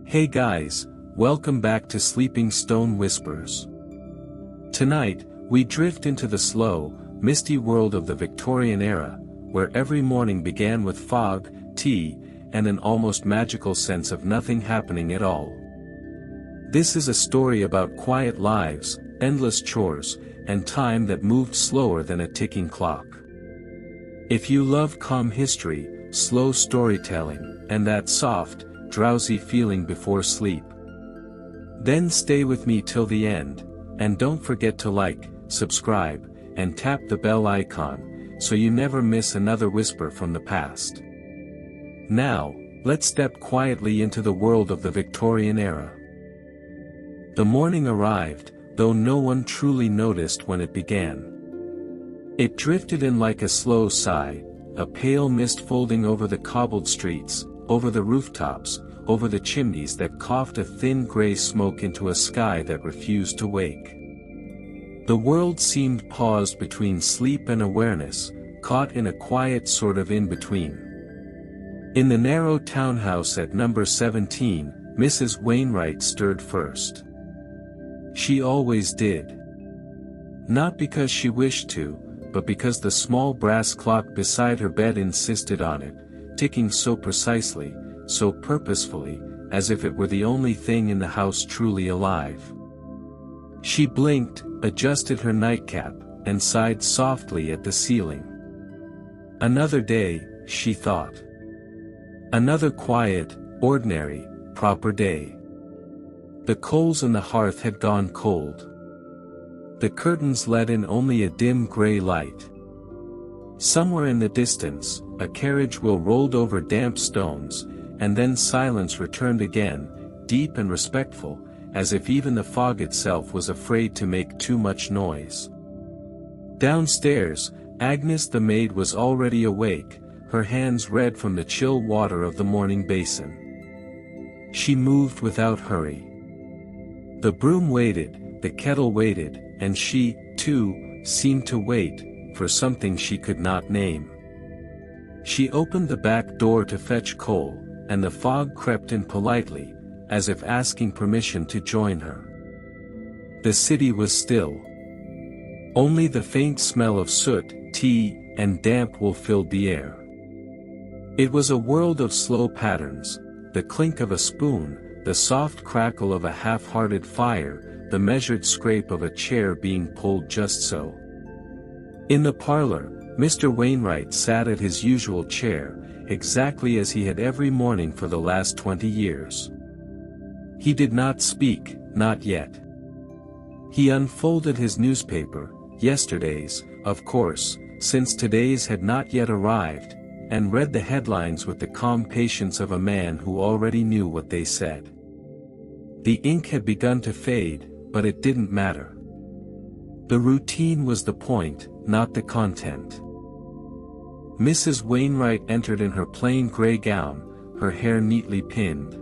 Hey guys, welcome back to Sleeping Stone Whispers. Tonight, we drift into the slow, misty world of the Victorian era, where every morning began with fog, tea, and an almost magical sense of nothing happening at all. This is a story about quiet lives, endless chores, and time that moved slower than a ticking clock. If you love calm history, slow storytelling, and that soft, drowsy feeling before sleep, then stay with me till the end, and don't forget to like, subscribe, and tap the bell icon, so you never miss another whisper from the past. Now, let's step quietly into the world of the Victorian era. The morning arrived, though no one truly noticed when it began. It drifted in like a slow sigh, a pale mist folding over the cobbled streets, over the rooftops, over the chimneys that coughed a thin gray smoke into a sky that refused to wake. The world seemed paused between sleep and awareness, caught in a quiet sort of in-between. In the narrow townhouse at number 17, Mrs. Wainwright stirred first. She always did. Not because she wished to, but because the small brass clock beside her bed insisted on it, ticking so precisely, so purposefully, as if it were the only thing in the house truly alive. She blinked, adjusted her nightcap, and sighed softly at the ceiling. Another day, she thought. Another quiet, ordinary, proper day. The coals in the hearth had gone cold. The curtains let in only a dim gray light. Somewhere in the distance, a carriage wheel rolled over damp stones, and then silence returned again, deep and respectful, as if even the fog itself was afraid to make too much noise. Downstairs, Agnes the maid was already awake, her hands red from the chill water of the morning basin. She moved without hurry. The broom waited, the kettle waited, and she, too, seemed to wait, for something she could not name. She opened the back door to fetch coal, and the fog crept in politely, as if asking permission to join her. The city was still. Only the faint smell of soot, tea, and damp wool filled the air. It was a world of slow patterns, the clink of a spoon, the soft crackle of a half-hearted fire, the measured scrape of a chair being pulled just so. In the parlor, Mr. Wainwright sat at his usual chair, exactly as he had every morning for the last 20 years. He did not speak, not yet. He unfolded his newspaper, yesterday's, of course, since today's had not yet arrived, and read the headlines with the calm patience of a man who already knew what they said. The ink had begun to fade, but it didn't matter. The routine was the point, not the content. Mrs. Wainwright entered in her plain gray gown, her hair neatly pinned.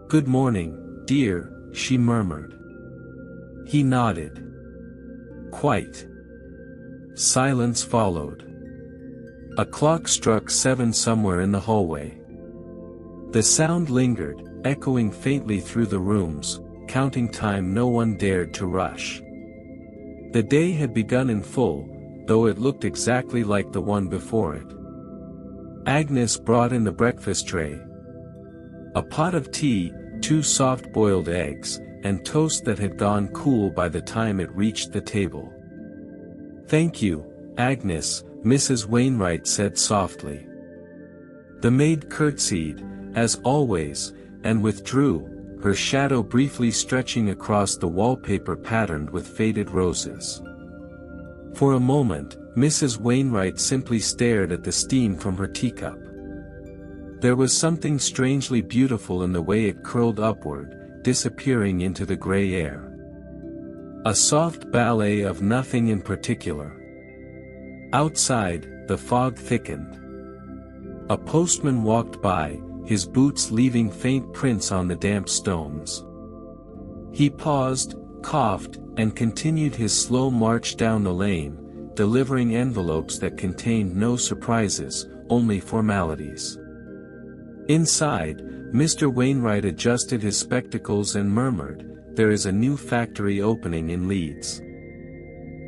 "Good morning, dear," she murmured. He nodded. "Quite." Silence followed. A clock struck 7 somewhere in the hallway. The sound lingered, echoing faintly through the rooms, counting time no one dared to rush. The day had begun in full, though it looked exactly like the one before it. Agnes brought in the breakfast tray. A pot of tea, 2 soft-boiled eggs, and toast that had gone cool by the time it reached the table. "Thank you, Agnes," Mrs. Wainwright said softly. The maid curtsied, as always, and withdrew, her shadow briefly stretching across the wallpaper patterned with faded roses. For a moment, Mrs. Wainwright simply stared at the steam from her teacup. There was something strangely beautiful in the way it curled upward, disappearing into the gray air. A soft ballet of nothing in particular. Outside, the fog thickened. A postman walked by, his boots leaving faint prints on the damp stones. He paused, coughed, and continued his slow march down the lane, delivering envelopes that contained no surprises, only formalities. Inside, Mr. Wainwright adjusted his spectacles and murmured, "There is a new factory opening in Leeds."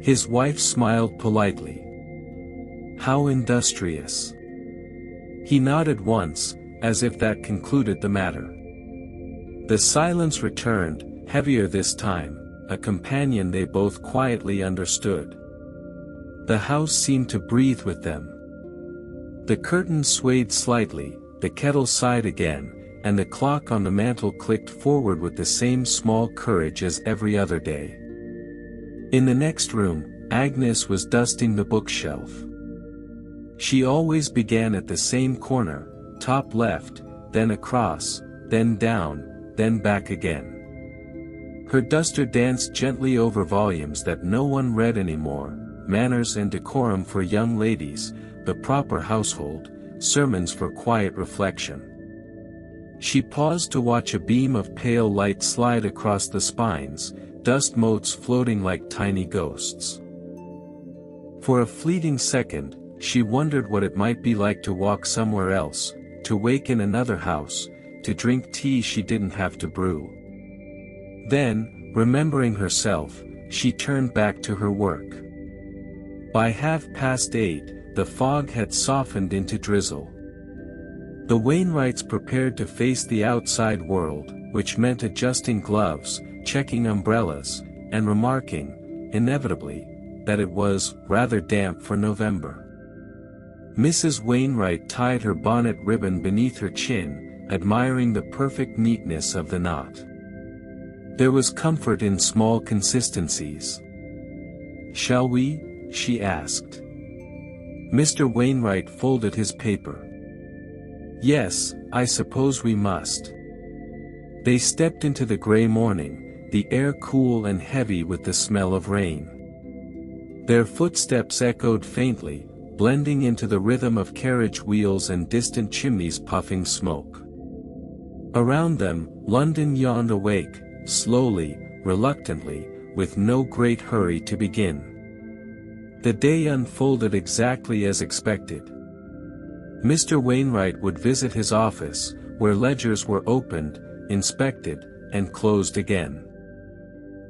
His wife smiled politely. "How industrious." He nodded once, as if that concluded the matter. The silence returned, heavier this time, a companion they both quietly understood. The house seemed to breathe with them. The curtain swayed slightly, the kettle sighed again, and the clock on the mantel clicked forward with the same small courage as every other day. In the next room, Agnes was dusting the bookshelf. She always began at the same corner, top left, then across, then down, then back again. Her duster danced gently over volumes that no one read anymore, Manners and Decorum for Young Ladies, The Proper Household, Sermons for Quiet Reflection. She paused to watch a beam of pale light slide across the spines, dust motes floating like tiny ghosts. For a fleeting second, she wondered what it might be like to walk somewhere else, to wake in another house, to drink tea she didn't have to brew. Then, remembering herself, she turned back to her work. By 8:30, the fog had softened into drizzle. The Wainwrights prepared to face the outside world, which meant adjusting gloves, checking umbrellas, and remarking, inevitably, that it was rather damp for November. Mrs. Wainwright tied her bonnet ribbon beneath her chin, admiring the perfect neatness of the knot. There was comfort in small consistencies. "Shall we?" she asked. Mr. Wainwright folded his paper. "Yes, I suppose we must." They stepped into the gray morning, the air cool and heavy with the smell of rain. Their footsteps echoed faintly, blending into the rhythm of carriage wheels and distant chimneys puffing smoke. Around them, London yawned awake, slowly, reluctantly, with no great hurry to begin. The day unfolded exactly as expected. Mr. Wainwright would visit his office, where ledgers were opened, inspected, and closed again.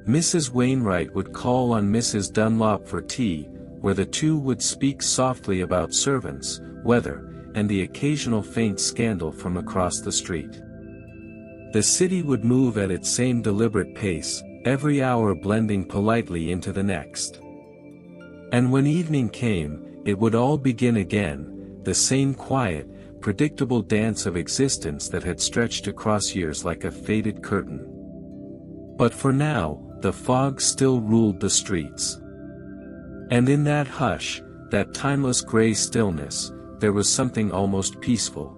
Mrs. Wainwright would call on Mrs. Dunlop for tea, where the two would speak softly about servants, weather, and the occasional faint scandal from across the street. The city would move at its same deliberate pace, every hour blending politely into the next. And when evening came, it would all begin again, the same quiet, predictable dance of existence that had stretched across years like a faded curtain. But for now, the fog still ruled the streets. And in that hush, that timeless gray stillness, there was something almost peaceful.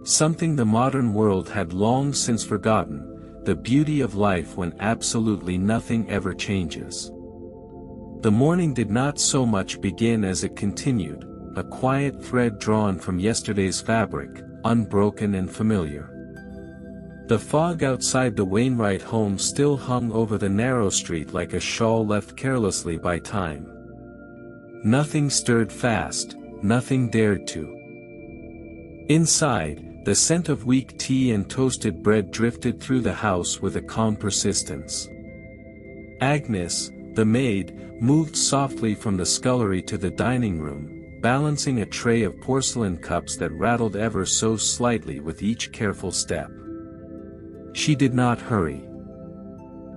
Something the modern world had long since forgotten, the beauty of life when absolutely nothing ever changes. The morning did not so much begin as it continued, a quiet thread drawn from yesterday's fabric, unbroken and familiar. The fog outside the Wainwright home still hung over the narrow street like a shawl left carelessly by time. Nothing stirred fast, nothing dared to. Inside, the scent of weak tea and toasted bread drifted through the house with a calm persistence. Agnes, the maid, moved softly from the scullery to the dining room, balancing a tray of porcelain cups that rattled ever so slightly with each careful step. She did not hurry.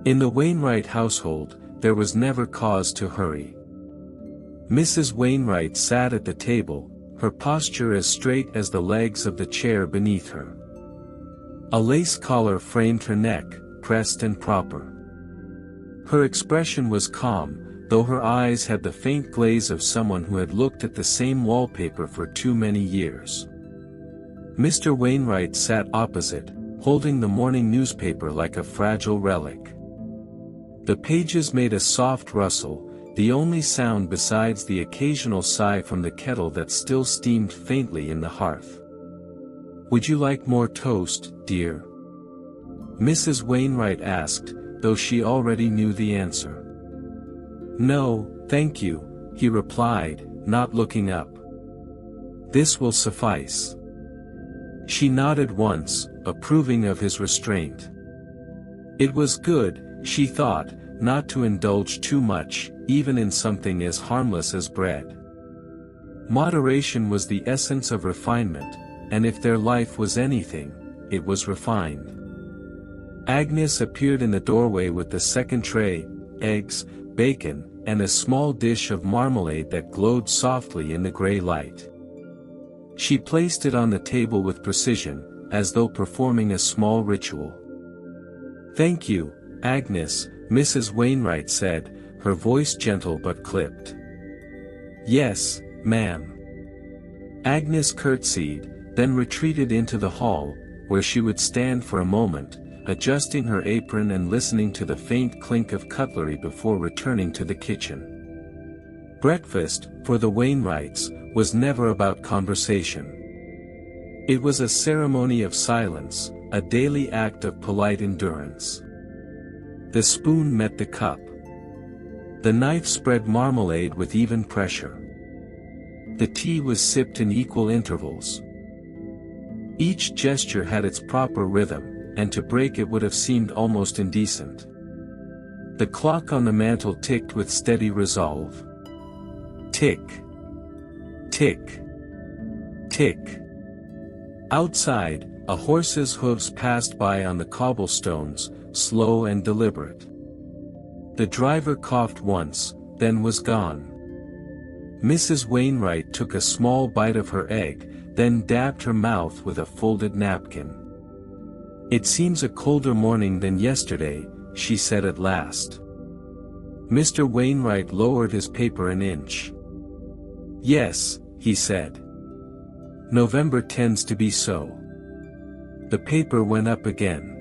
In the Wainwright household, there was never cause to hurry. Mrs. Wainwright sat at the table, her posture as straight as the legs of the chair beneath her. A lace collar framed her neck, pressed and proper. Her expression was calm, though her eyes had the faint glaze of someone who had looked at the same wallpaper for too many years. Mr. Wainwright sat opposite, holding the morning newspaper like a fragile relic. The pages made a soft rustle, the only sound besides the occasional sigh from the kettle that still steamed faintly in the hearth. "Would you like more toast, dear?" Mrs. Wainwright asked, though she already knew the answer. "No, thank you," he replied, not looking up. "This will suffice." She nodded once, approving of his restraint. It was good, she thought, not to indulge too much, even in something as harmless as bread. Moderation was the essence of refinement, and if their life was anything, it was refined. Agnes appeared in the doorway with the second tray, eggs, bacon, and a small dish of marmalade that glowed softly in the grey light. She placed it on the table with precision, as though performing a small ritual. "Thank you, Agnes," Mrs. Wainwright said, her voice gentle but clipped. "Yes, ma'am." Agnes curtsied, then retreated into the hall, where she would stand for a moment, adjusting her apron and listening to the faint clink of cutlery before returning to the kitchen. Breakfast, for the Wainwrights, was never about conversation. It was a ceremony of silence, a daily act of polite endurance. The spoon met the cup. The knife spread marmalade with even pressure. The tea was sipped in equal intervals. Each gesture had its proper rhythm, and to break it would have seemed almost indecent. The clock on the mantel ticked with steady resolve. Tick. Tick. Tick. Outside, a horse's hooves passed by on the cobblestones, slow and deliberate. The driver coughed once, then was gone. Mrs. Wainwright took a small bite of her egg, then dabbed her mouth with a folded napkin. "It seems a colder morning than yesterday," she said at last. Mr. Wainwright lowered his paper an inch. "Yes," he said. "November tends to be so." The paper went up again.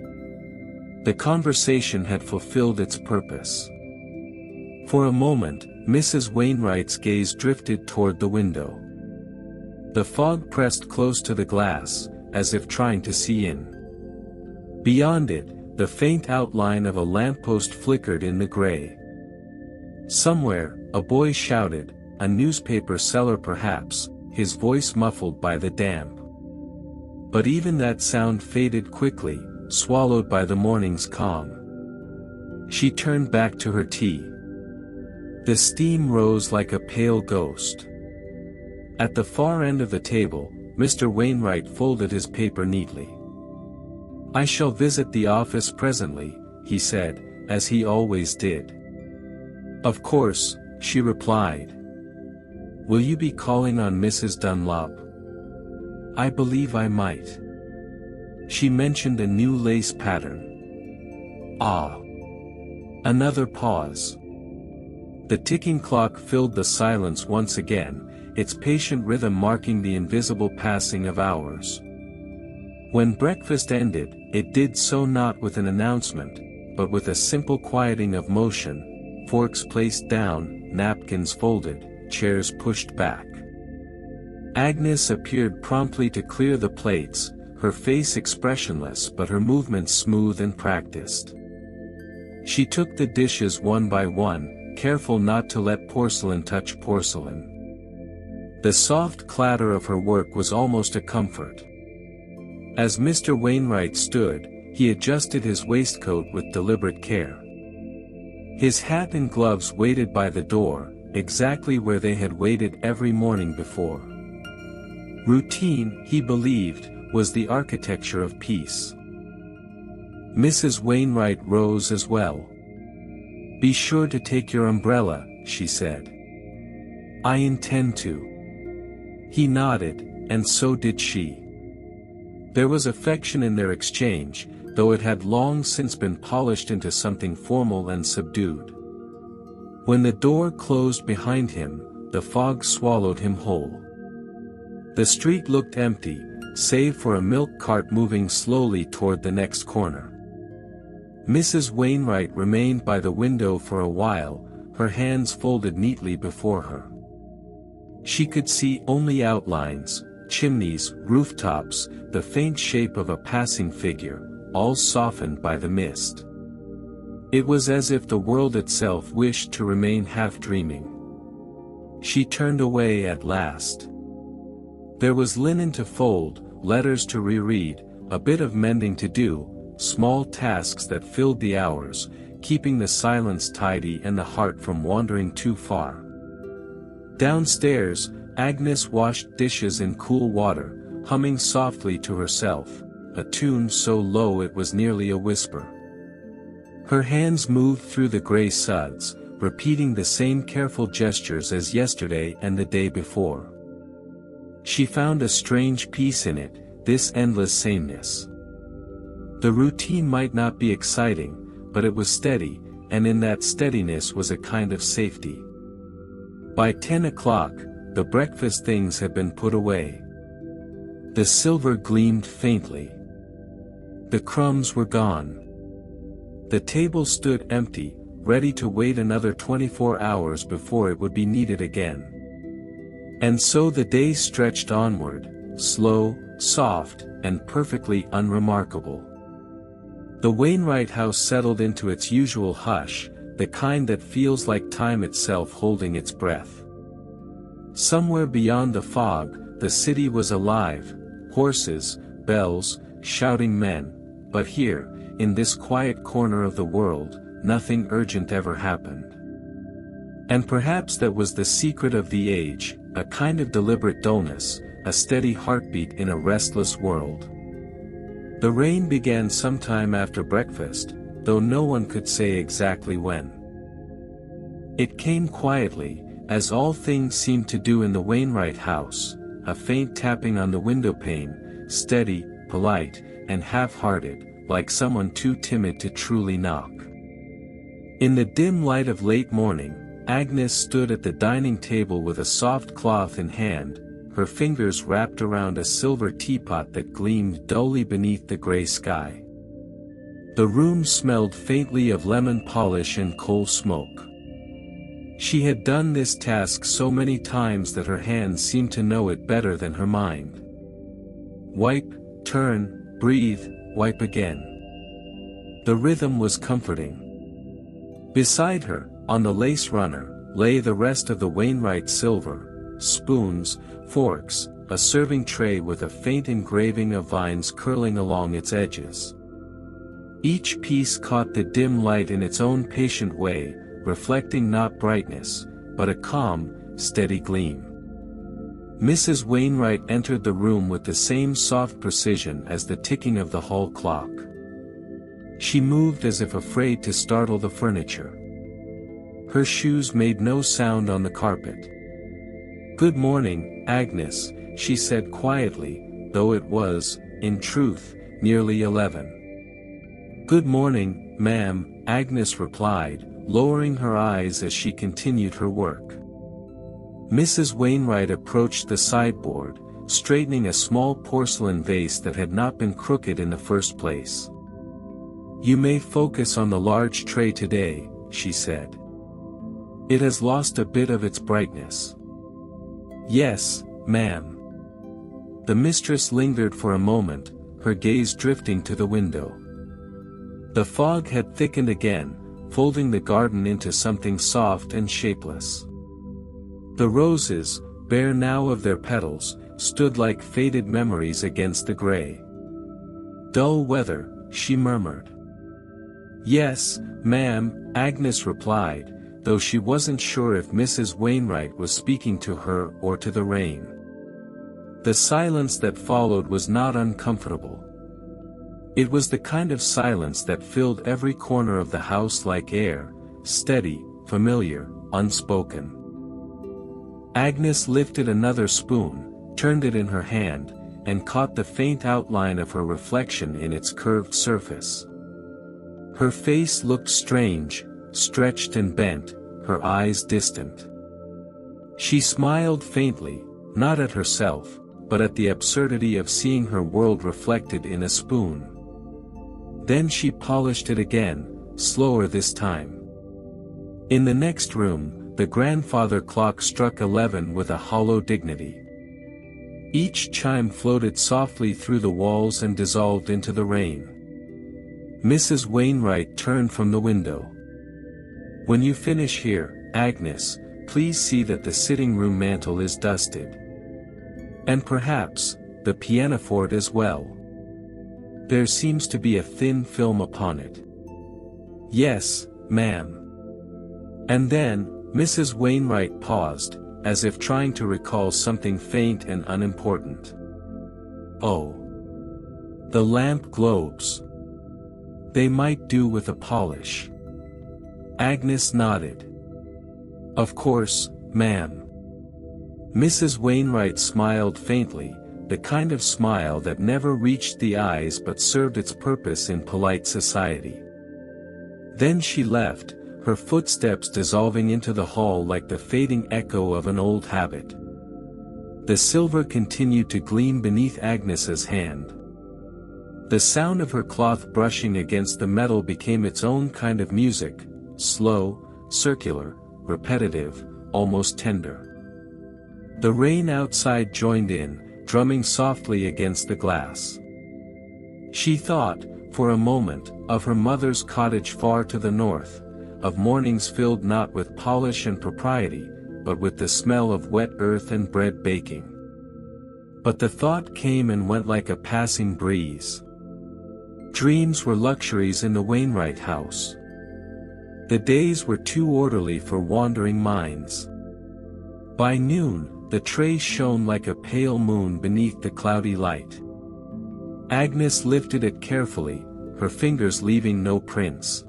The conversation had fulfilled its purpose. For a moment, Mrs. Wainwright's gaze drifted toward the window. The fog pressed close to the glass, as if trying to see in. Beyond it, the faint outline of a lamppost flickered in the gray. Somewhere, a boy shouted, a newspaper seller perhaps, his voice muffled by the damp. But even that sound faded quickly, swallowed by the morning's calm. She turned back to her tea. The steam rose like a pale ghost. At the far end of the table, Mr. Wainwright folded his paper neatly. "I shall visit the office presently," he said, as he always did. "Of course," she replied. "Will you be calling on Mrs. Dunlop?" "I believe I might." She mentioned a new lace pattern. Ah. Another pause. The ticking clock filled the silence once again, its patient rhythm marking the invisible passing of hours. When breakfast ended, it did so not with an announcement, but with a simple quieting of motion, forks placed down, napkins folded, chairs pushed back. Agnes appeared promptly to clear the plates, her face expressionless but her movements smooth and practiced. She took the dishes one by one, careful not to let porcelain touch porcelain. The soft clatter of her work was almost a comfort. As Mr. Wainwright stood, he adjusted his waistcoat with deliberate care. His hat and gloves waited by the door, exactly where they had waited every morning before. Routine, he believed, was the architecture of peace. Mrs. Wainwright rose as well. "Be sure to take your umbrella," she said. "I intend to." He nodded, and so did she. There was affection in their exchange, though it had long since been polished into something formal and subdued. When the door closed behind him, the fog swallowed him whole. The street looked empty, save for a milk cart moving slowly toward the next corner. Mrs. Wainwright remained by the window for a while, her hands folded neatly before her. She could see only outlines, chimneys, rooftops, the faint shape of a passing figure, all softened by the mist. It was as if the world itself wished to remain half dreaming. She turned away at last. There was linen to fold, letters to reread, a bit of mending to do, small tasks that filled the hours, keeping the silence tidy and the heart from wandering too far. Downstairs, Agnes washed dishes in cool water, humming softly to herself, a tune so low it was nearly a whisper. Her hands moved through the gray suds, repeating the same careful gestures as yesterday and the day before. She found a strange peace in it, this endless sameness. The routine might not be exciting, but it was steady, and in that steadiness was a kind of safety. By 10 o'clock, the breakfast things had been put away. The silver gleamed faintly. The crumbs were gone. The table stood empty, ready to wait another 24 hours before it would be needed again. And so the day stretched onward, slow, soft, and perfectly unremarkable. The Wainwright house settled into its usual hush, the kind that feels like time itself holding its breath. Somewhere beyond the fog, the city was alive, horses, bells, shouting men, but here, in this quiet corner of the world, nothing urgent ever happened. And perhaps that was the secret of the age, a kind of deliberate dullness, a steady heartbeat in a restless world. The rain began sometime after breakfast, though no one could say exactly when. It came quietly, as all things seemed to do in the Wainwright house, a faint tapping on the windowpane, steady, polite, and half-hearted, like someone too timid to truly knock. In the dim light of late morning, Agnes stood at the dining table with a soft cloth in hand, her fingers wrapped around a silver teapot that gleamed dully beneath the gray sky. The room smelled faintly of lemon polish and coal smoke. She had done this task so many times that her hands seemed to know it better than her mind. Wipe, turn, breathe, wipe again. The rhythm was comforting. Beside her, on the lace runner, lay the rest of the Wainwright silver, spoons, forks, a serving tray with a faint engraving of vines curling along its edges. Each piece caught the dim light in its own patient way, reflecting not brightness, but a calm, steady gleam. Mrs. Wainwright entered the room with the same soft precision as the ticking of the hall clock. She moved as if afraid to startle the furniture. Her shoes made no sound on the carpet. "Good morning, Agnes," she said quietly, though it was, in truth, nearly 11. "Good morning, ma'am," Agnes replied, lowering her eyes as she continued her work. Mrs. Wainwright approached the sideboard, straightening a small porcelain vase that had not been crooked in the first place. "You may focus on the large tray today," she said. "It has lost a bit of its brightness." "Yes, ma'am." The mistress lingered for a moment, her gaze drifting to the window. The fog had thickened again, folding the garden into something soft and shapeless. The roses, bare now of their petals, stood like faded memories against the gray. "Dull weather," she murmured. "Yes, ma'am," Agnes replied, though she wasn't sure if Mrs. Wainwright was speaking to her or to the rain. The silence that followed was not uncomfortable. It was the kind of silence that filled every corner of the house like air, steady, familiar, unspoken. Agnes lifted another spoon, turned it in her hand, and caught the faint outline of her reflection in its curved surface. Her face looked strange, stretched and bent, her eyes distant. She smiled faintly, not at herself, but at the absurdity of seeing her world reflected in a spoon. Then she polished it again, slower this time. In the next room, the grandfather clock struck 11 with a hollow dignity. Each chime floated softly through the walls and dissolved into the rain. Mrs. Wainwright turned from the window. "When you finish here, Agnes, please see that the sitting room mantel is dusted. And perhaps, the pianoforte as well. There seems to be a thin film upon it. Yes, ma'am. And then, Mrs. Wainwright paused, as if trying to recall something faint and unimportant. Oh. The lamp globes. They might do with a polish. Agnes nodded. Of course, ma'am. Mrs. Wainwright smiled faintly, the kind of smile that never reached the eyes but served its purpose in polite society. Then she left, her footsteps dissolving into the hall like the fading echo of an old habit. The silver continued to gleam beneath Agnes's hand. The sound of her cloth brushing against the metal became its own kind of music, slow, circular, repetitive, almost tender. The rain outside joined in, drumming softly against the glass. She thought, for a moment, of her mother's cottage far to the north, of mornings filled not with polish and propriety, but with the smell of wet earth and bread baking. But the thought came and went like a passing breeze. Dreams were luxuries in the Wainwright house. The days were too orderly for wandering minds. By noon, the tray shone like a pale moon beneath the cloudy light. Agnes lifted it carefully, her fingers leaving no prints.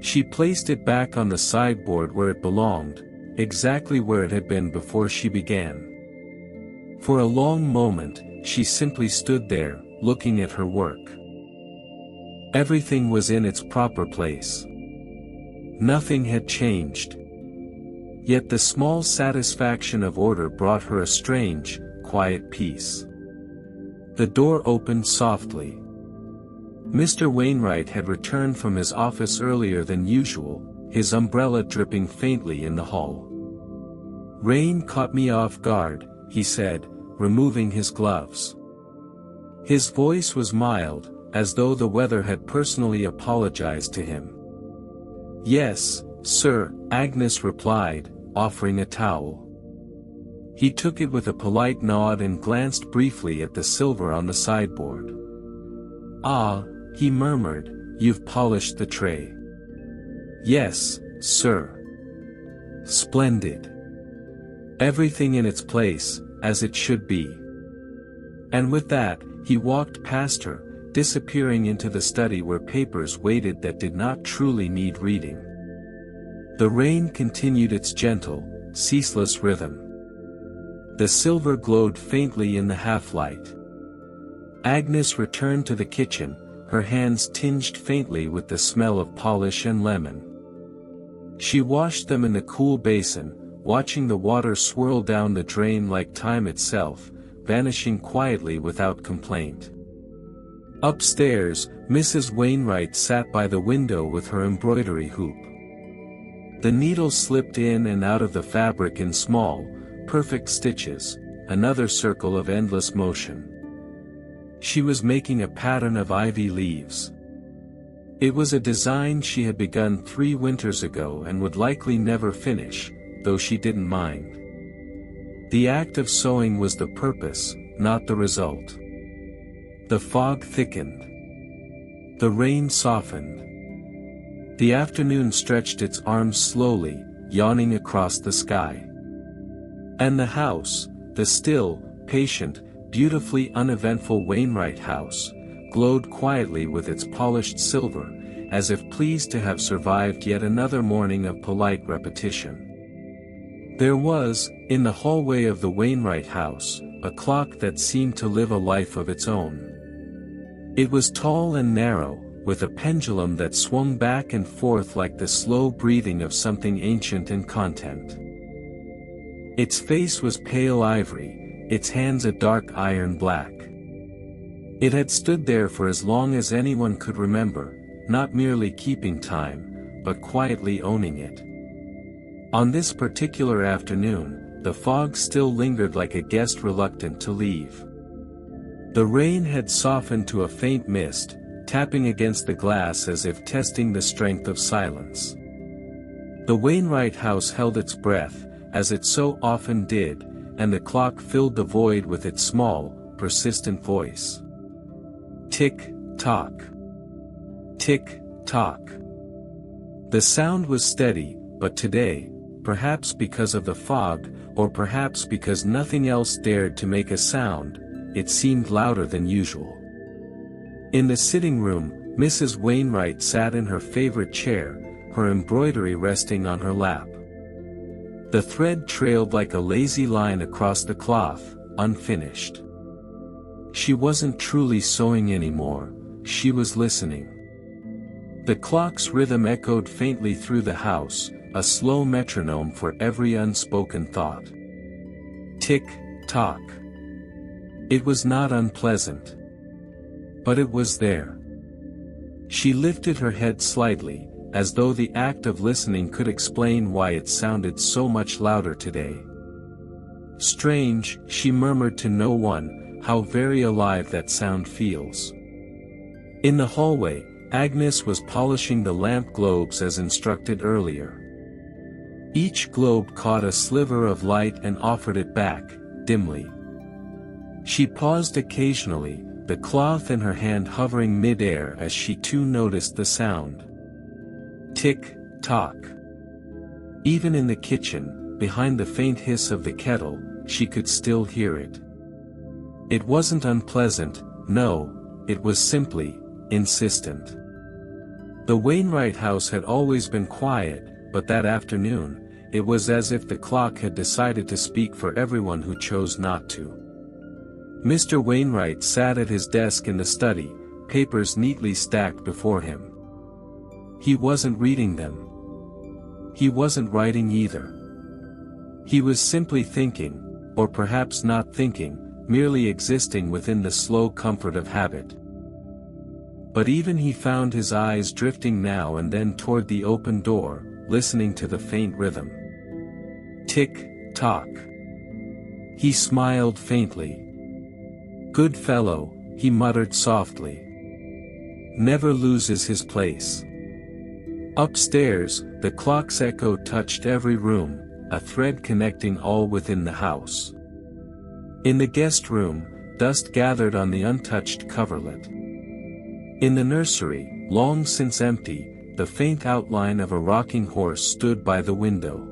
She placed it back on the sideboard where it belonged, exactly where it had been before she began. For a long moment, she simply stood there, looking at her work. Everything was in its proper place. Nothing had changed. Yet the small satisfaction of order brought her a strange, quiet peace. The door opened softly. Mr. Wainwright had returned from his office earlier than usual, his umbrella dripping faintly in the hall. "Rain caught me off guard," he said, removing his gloves. His voice was mild, as though the weather had personally apologized to him. "Yes, sir," Agnes replied, offering a towel. He took it with a polite nod and glanced briefly at the silver on the sideboard. "Ah," he murmured, "you've polished the tray." "Yes, sir." "Splendid. Everything in its place, as it should be." And with that, he walked past her, disappearing into the study where papers waited that did not truly need reading. The rain continued its gentle, ceaseless rhythm. The silver glowed faintly in the half-light. Agnes returned to the kitchen, her hands tinged faintly with the smell of polish and lemon. She washed them in the cool basin, watching the water swirl down the drain like time itself, vanishing quietly without complaint. Upstairs, Mrs. Wainwright sat by the window with her embroidery hoop. The needle slipped in and out of the fabric in small, perfect stitches, another circle of endless motion. She was making a pattern of ivy leaves. It was a design she had begun 3 winters ago and would likely never finish, though she didn't mind. The act of sewing was the purpose, not the result. The fog thickened. The rain softened. The afternoon stretched its arms slowly, yawning across the sky. And the house, the still, patient, beautifully uneventful Wainwright house, glowed quietly with its polished silver, as if pleased to have survived yet another morning of polite repetition. There was, in the hallway of the Wainwright house, a clock that seemed to live a life of its own. It was tall and narrow, with a pendulum that swung back and forth like the slow breathing of something ancient and content. Its face was pale ivory, its hands a dark iron black. It had stood there for as long as anyone could remember, not merely keeping time, but quietly owning it. On this particular afternoon, the fog still lingered like a guest reluctant to leave. The rain had softened to a faint mist, tapping against the glass as if testing the strength of silence. The Wainwright house held its breath, as it so often did, and the clock filled the void with its small, persistent voice. Tick, tock. Tick, tock. The sound was steady, but today, perhaps because of the fog, or perhaps because nothing else dared to make a sound, it seemed louder than usual. In the sitting room, Mrs. Wainwright sat in her favorite chair, her embroidery resting on her lap. The thread trailed like a lazy line across the cloth, unfinished. She wasn't truly sewing anymore, she was listening. The clock's rhythm echoed faintly through the house, a slow metronome for every unspoken thought. Tick, tock. It was not unpleasant. But it was there. She lifted her head slightly, as though the act of listening could explain why it sounded so much louder today. Strange, she murmured to no one, how very alive that sound feels. In the hallway, Agnes was polishing the lamp globes as instructed earlier. Each globe caught a sliver of light and offered it back, dimly. She paused occasionally, the cloth in her hand hovering mid-air as she too noticed the sound. Tick, tock. Even in the kitchen, behind the faint hiss of the kettle, she could still hear it. It wasn't unpleasant, no, it was simply insistent. The Wainwright house had always been quiet, but that afternoon, it was as if the clock had decided to speak for everyone who chose not to. Mr. Wainwright sat at his desk in the study, papers neatly stacked before him. He wasn't reading them. He wasn't writing either. He was simply thinking, or perhaps not thinking, merely existing within the slow comfort of habit. But even he found his eyes drifting now and then toward the open door, listening to the faint rhythm. Tick, tock. He smiled faintly. Good fellow, he muttered softly. Never loses his place. Upstairs, the clock's echo touched every room, a thread connecting all within the house. In the guest room, dust gathered on the untouched coverlet. In the nursery, long since empty, the faint outline of a rocking horse stood by the window.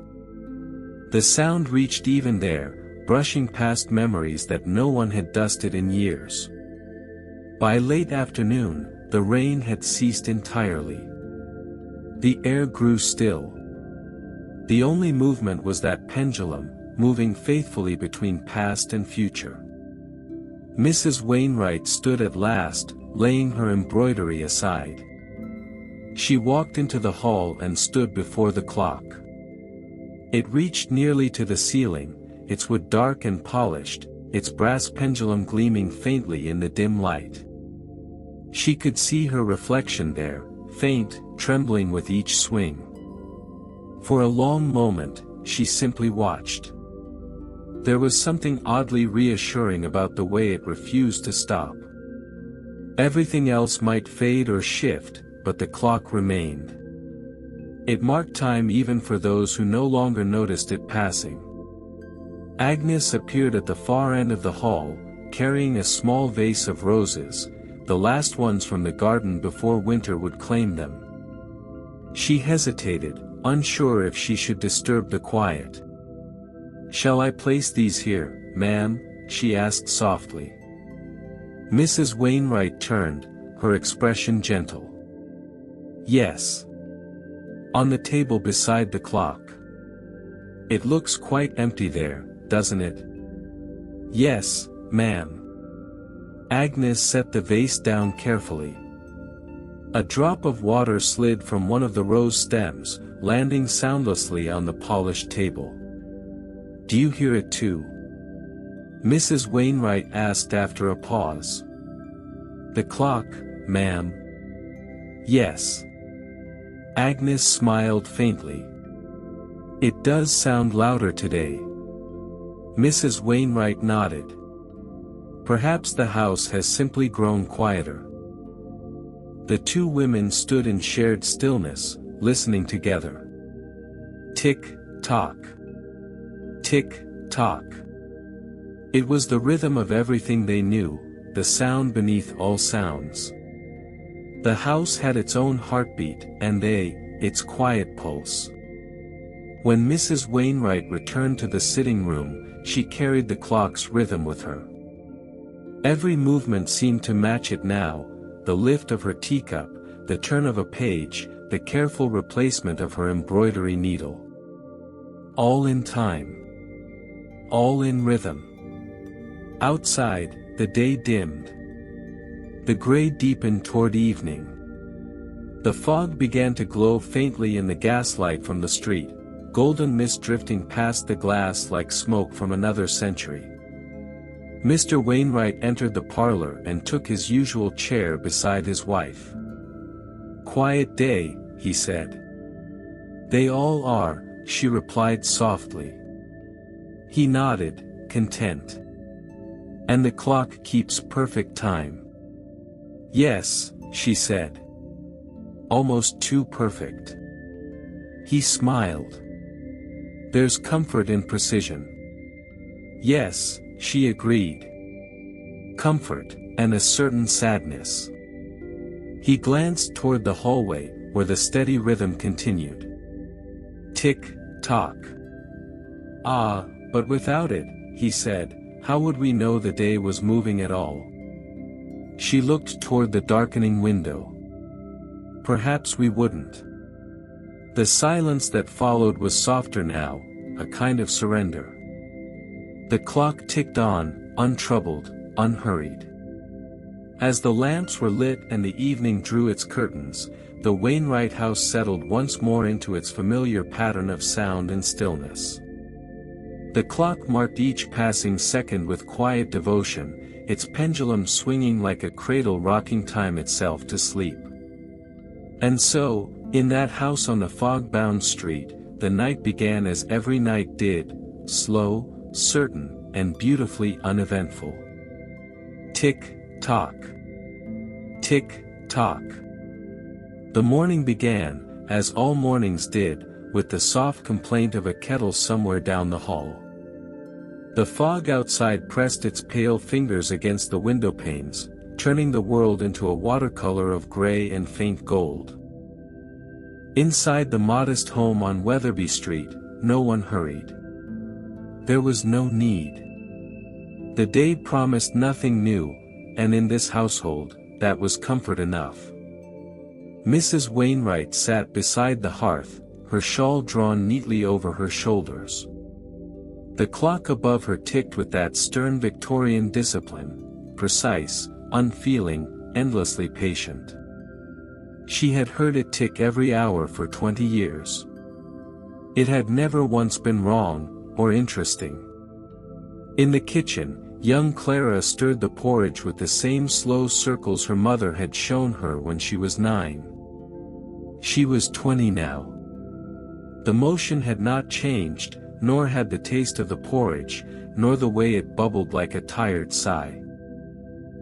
The sound reached even there, brushing past memories that no one had dusted in years. By late afternoon, the rain had ceased entirely. The air grew still. The only movement was that pendulum, moving faithfully between past and future. Mrs. Wainwright stood at last, laying her embroidery aside. She walked into the hall and stood before the clock. It reached nearly to the ceiling, its wood dark and polished, its brass pendulum gleaming faintly in the dim light. She could see her reflection there, faint, trembling with each swing. For a long moment, she simply watched. There was something oddly reassuring about the way it refused to stop. Everything else might fade or shift, but the clock remained. It marked time even for those who no longer noticed it passing. Agnes appeared at the far end of the hall, carrying a small vase of roses, the last ones from the garden before winter would claim them. She hesitated, unsure if she should disturb the quiet. "Shall I place these here, ma'am?" she asked softly. Mrs. Wainwright turned, her expression gentle. "Yes. On the table beside the clock. It looks quite empty there, doesn't it?" "Yes, ma'am." Agnes set the vase down carefully. A drop of water slid from one of the rose stems, landing soundlessly on the polished table. "Do you hear it too?" Mrs. Wainwright asked after a pause. "The clock, ma'am." "Yes." Agnes smiled faintly. "It does sound louder today." Mrs. Wainwright nodded. "Perhaps the house has simply grown quieter." The two women stood in shared stillness, listening together. Tick, tock. Tick, tock. It was the rhythm of everything they knew, the sound beneath all sounds. The house had its own heartbeat, and its quiet pulse. When Mrs. Wainwright returned to the sitting room, she carried the clock's rhythm with her. Every movement seemed to match it now, the lift of her teacup, the turn of a page, the careful replacement of her embroidery needle. All in time. All in rhythm. Outside, the day dimmed. The gray deepened toward evening. The fog began to glow faintly in the gaslight from the street, golden mist drifting past the glass like smoke from another century. Mr. Wainwright entered the parlor and took his usual chair beside his wife. "Quiet day," he said. "They all are," she replied softly. He nodded, content. "And the clock keeps perfect time." "Yes," she said. "Almost too perfect." He smiled. "There's comfort in precision." "Yes," she agreed. "Comfort, and a certain sadness." He glanced toward the hallway, where the steady rhythm continued. Tick, tock. "Ah, but without it," he said, "how would we know the day was moving at all?" She looked toward the darkening window. "Perhaps we wouldn't." The silence that followed was softer now, a kind of surrender. The clock ticked on, untroubled, unhurried. As the lamps were lit and the evening drew its curtains, the Wainwright house settled once more into its familiar pattern of sound and stillness. The clock marked each passing second with quiet devotion, its pendulum swinging like a cradle rocking time itself to sleep. And so, in that house on the fog-bound street, the night began as every night did, slow, certain, and beautifully uneventful. Tick-tock. Tick-tock. The morning began, as all mornings did, with the soft complaint of a kettle somewhere down the hall. The fog outside pressed its pale fingers against the window panes, turning the world into a watercolor of gray and faint gold. Inside the modest home on Weatherby Street, no one hurried. There was no need. The day promised nothing new, and in this household, that was comfort enough. Mrs. Wainwright sat beside the hearth, her shawl drawn neatly over her shoulders. The clock above her ticked with that stern Victorian discipline, precise, unfeeling, endlessly patient. She had heard it tick every hour for 20 years. It had never once been wrong, or interesting. In the kitchen, young Clara stirred the porridge with the same slow circles her mother had shown her when she was 9. She was 20 now. The motion had not changed, nor had the taste of the porridge, nor the way it bubbled like a tired sigh.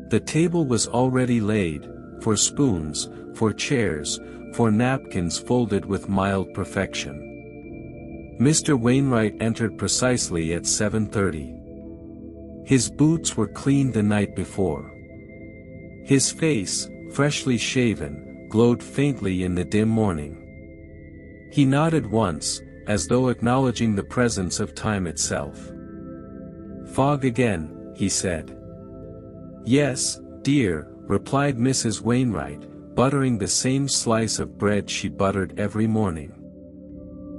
The table was already laid, for spoons, for chairs, for napkins folded with mild perfection. Mr. Wainwright entered precisely at 7:30. His boots were cleaned the night before. His face, freshly shaven, glowed faintly in the dim morning. He nodded once, as though acknowledging the presence of time itself. "Fog again," he said. "Yes, dear," replied Mrs. Wainwright, buttering the same slice of bread she buttered every morning.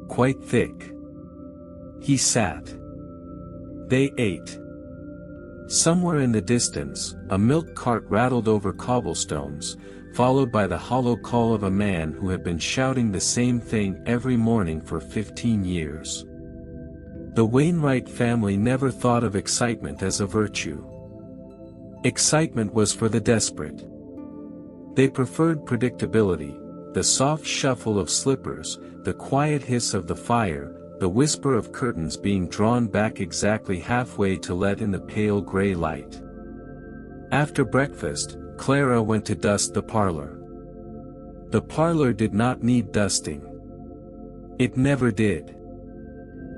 "Quite thick." He sat. They ate. Somewhere in the distance, a milk cart rattled over cobblestones, followed by the hollow call of a man who had been shouting the same thing every morning for 15 years. The Wainwright family never thought of excitement as a virtue. Excitement was for the desperate. They preferred predictability, the soft shuffle of slippers, the quiet hiss of the fire, the whisper of curtains being drawn back exactly halfway to let in the pale gray light. After breakfast, Clara went to dust the parlor. The parlor did not need dusting. It never did.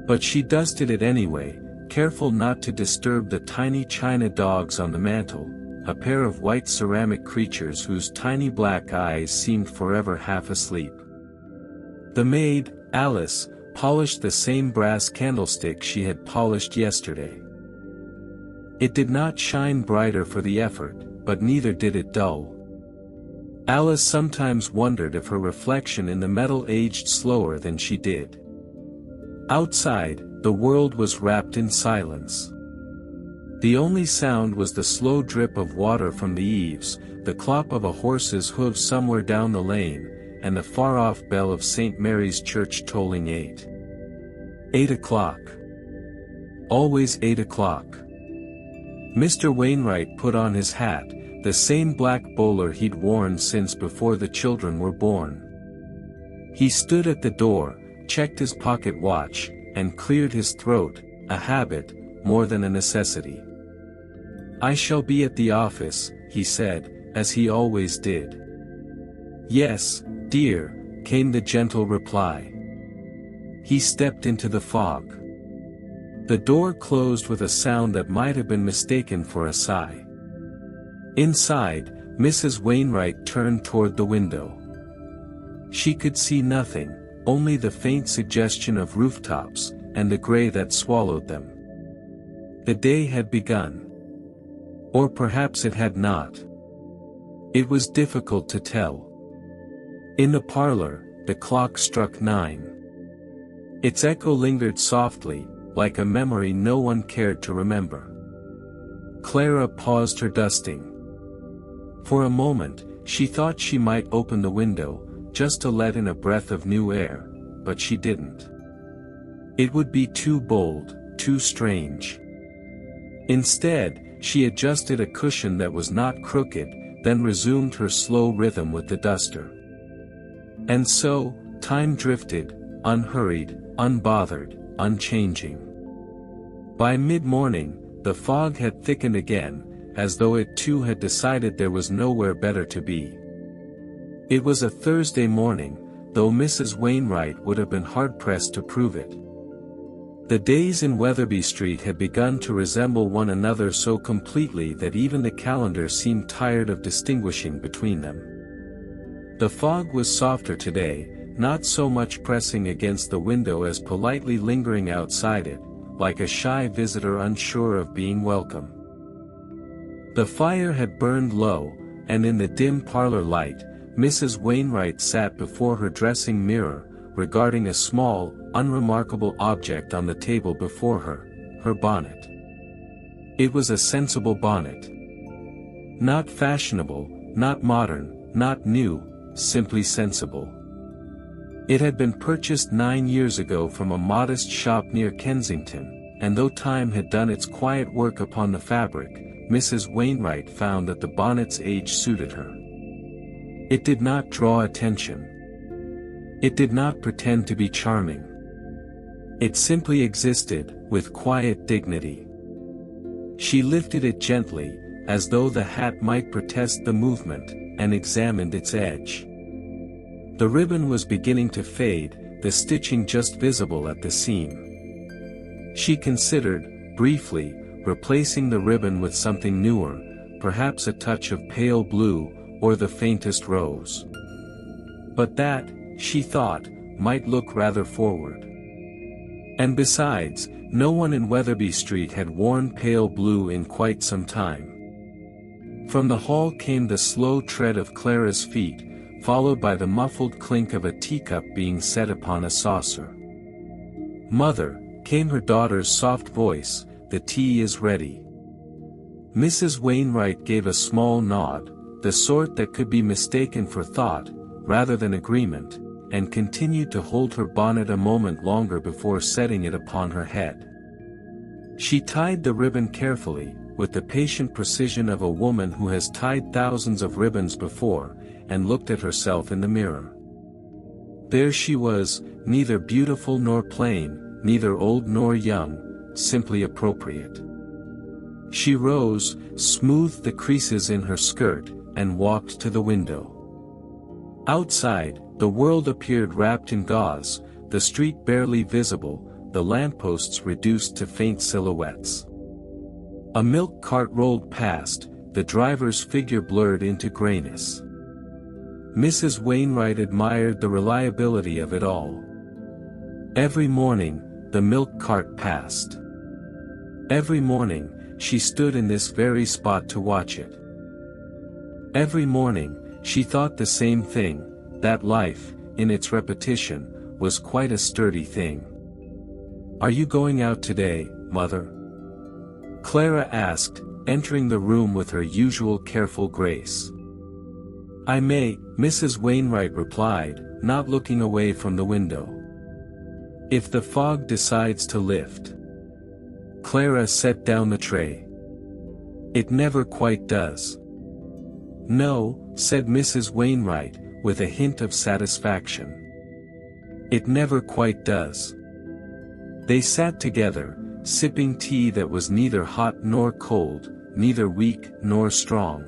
But she dusted it anyway, careful not to disturb the tiny china dogs on the mantel, a pair of white ceramic creatures whose tiny black eyes seemed forever half asleep. The maid, Alice, polished the same brass candlestick she had polished yesterday. It did not shine brighter for the effort, but neither did it dull. Alice sometimes wondered if her reflection in the metal aged slower than she did. Outside, the world was wrapped in silence. The only sound was the slow drip of water from the eaves, the clop of a horse's hooves somewhere down the lane, and the far-off bell of St. Mary's Church tolling 8. 8 o'clock. Always 8 o'clock. Mr. Wainwright put on his hat, the same black bowler he'd worn since before the children were born. He stood at the door, checked his pocket watch, and cleared his throat, a habit, more than a necessity. "I shall be at the office," he said, as he always did. "Yes, dear," came the gentle reply. He stepped into the fog. The door closed with a sound that might have been mistaken for a sigh. Inside, Mrs. Wainwright turned toward the window. She could see nothing, only the faint suggestion of rooftops, and the gray that swallowed them. The day had begun. Or perhaps it had not. It was difficult to tell. In the parlor, the clock struck 9. Its echo lingered softly, like a memory no one cared to remember. Clara paused her dusting. For a moment, she thought she might open the window, just to let in a breath of new air, but she didn't. It would be too bold, too strange. Instead, she adjusted a cushion that was not crooked, then resumed her slow rhythm with the duster. And so, time drifted, unhurried, unbothered, unchanging. By mid-morning, the fog had thickened again, as though it too had decided there was nowhere better to be. It was a Thursday morning, though Mrs. Wainwright would have been hard-pressed to prove it. The days in Weatherby Street had begun to resemble one another so completely that even the calendar seemed tired of distinguishing between them. The fog was softer today, not so much pressing against the window as politely lingering outside it, like a shy visitor unsure of being welcome. The fire had burned low, and in the dim parlor light, Mrs. Wainwright sat before her dressing mirror, regarding a small, unremarkable object on the table before her, her bonnet. It was a sensible bonnet. Not fashionable, not modern, not new, simply sensible. It had been purchased 9 years ago from a modest shop near Kensington, and though time had done its quiet work upon the fabric, Mrs. Wainwright found that the bonnet's age suited her. It did not draw attention. It did not pretend to be charming. It simply existed, with quiet dignity. She lifted it gently, as though the hat might protest the movement, and examined its edge. The ribbon was beginning to fade, the stitching just visible at the seam. She considered, briefly, replacing the ribbon with something newer, perhaps a touch of pale blue, or the faintest rose. But that, she thought, might look rather forward. And besides, no one in Weatherby Street had worn pale blue in quite some time. From the hall came the slow tread of Clara's feet, followed by the muffled clink of a teacup being set upon a saucer. "Mother," came her daughter's soft voice, "the tea is ready." Mrs. Wainwright gave a small nod, the sort that could be mistaken for thought, rather than agreement, and continued to hold her bonnet a moment longer before setting it upon her head. She tied the ribbon carefully, with the patient precision of a woman who has tied thousands of ribbons before, and looked at herself in the mirror. There she was, neither beautiful nor plain, neither old nor young, simply appropriate. She rose, smoothed the creases in her skirt, and walked to the window. Outside, the world appeared wrapped in gauze, the street barely visible, the lampposts reduced to faint silhouettes. A milk cart rolled past, the driver's figure blurred into grayness. Mrs. Wainwright admired the reliability of it all. Every morning, the milk cart passed. Every morning, she stood in this very spot to watch it. Every morning, she thought the same thing, that life, in its repetition, was quite a sturdy thing. "Are you going out today, Mother?" Clara asked, entering the room with her usual careful grace. "I may," Mrs. Wainwright replied, not looking away from the window. "If the fog decides to lift." Clara set down the tray. "It never quite does." "No," said Mrs. Wainwright, with a hint of satisfaction. "It never quite does." They sat together, sipping tea that was neither hot nor cold, neither weak nor strong.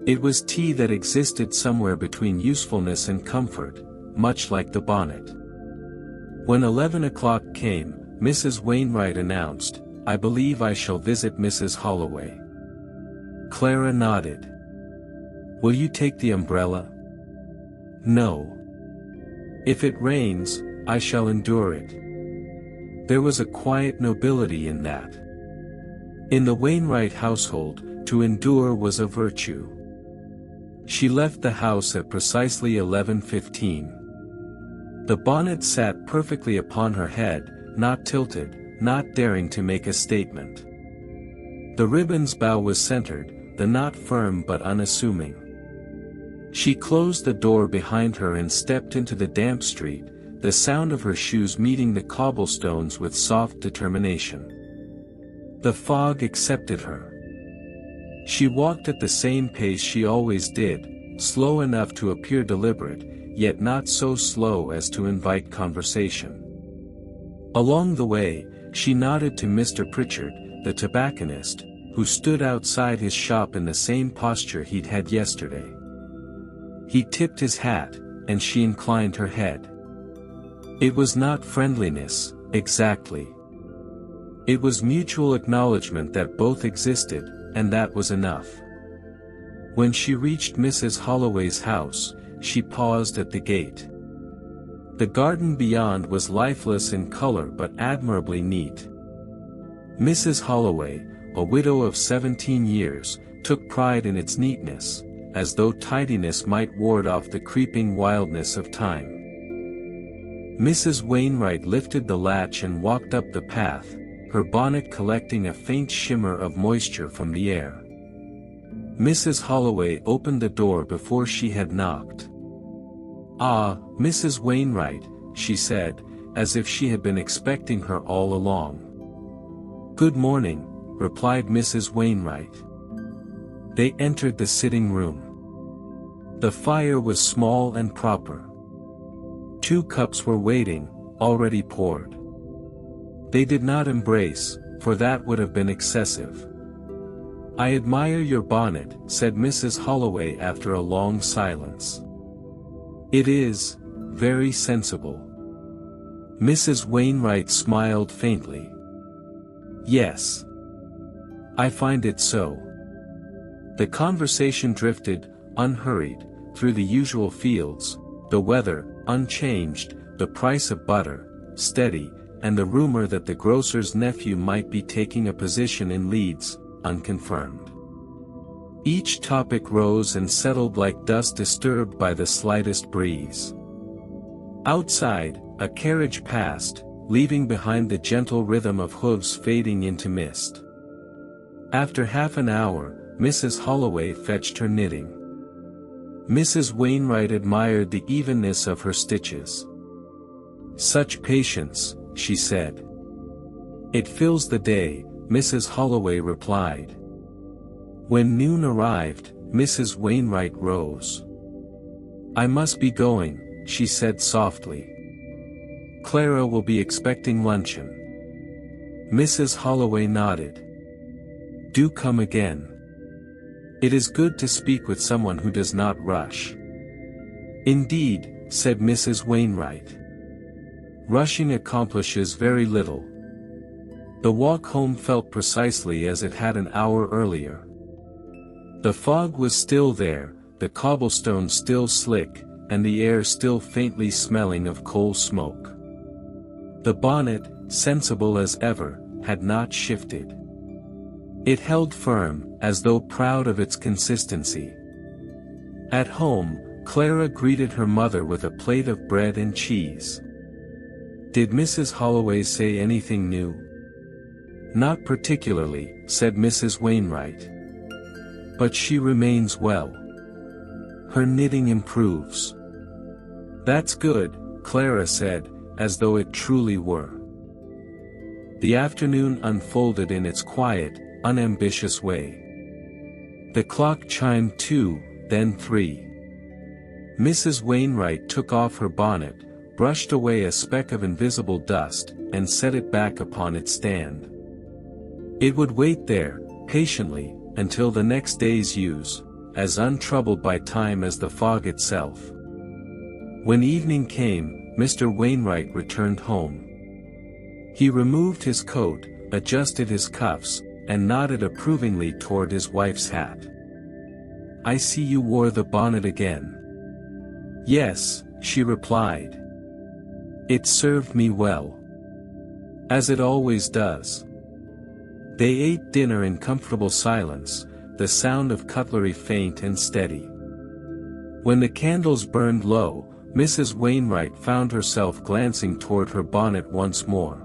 It was tea that existed somewhere between usefulness and comfort, much like the bonnet. When 11 o'clock came, Mrs. Wainwright announced, "I believe I shall visit Mrs. Holloway." Clara nodded. "Will you take the umbrella?" "No. If it rains, I shall endure it." There was a quiet nobility in that. In the Wainwright household, to endure was a virtue. She left the house at precisely 11:15. The bonnet sat perfectly upon her head, not tilted, not daring to make a statement. The ribbon's bow was centered, the knot firm but unassuming. She closed the door behind her and stepped into the damp street, the sound of her shoes meeting the cobblestones with soft determination. The fog accepted her. She walked at the same pace she always did, slow enough to appear deliberate, yet not so slow as to invite conversation. Along the way, she nodded to Mr. Pritchard, the tobacconist, who stood outside his shop in the same posture he'd had yesterday. He tipped his hat, and she inclined her head. It was not friendliness, exactly. It was mutual acknowledgement that both existed, and that was enough. When she reached Mrs. Holloway's house, she paused at the gate. The garden beyond was lifeless in color but admirably neat. Mrs. Holloway, a widow of 17 years, took pride in its neatness, as though tidiness might ward off the creeping wildness of time. Mrs. Wainwright lifted the latch and walked up the path, her bonnet collecting a faint shimmer of moisture from the air. Mrs. Holloway opened the door before she had knocked. "Ah, Mrs. Wainwright," she said, as if she had been expecting her all along. "Good morning," replied Mrs. Wainwright. They entered the sitting room. The fire was small and proper. 2 cups were waiting, already poured. They did not embrace, for that would have been excessive. "I admire your bonnet," said Mrs. Holloway after a long silence. "It is very sensible." Mrs. Wainwright smiled faintly. "Yes. I find it so." The conversation drifted, unhurried, through the usual fields, the weather, unchanged, the price of butter, steady, and the rumor that the grocer's nephew might be taking a position in Leeds, unconfirmed. Each topic rose and settled like dust disturbed by the slightest breeze. Outside, a carriage passed, leaving behind the gentle rhythm of hooves fading into mist. After half an hour, Mrs. Holloway fetched her knitting. Mrs. Wainwright admired the evenness of her stitches. "Such patience," she said. "It fills the day," Mrs. Holloway replied. When noon arrived, Mrs. Wainwright rose. "I must be going," she said softly. "Clara will be expecting luncheon." Mrs. Holloway nodded. "Do come again. It is good to speak with someone who does not rush." "Indeed," said Mrs. Wainwright. Rushing accomplishes very little. The walk home felt precisely as it had an hour earlier. The fog was still there, the cobblestone still slick, and the air still faintly smelling of coal smoke. The bonnet, sensible as ever, had not shifted. It held firm, as though proud of its consistency. At home, Clara greeted her mother with a plate of bread and cheese. "Did Mrs. Holloway say anything new?" "Not particularly," said Mrs. Wainwright. "But she remains well. Her knitting improves." "That's good," Clara said, as though it truly were. The afternoon unfolded in its quiet, unambitious way. The clock chimed 2, then 3. Mrs. Wainwright took off her bonnet, brushed away a speck of invisible dust, and set it back upon its stand. It would wait there, patiently, until the next day's use, as untroubled by time as the fog itself. When evening came, Mr. Wainwright returned home. He removed his coat, adjusted his cuffs, and nodded approvingly toward his wife's hat. "I see you wore the bonnet again." "Yes," she replied. "It served me well. As it always does." They ate dinner in comfortable silence, the sound of cutlery faint and steady. When the candles burned low, Mrs. Wainwright found herself glancing toward her bonnet once more.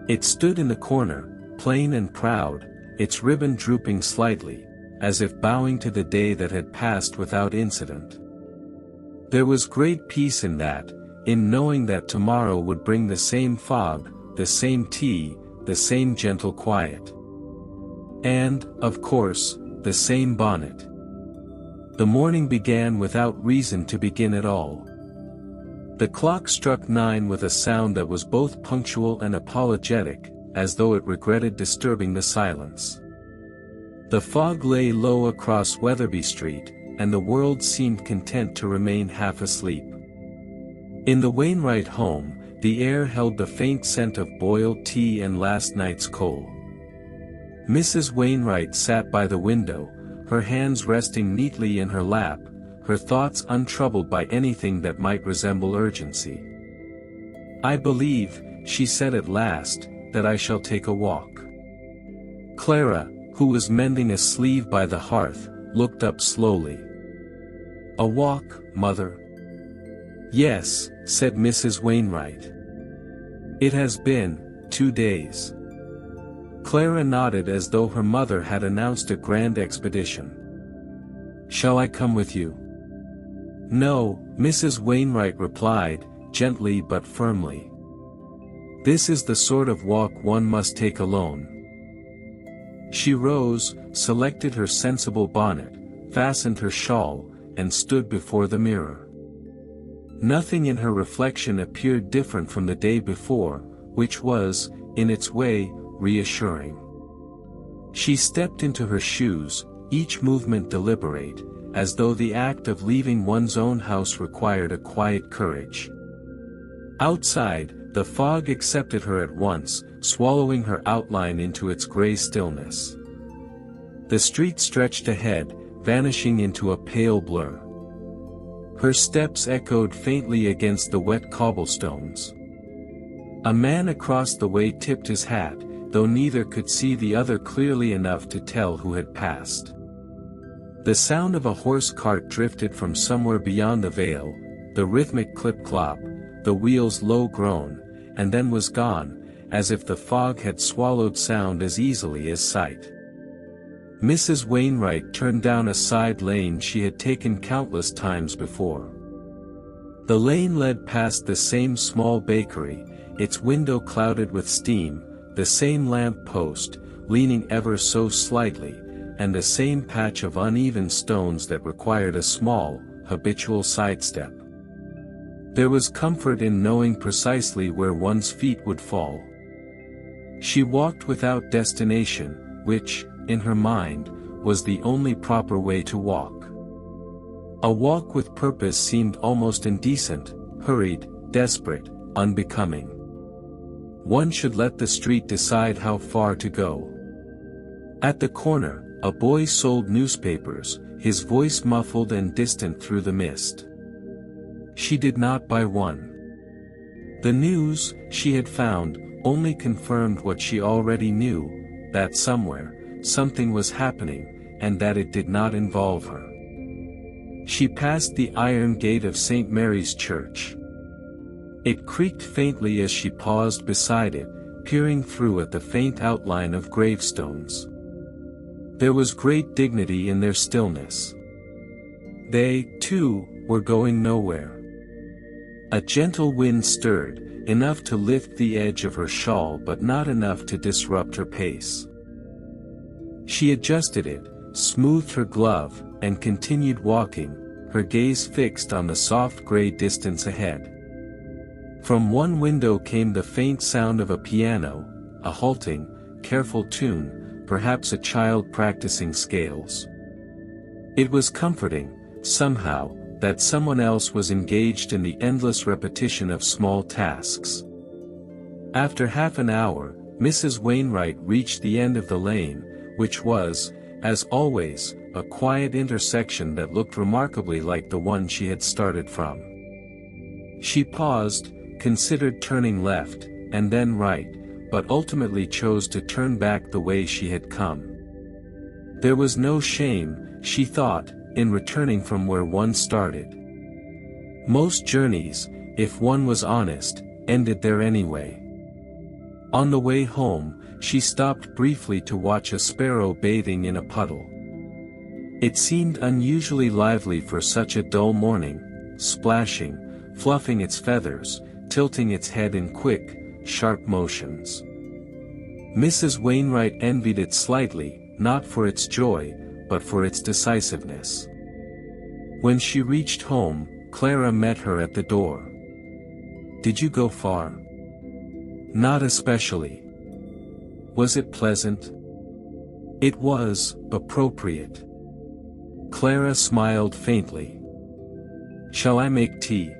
It stood in the corner, plain and proud, its ribbon drooping slightly, as if bowing to the day that had passed without incident. There was great peace in that, in knowing that tomorrow would bring the same fog, the same tea, the same gentle quiet. And, of course, the same bonnet. The morning began without reason to begin at all. The clock struck 9 with a sound that was both punctual and apologetic, as though it regretted disturbing the silence. The fog lay low across Weatherby Street, and the world seemed content to remain half asleep. In the Wainwright home, the air held the faint scent of boiled tea and last night's coal. Mrs. Wainwright sat by the window, her hands resting neatly in her lap, her thoughts untroubled by anything that might resemble urgency. "I believe," she said at last, "that I shall take a walk." Clara, who was mending a sleeve by the hearth, looked up slowly. "A walk, mother?" "Yes," said Mrs. Wainwright. "It has been 2 days." Clara nodded as though her mother had announced a grand expedition. "Shall I come with you?" "No," Mrs. Wainwright replied, gently but firmly. "This is the sort of walk one must take alone." She rose, selected her sensible bonnet, fastened her shawl, and stood before the mirror. Nothing in her reflection appeared different from the day before, which was, in its way, reassuring. She stepped into her shoes, each movement deliberate, as though the act of leaving one's own house required a quiet courage. Outside, the fog accepted her at once, swallowing her outline into its gray stillness. The street stretched ahead, vanishing into a pale blur. Her steps echoed faintly against the wet cobblestones. A man across the way tipped his hat, though neither could see the other clearly enough to tell who had passed. The sound of a horse cart drifted from somewhere beyond the vale, the rhythmic clip-clop, the wheel's low groan, and then was gone, as if the fog had swallowed sound as easily as sight. Mrs. Wainwright turned down a side lane she had taken countless times before. The lane led past the same small bakery, its window clouded with steam, the same lamp post, leaning ever so slightly, and the same patch of uneven stones that required a small, habitual sidestep. There was comfort in knowing precisely where one's feet would fall. She walked without destination, which, in her mind, was the only proper way to walk. A walk with purpose seemed almost indecent, hurried, desperate, unbecoming. One should let the street decide how far to go. At the corner, a boy sold newspapers, his voice muffled and distant through the mist. She did not buy one. The news, she had found, only confirmed what she already knew, that somewhere, something was happening, and that it did not involve her. She passed the iron gate of St. Mary's Church. It creaked faintly as she paused beside it, peering through at the faint outline of gravestones. There was great dignity in their stillness. They, too, were going nowhere. A gentle wind stirred, enough to lift the edge of her shawl but not enough to disrupt her pace. She adjusted it, smoothed her glove, and continued walking, her gaze fixed on the soft gray distance ahead. From one window came the faint sound of a piano, a halting, careful tune, perhaps a child practicing scales. It was comforting, somehow, that someone else was engaged in the endless repetition of small tasks. After half an hour, Mrs. Wainwright reached the end of the lane, which was, as always, a quiet intersection that looked remarkably like the one she had started from. She paused, considered turning left, and then right, but ultimately chose to turn back the way she had come. There was no shame, she thought, in returning from where one started. Most journeys, if one was honest, ended there anyway. On the way home, she stopped briefly to watch a sparrow bathing in a puddle. It seemed unusually lively for such a dull morning, splashing, fluffing its feathers, tilting its head in quick, sharp motions. Mrs. Wainwright envied it slightly, not for its joy, but for its decisiveness. When she reached home, Clara met her at the door. "Did you go far?" "Not especially." "Was it pleasant?" "It was, appropriate." Clara smiled faintly. "Shall I make tea?"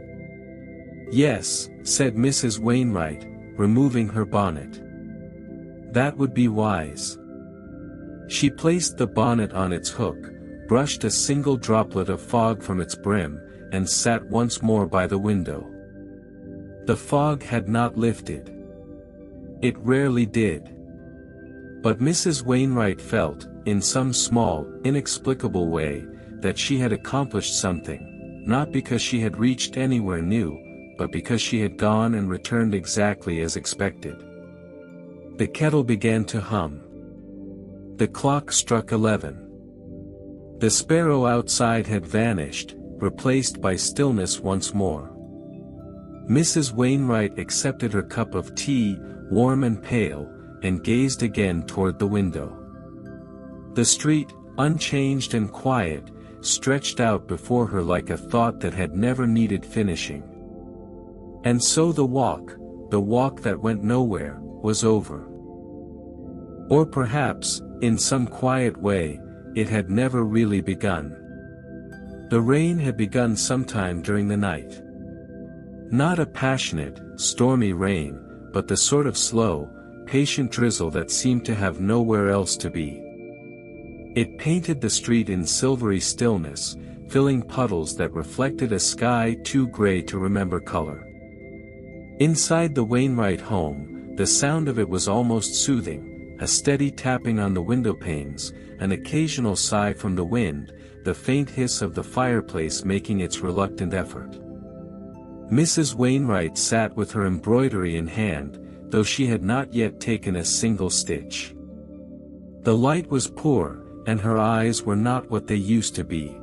"Yes," said Mrs. Wainwright, removing her bonnet. "That would be wise." She placed the bonnet on its hook, brushed a single droplet of fog from its brim, and sat once more by the window. The fog had not lifted. It rarely did. But Mrs. Wainwright felt, in some small, inexplicable way, that she had accomplished something, not because she had reached anywhere new, but because she had gone and returned exactly as expected. The kettle began to hum. The clock struck 11. The sparrow outside had vanished, replaced by stillness once more. Mrs. Wainwright accepted her cup of tea, warm and pale, and gazed again toward the window. The street, unchanged and quiet, stretched out before her like a thought that had never needed finishing. And so the walk that went nowhere, was over. Or perhaps, in some quiet way, it had never really begun. The rain had begun sometime during the night. Not a passionate, stormy rain, but the sort of slow, patient drizzle that seemed to have nowhere else to be. It painted the street in silvery stillness, filling puddles that reflected a sky too gray to remember color. Inside the Wainwright home, the sound of it was almost soothing, a steady tapping on the window panes, an occasional sigh from the wind, the faint hiss of the fireplace making its reluctant effort. Mrs. Wainwright sat with her embroidery in hand, though she had not yet taken a single stitch. The light was poor, and her eyes were not what they used to be.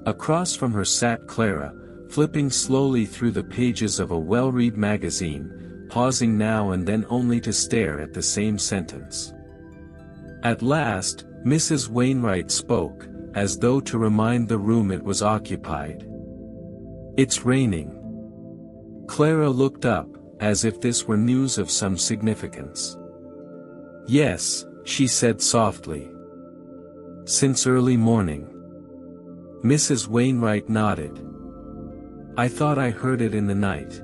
Across from her sat Clara, flipping slowly through the pages of a well-read magazine, pausing now and then only to stare at the same sentence. At last, Mrs. Wainwright spoke, as though to remind the room it was occupied. "It's raining." Clara looked up, as if this were news of some significance. "Yes," she said softly. "Since early morning." Mrs. Wainwright nodded. "I thought I heard it in the night."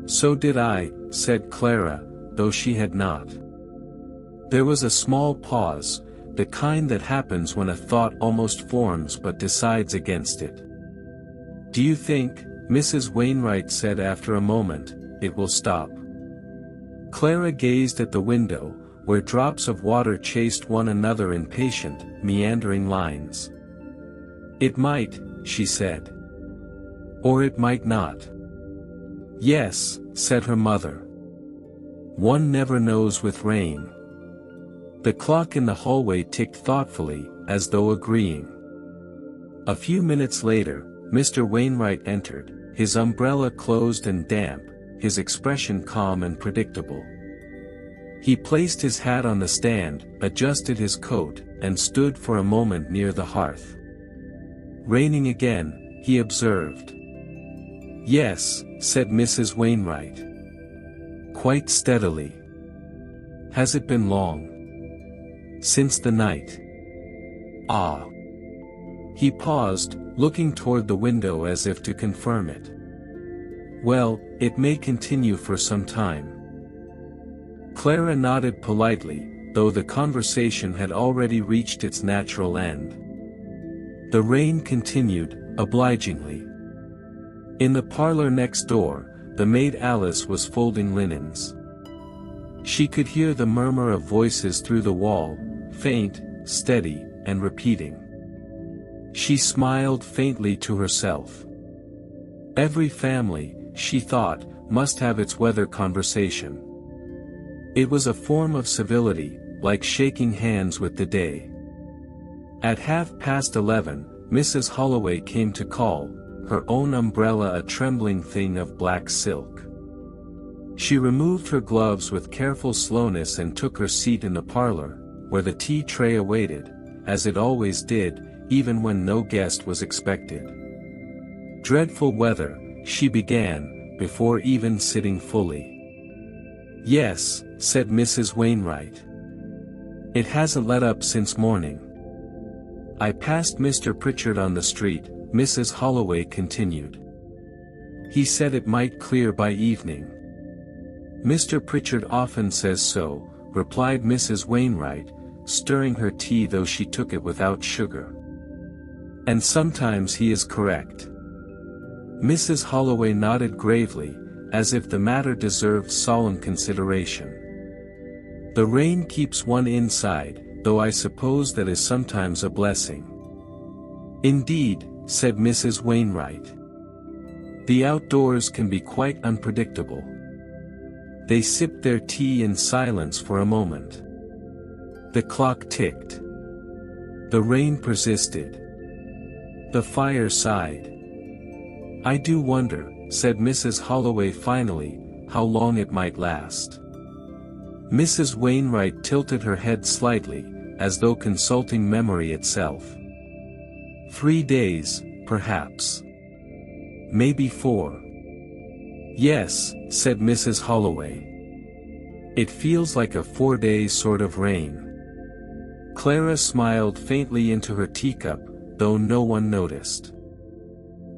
"So did I," said Clara, though she had not. There was a small pause, the kind that happens when a thought almost forms but decides against it. "Do you think," Mrs. Wainwright said after a moment, "it will stop?" Clara gazed at the window, where drops of water chased one another in patient, meandering lines. "It might," she said. "Or it might not." "Yes," said her mother. "One never knows with rain." The clock in the hallway ticked thoughtfully, as though agreeing. A few minutes later, Mr. Wainwright entered, his umbrella closed and damp, his expression calm and predictable. He placed his hat on the stand, adjusted his coat, and stood for a moment near the hearth. "Raining again," he observed. "Yes," said Mrs. Wainwright. "Quite steadily." "Has it been long?" "Since the night." "Ah." He paused, looking toward the window as if to confirm it. "Well, it may continue for some time." Clara nodded politely, though the conversation had already reached its natural end. The rain continued, obligingly. In the parlor next door, the maid Alice was folding linens. She could hear the murmur of voices through the wall, faint, steady, and repeating. She smiled faintly to herself. Every family, she thought, must have its weather conversation. It was a form of civility, like shaking hands with the day. At 11:30, Mrs. Holloway came to call, her own umbrella a trembling thing of black silk. She removed her gloves with careful slowness and took her seat in the parlor, where the tea tray awaited, as it always did, even when no guest was expected. "Dreadful weather," she began, before even sitting fully. "Yes," said Mrs. Wainwright. "It hasn't let up since morning." "I passed Mr. Pritchard on the street," Mrs. Holloway continued. "He said it might clear by evening." "Mr. Pritchard often says so," replied Mrs. Wainwright, stirring her tea though she took it without sugar. "And sometimes he is correct." Mrs. Holloway nodded gravely, as if the matter deserved solemn consideration. "The rain keeps one inside, though I suppose that is sometimes a blessing." "Indeed," said Mrs. Wainwright. "The outdoors can be quite unpredictable." They sipped their tea in silence for a moment. The clock ticked. The rain persisted. The fire sighed. "I do wonder," said Mrs. Holloway finally, "how long it might last." Mrs. Wainwright tilted her head slightly, as though consulting memory itself. 3 days, perhaps. Maybe 4. "Yes," said Mrs. Holloway. "It feels like a 4-day sort of rain." Clara smiled faintly into her teacup, though no one noticed.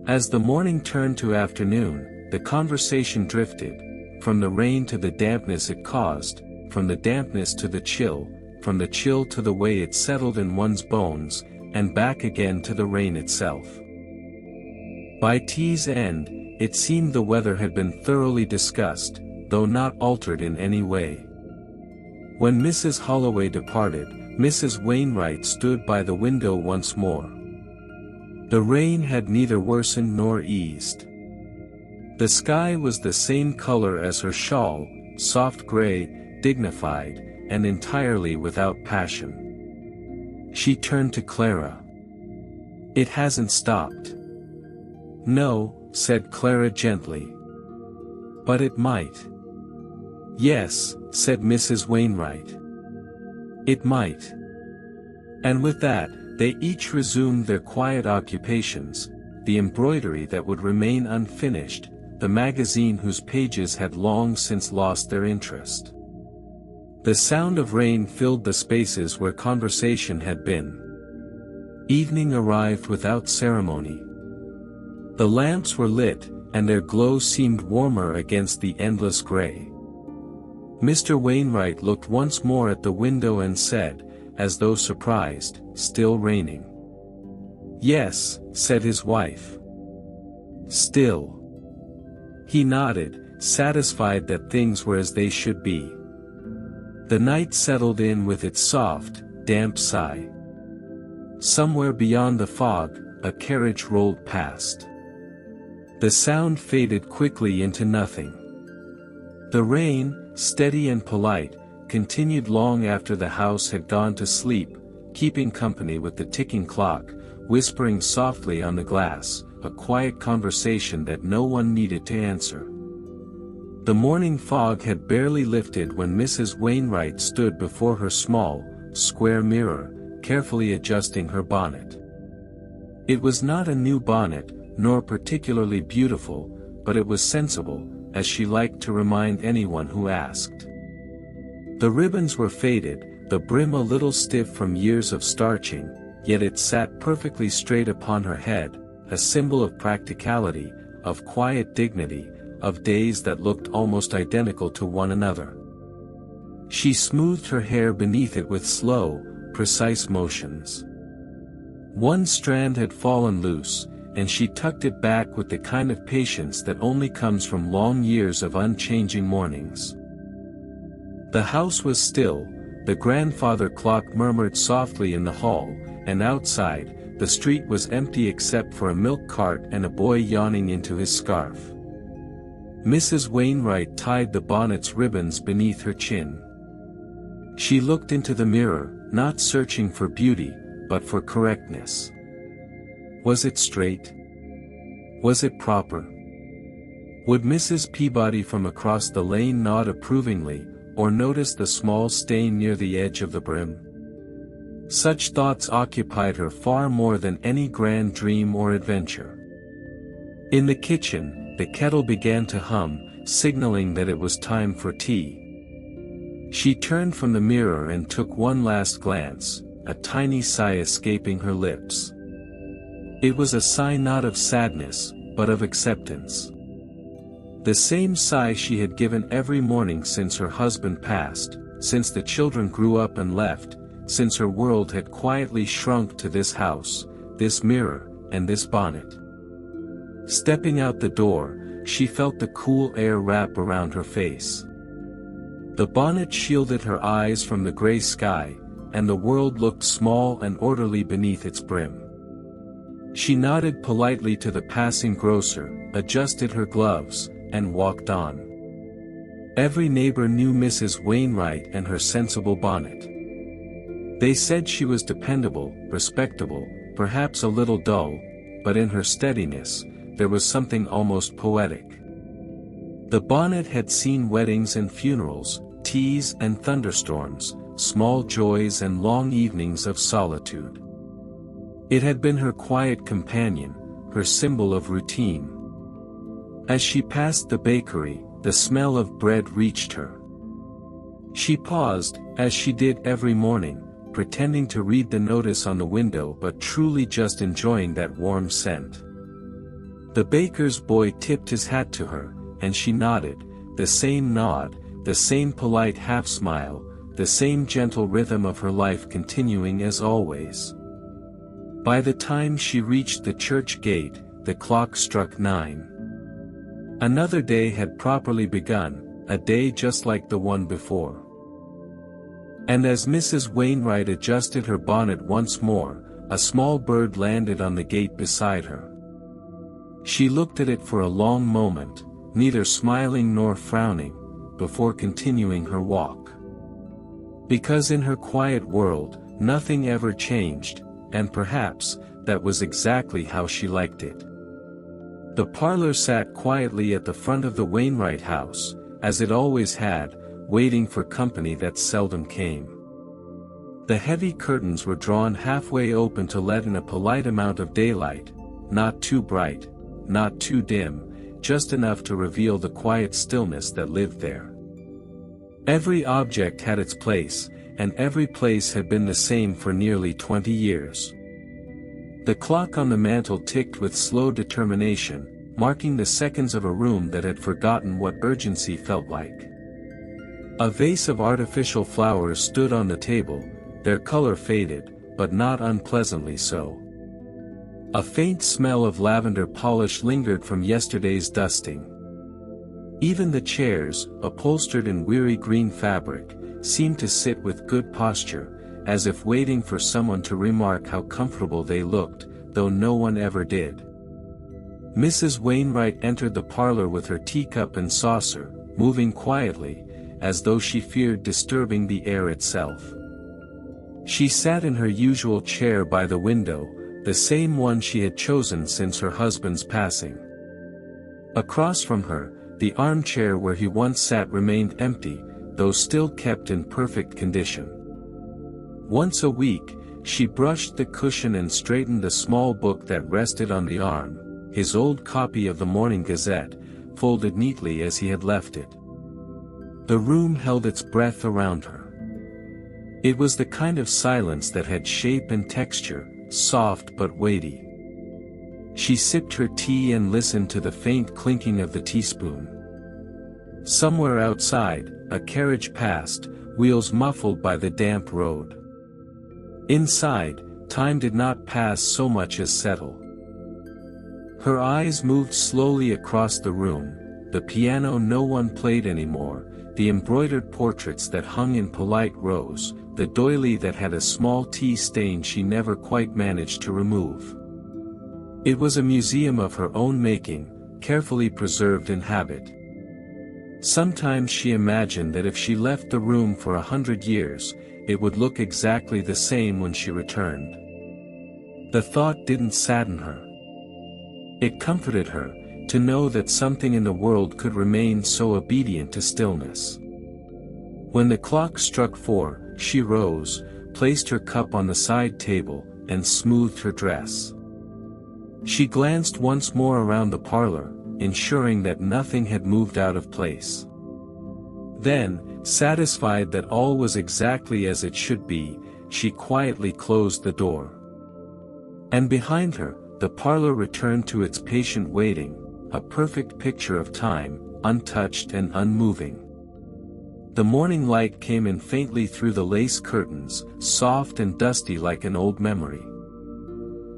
As the morning turned to afternoon, the conversation drifted, from the rain to the dampness it caused, from the dampness to the chill, from the chill to the way it settled in one's bones, and back again to the rain itself. By tea's end, it seemed the weather had been thoroughly discussed, though not altered in any way. When Mrs. Holloway departed, Mrs. Wainwright stood by the window once more. The rain had neither worsened nor eased. The sky was the same color as her shawl, soft gray, dignified, and entirely without passion. She turned to Clara. "It hasn't stopped." "No," said Clara gently. "But it might." "Yes," said Mrs. Wainwright. "It might." And with that, they each resumed their quiet occupations, the embroidery that would remain unfinished, the magazine whose pages had long since lost their interest. The sound of rain filled the spaces where conversation had been. Evening arrived without ceremony. The lamps were lit, and their glow seemed warmer against the endless gray. Mr. Wainwright looked once more at the window and said, as though surprised, "Still raining?" "Yes," said his wife. "Still." He nodded, satisfied that things were as they should be. The night settled in with its soft, damp sigh. Somewhere beyond the fog, a carriage rolled past. The sound faded quickly into nothing. The rain, steady and polite, continued long after the house had gone to sleep, keeping company with the ticking clock, whispering softly on the glass, a quiet conversation that no one needed to answer. The morning fog had barely lifted when Mrs. Wainwright stood before her small, square mirror, carefully adjusting her bonnet. It was not a new bonnet, nor particularly beautiful, but it was sensible, as she liked to remind anyone who asked. The ribbons were faded, the brim a little stiff from years of starching, yet it sat perfectly straight upon her head, a symbol of practicality, of quiet dignity, of days that looked almost identical to one another. She smoothed her hair beneath it with slow, precise motions. One strand had fallen loose, and she tucked it back with the kind of patience that only comes from long years of unchanging mornings. The house was still, the grandfather clock murmured softly in the hall, and outside, the street was empty except for a milk cart and a boy yawning into his scarf. Mrs. Wainwright tied the bonnet's ribbons beneath her chin. She looked into the mirror, not searching for beauty, but for correctness. Was it straight? Was it proper? Would Mrs. Peabody from across the lane nod approvingly, or notice the small stain near the edge of the brim? Such thoughts occupied her far more than any grand dream or adventure. In the kitchen, the kettle began to hum, signaling that it was time for tea. She turned from the mirror and took one last glance, a tiny sigh escaping her lips. It was a sigh not of sadness, but of acceptance. The same sigh she had given every morning since her husband passed, since the children grew up and left, since her world had quietly shrunk to this house, this mirror, and this bonnet. Stepping out the door, she felt the cool air wrap around her face. The bonnet shielded her eyes from the gray sky, and the world looked small and orderly beneath its brim. She nodded politely to the passing grocer, adjusted her gloves, and walked on. Every neighbor knew Mrs. Wainwright and her sensible bonnet. They said she was dependable, respectable, perhaps a little dull, but in her steadiness, there was something almost poetic. The bonnet had seen weddings and funerals, teas and thunderstorms, small joys and long evenings of solitude. It had been her quiet companion, her symbol of routine. As she passed the bakery, the smell of bread reached her. She paused, as she did every morning, pretending to read the notice on the window but truly just enjoying that warm scent. The baker's boy tipped his hat to her, and she nodded, the same nod, the same polite half-smile, the same gentle rhythm of her life continuing as always. By the time she reached the church gate, the clock struck 9. Another day had properly begun, a day just like the one before. And as Mrs. Wainwright adjusted her bonnet once more, a small bird landed on the gate beside her. She looked at it for a long moment, neither smiling nor frowning, before continuing her walk. Because in her quiet world, nothing ever changed, and perhaps, that was exactly how she liked it. The parlor sat quietly at the front of the Wainwright house, as it always had, waiting for company that seldom came. The heavy curtains were drawn halfway open to let in a polite amount of daylight, not too bright, not too dim, just enough to reveal the quiet stillness that lived there. Every object had its place, and every place had been the same for nearly 20 years. The clock on the mantel ticked with slow determination, marking the seconds of a room that had forgotten what urgency felt like. A vase of artificial flowers stood on the table, their color faded, but not unpleasantly so. A faint smell of lavender polish lingered from yesterday's dusting. Even the chairs, upholstered in weary green fabric, seemed to sit with good posture, as if waiting for someone to remark how comfortable they looked, though no one ever did. Mrs. Wainwright entered the parlor with her teacup and saucer, moving quietly, as though she feared disturbing the air itself. She sat in her usual chair by the window, the same one she had chosen since her husband's passing. Across from her, the armchair where he once sat remained empty, though still kept in perfect condition. Once a week, she brushed the cushion and straightened the small book that rested on the arm, his old copy of the Morning Gazette, folded neatly as he had left it. The room held its breath around her. It was the kind of silence that had shape and texture, soft but weighty. She sipped her tea and listened to the faint clinking of the teaspoon. Somewhere outside, a carriage passed, wheels muffled by the damp road. Inside, time did not pass so much as settle. Her eyes moved slowly across the room, the piano no one played anymore, the embroidered portraits that hung in polite rows, the doily that had a small tea stain she never quite managed to remove. It was a museum of her own making, carefully preserved in habit. Sometimes she imagined that if she left the room for 100 years, it would look exactly the same when she returned. The thought didn't sadden her. It comforted her, to know that something in the world could remain so obedient to stillness. When the clock struck 4, she rose, placed her cup on the side table, and smoothed her dress. She glanced once more around the parlor, ensuring that nothing had moved out of place. Then, satisfied that all was exactly as it should be, she quietly closed the door. And behind her, the parlor returned to its patient waiting, a perfect picture of time, untouched and unmoving. The morning light came in faintly through the lace curtains, soft and dusty like an old memory.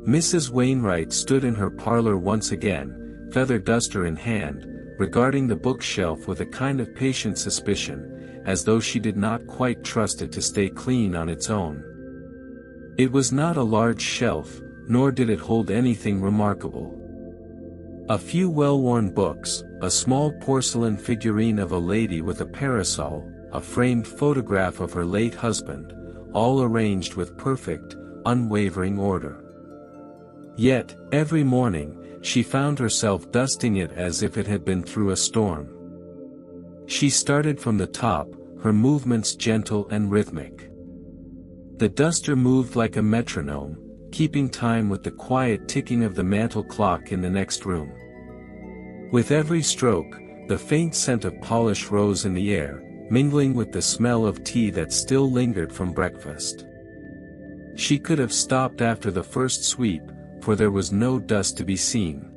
Mrs. Wainwright stood in her parlor once again, feather duster in hand, regarding the bookshelf with a kind of patient suspicion, as though she did not quite trust it to stay clean on its own. It was not a large shelf, nor did it hold anything remarkable. A few well-worn books, a small porcelain figurine of a lady with a parasol, a framed photograph of her late husband, all arranged with perfect, unwavering order. Yet, every morning, she found herself dusting it as if it had been through a storm. She started from the top, her movements gentle and rhythmic. The duster moved like a metronome, keeping time with the quiet ticking of the mantel clock in the next room. With every stroke, the faint scent of polish rose in the air, mingling with the smell of tea that still lingered from breakfast. She could have stopped after the first sweep, for there was no dust to be seen.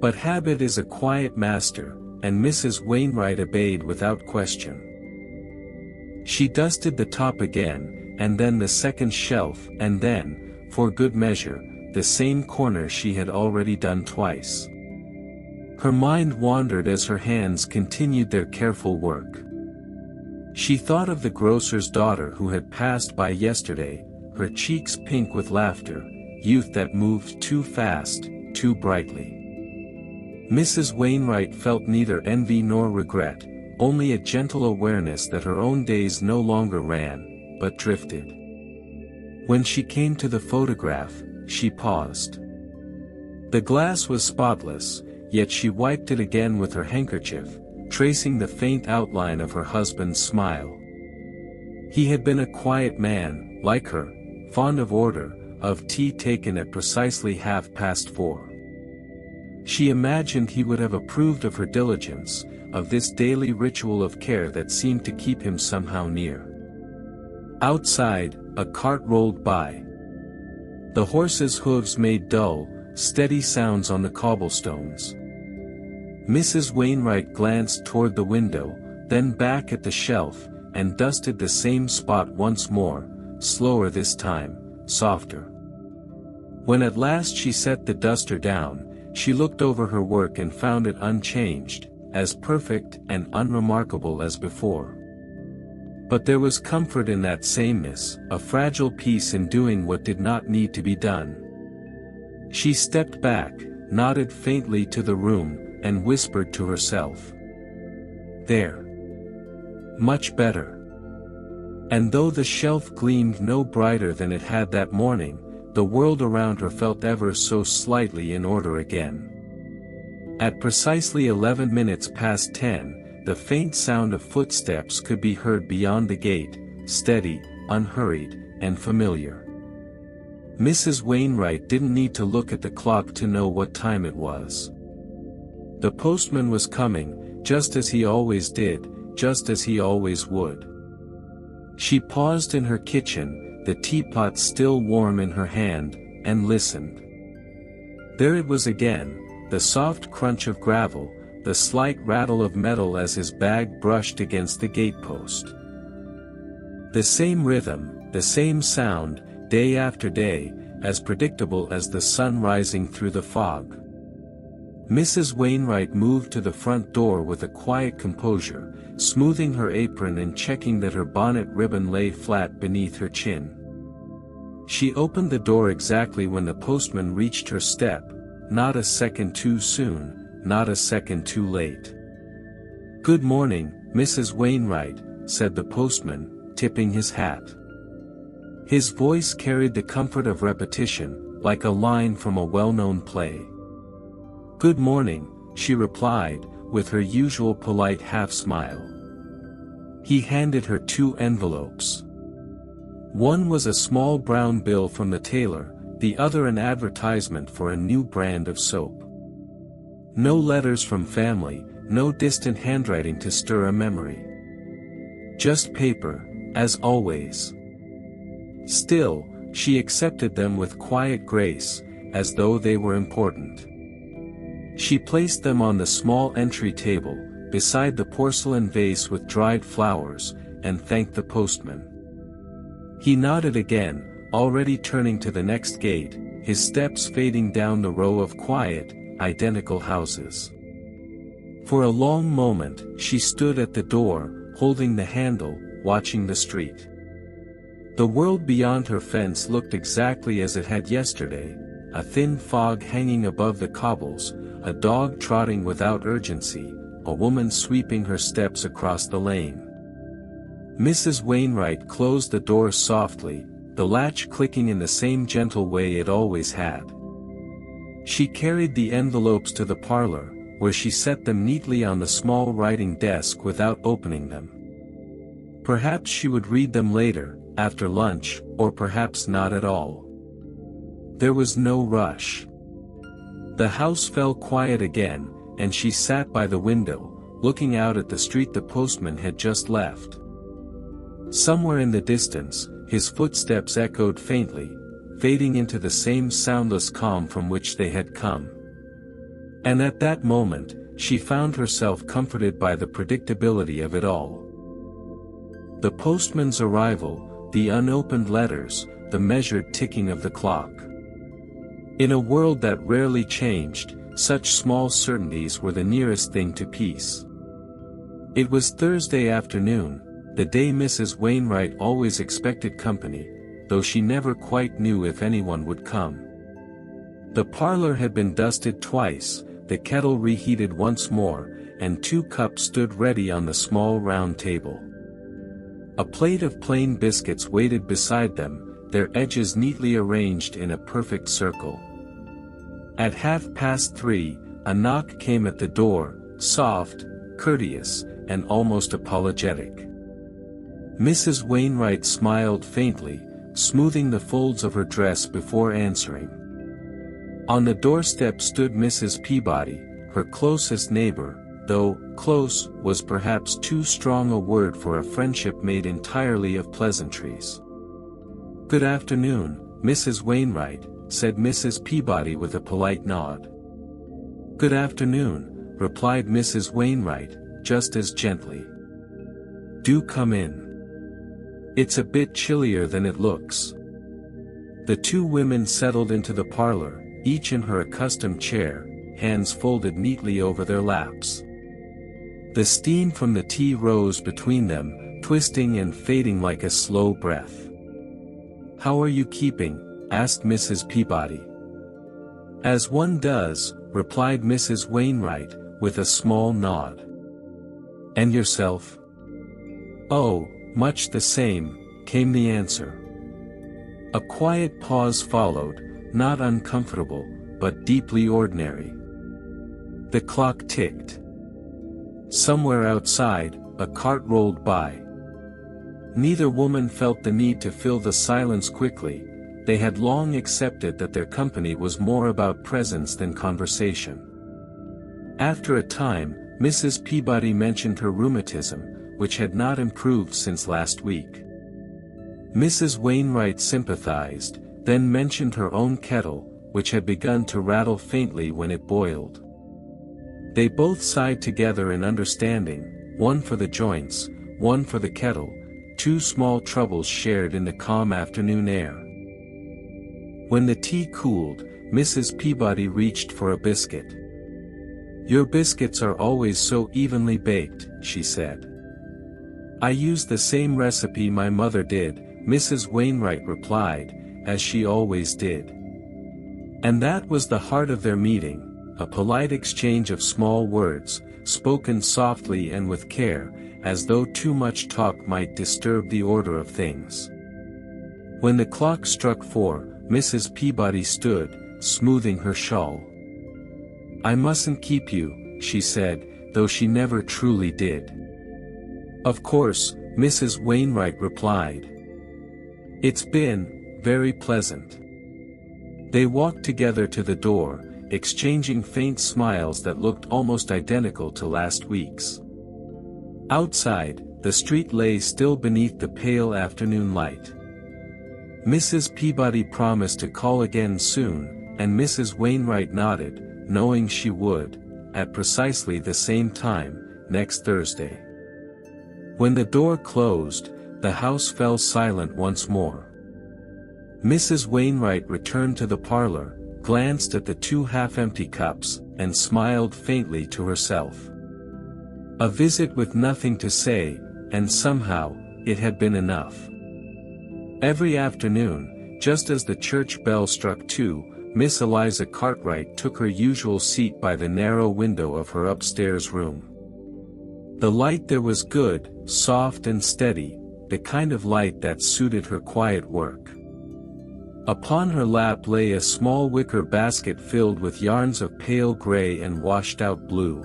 But habit is a quiet master, and Mrs. Wainwright obeyed without question. She dusted the top again, and then the second shelf, and then, for good measure, the same corner she had already done twice. Her mind wandered as her hands continued their careful work. She thought of the grocer's daughter who had passed by yesterday, her cheeks pink with laughter, youth that moved too fast, too brightly. Mrs. Wainwright felt neither envy nor regret, only a gentle awareness that her own days no longer ran, but drifted. When she came to the photograph, she paused. The glass was spotless, yet she wiped it again with her handkerchief, tracing the faint outline of her husband's smile. He had been a quiet man, like her, fond of order, of tea taken at precisely 4:30. She imagined he would have approved of her diligence, of this daily ritual of care that seemed to keep him somehow near. Outside, a cart rolled by. The horse's hooves made dull, steady sounds on the cobblestones. Mrs. Wainwright glanced toward the window, then back at the shelf, and dusted the same spot once more, slower this time, softer. When at last she set the duster down, she looked over her work and found it unchanged, as perfect and unremarkable as before. But there was comfort in that sameness, a fragile peace in doing what did not need to be done. She stepped back, nodded faintly to the room, and whispered to herself. There. Much better. And though the shelf gleamed no brighter than it had that morning, the world around her felt ever so slightly in order again. At precisely 11 minutes past 10, the faint sound of footsteps could be heard beyond the gate, steady, unhurried, and familiar. Mrs. Wainwright didn't need to look at the clock to know what time it was. The postman was coming, just as he always did, just as he always would. She paused in her kitchen, the teapot still warm in her hand, and listened. There it was again, the soft crunch of gravel, the slight rattle of metal as his bag brushed against the gatepost. The same rhythm, the same sound, day after day, as predictable as the sun rising through the fog. Mrs. Wainwright moved to the front door with a quiet composure, smoothing her apron and checking that her bonnet ribbon lay flat beneath her chin. She opened the door exactly when the postman reached her step, not a second too soon, not a second too late. "Good morning, Mrs. Wainwright," said the postman, tipping his hat. His voice carried the comfort of repetition, like a line from a well-known play. "Good morning," she replied, with her usual polite half-smile. He handed her 2 envelopes. One was a small brown bill from the tailor, the other an advertisement for a new brand of soap. No letters from family, no distant handwriting to stir a memory. Just paper, as always. Still, she accepted them with quiet grace, as though they were important. She placed them on the small entry table, beside the porcelain vase with dried flowers, and thanked the postman. He nodded again, already turning to the next gate, his steps fading down the row of quiet, identical houses. For a long moment, she stood at the door, holding the handle, watching the street. The world beyond her fence looked exactly as it had yesterday, a thin fog hanging above the cobbles, a dog trotting without urgency, a woman sweeping her steps across the lane. Mrs. Wainwright closed the door softly, the latch clicking in the same gentle way it always had. She carried the envelopes to the parlor, where she set them neatly on the small writing desk without opening them. Perhaps she would read them later, after lunch, or perhaps not at all. There was no rush. The house fell quiet again, and she sat by the window, looking out at the street the postman had just left. Somewhere in the distance, his footsteps echoed faintly, fading into the same soundless calm from which they had come. And at that moment, she found herself comforted by the predictability of it all. The postman's arrival, the unopened letters, the measured ticking of the clock. In a world that rarely changed, such small certainties were the nearest thing to peace. It was Thursday afternoon, the day Mrs. Wainwright always expected company, though she never quite knew if anyone would come. The parlor had been dusted twice, the kettle reheated once more, and 2 cups stood ready on the small round table. A plate of plain biscuits waited beside them, their edges neatly arranged in a perfect circle. At 3:30, a knock came at the door, soft, courteous, and almost apologetic. Mrs. Wainwright smiled faintly, smoothing the folds of her dress before answering. On the doorstep stood Mrs. Peabody, her closest neighbor, though close was perhaps too strong a word for a friendship made entirely of pleasantries. "Good afternoon, Mrs. Wainwright," said Mrs. Peabody with a polite nod. "Good afternoon," replied Mrs. Wainwright, just as gently. "Do come in. It's a bit chillier than it looks." The two women settled into the parlor, each in her accustomed chair, hands folded neatly over their laps. The steam from the tea rose between them, twisting and fading like a slow breath. "How are you keeping?" asked Mrs. Peabody. "As one does," replied Mrs. Wainwright, with a small nod. "And yourself?" "Oh, much the same," came the answer. A quiet pause followed, not uncomfortable, but deeply ordinary. The clock ticked. Somewhere outside, a cart rolled by. Neither woman felt the need to fill the silence quickly. They had long accepted that their company was more about presence than conversation. After a time, Mrs. Peabody mentioned her rheumatism, which had not improved since last week. Mrs. Wainwright sympathized, then mentioned her own kettle, which had begun to rattle faintly when it boiled. They both sighed together in understanding, one for the joints, one for the kettle, two small troubles shared in the calm afternoon air. When the tea cooled, Mrs. Peabody reached for a biscuit. "Your biscuits are always so evenly baked," she said. "I use the same recipe my mother did," Mrs. Wainwright replied, as she always did. And that was the heart of their meeting, a polite exchange of small words, spoken softly and with care, as though too much talk might disturb the order of things. When the clock struck 4, Mrs. Peabody stood, smoothing her shawl. "I mustn't keep you," she said, though she never truly did. "Of course," Mrs. Wainwright replied. "It's been very pleasant." They walked together to the door, exchanging faint smiles that looked almost identical to last week's. Outside, the street lay still beneath the pale afternoon light. Mrs. Peabody promised to call again soon, and Mrs. Wainwright nodded, knowing she would, at precisely the same time, next Thursday. When the door closed, the house fell silent once more. Mrs. Wainwright returned to the parlor, glanced at the two half-empty cups, and smiled faintly to herself. A visit with nothing to say, and somehow, it had been enough. Every afternoon, just as the church bell struck 2, Miss Eliza Cartwright took her usual seat by the narrow window of her upstairs room. The light there was good, soft and steady, the kind of light that suited her quiet work. Upon her lap lay a small wicker basket filled with yarns of pale gray and washed-out blue.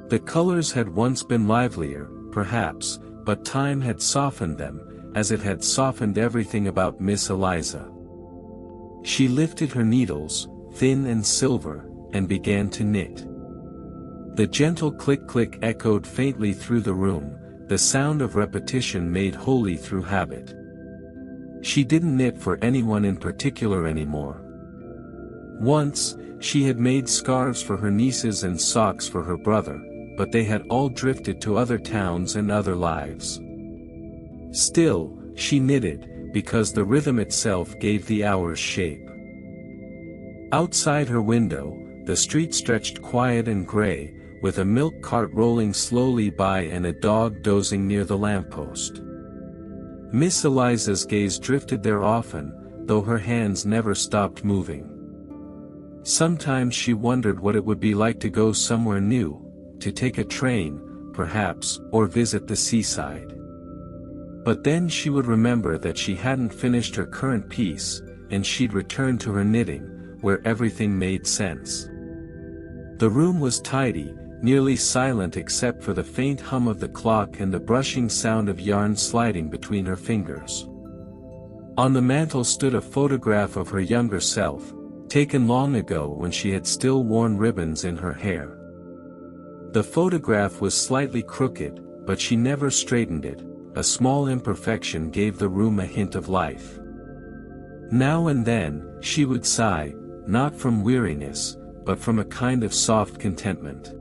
The colors had once been livelier, perhaps, but time had softened them, as it had softened everything about Miss Eliza. She lifted her needles, thin and silver, and began to knit. The gentle click-click echoed faintly through the room, the sound of repetition made holy through habit. She didn't knit for anyone in particular anymore. Once, she had made scarves for her nieces and socks for her brother, but they had all drifted to other towns and other lives. Still, she knitted, because the rhythm itself gave the hours shape. Outside her window, the street stretched quiet and gray, with a milk cart rolling slowly by and a dog dozing near the lamppost. Miss Eliza's gaze drifted there often, though her hands never stopped moving. Sometimes she wondered what it would be like to go somewhere new, to take a train, perhaps, or visit the seaside. But then she would remember that she hadn't finished her current piece, and she'd return to her knitting, where everything made sense. The room was tidy, nearly silent except for the faint hum of the clock and the brushing sound of yarn sliding between her fingers. On the mantel stood a photograph of her younger self, taken long ago when she had still worn ribbons in her hair. The photograph was slightly crooked, but she never straightened it. A small imperfection gave the room a hint of life. Now and then, she would sigh, not from weariness, but from a kind of soft contentment.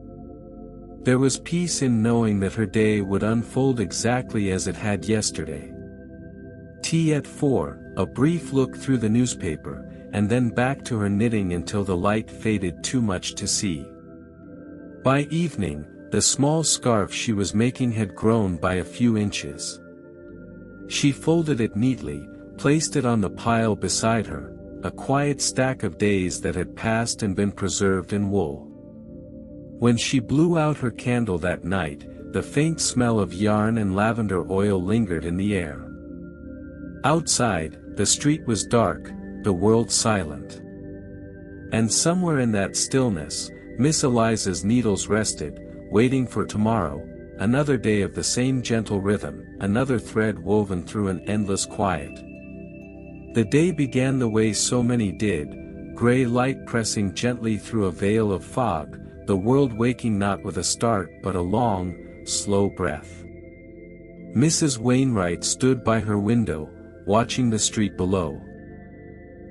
There was peace in knowing that her day would unfold exactly as it had yesterday. Tea at 4, a brief look through the newspaper, and then back to her knitting until the light faded too much to see. By evening, the small scarf she was making had grown by a few inches. She folded it neatly, placed it on the pile beside her, a quiet stack of days that had passed and been preserved in wool. When she blew out her candle that night, the faint smell of yarn and lavender oil lingered in the air. Outside, the street was dark, the world silent. And somewhere in that stillness, Miss Eliza's needles rested, waiting for tomorrow, another day of the same gentle rhythm, another thread woven through an endless quiet. The day began the way so many did, gray light pressing gently through a veil of fog, the world waking not with a start but a long, slow breath. Mrs. Wainwright stood by her window, watching the street below.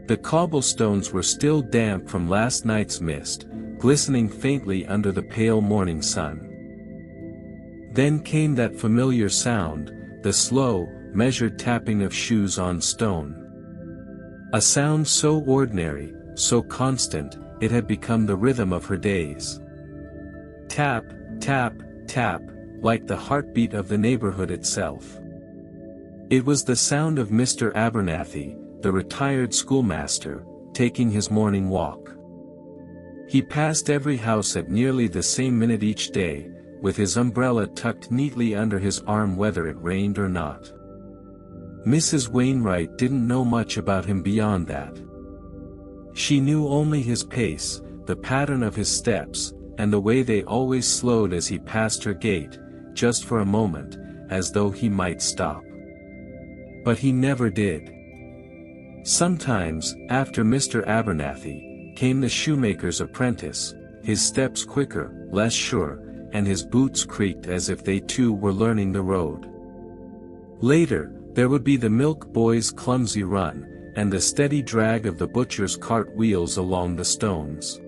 The cobblestones were still damp from last night's mist, glistening faintly under the pale morning sun. Then came that familiar sound, the slow, measured tapping of shoes on stone. A sound so ordinary, so constant, it had become the rhythm of her days. Tap, tap, tap, like the heartbeat of the neighborhood itself. It was the sound of Mr. Abernathy, the retired schoolmaster, taking his morning walk. He passed every house at nearly the same minute each day, with his umbrella tucked neatly under his arm whether it rained or not. Mrs. Wainwright didn't know much about him beyond that. She knew only his pace, the pattern of his steps, and the way they always slowed as he passed her gate, just for a moment, as though he might stop. But he never did. Sometimes, after Mr. Abernathy, came the shoemaker's apprentice, his steps quicker, less sure, and his boots creaked as if they too were learning the road. Later, there would be the milk boy's clumsy run, and the steady drag of the butcher's cart wheels along the stones.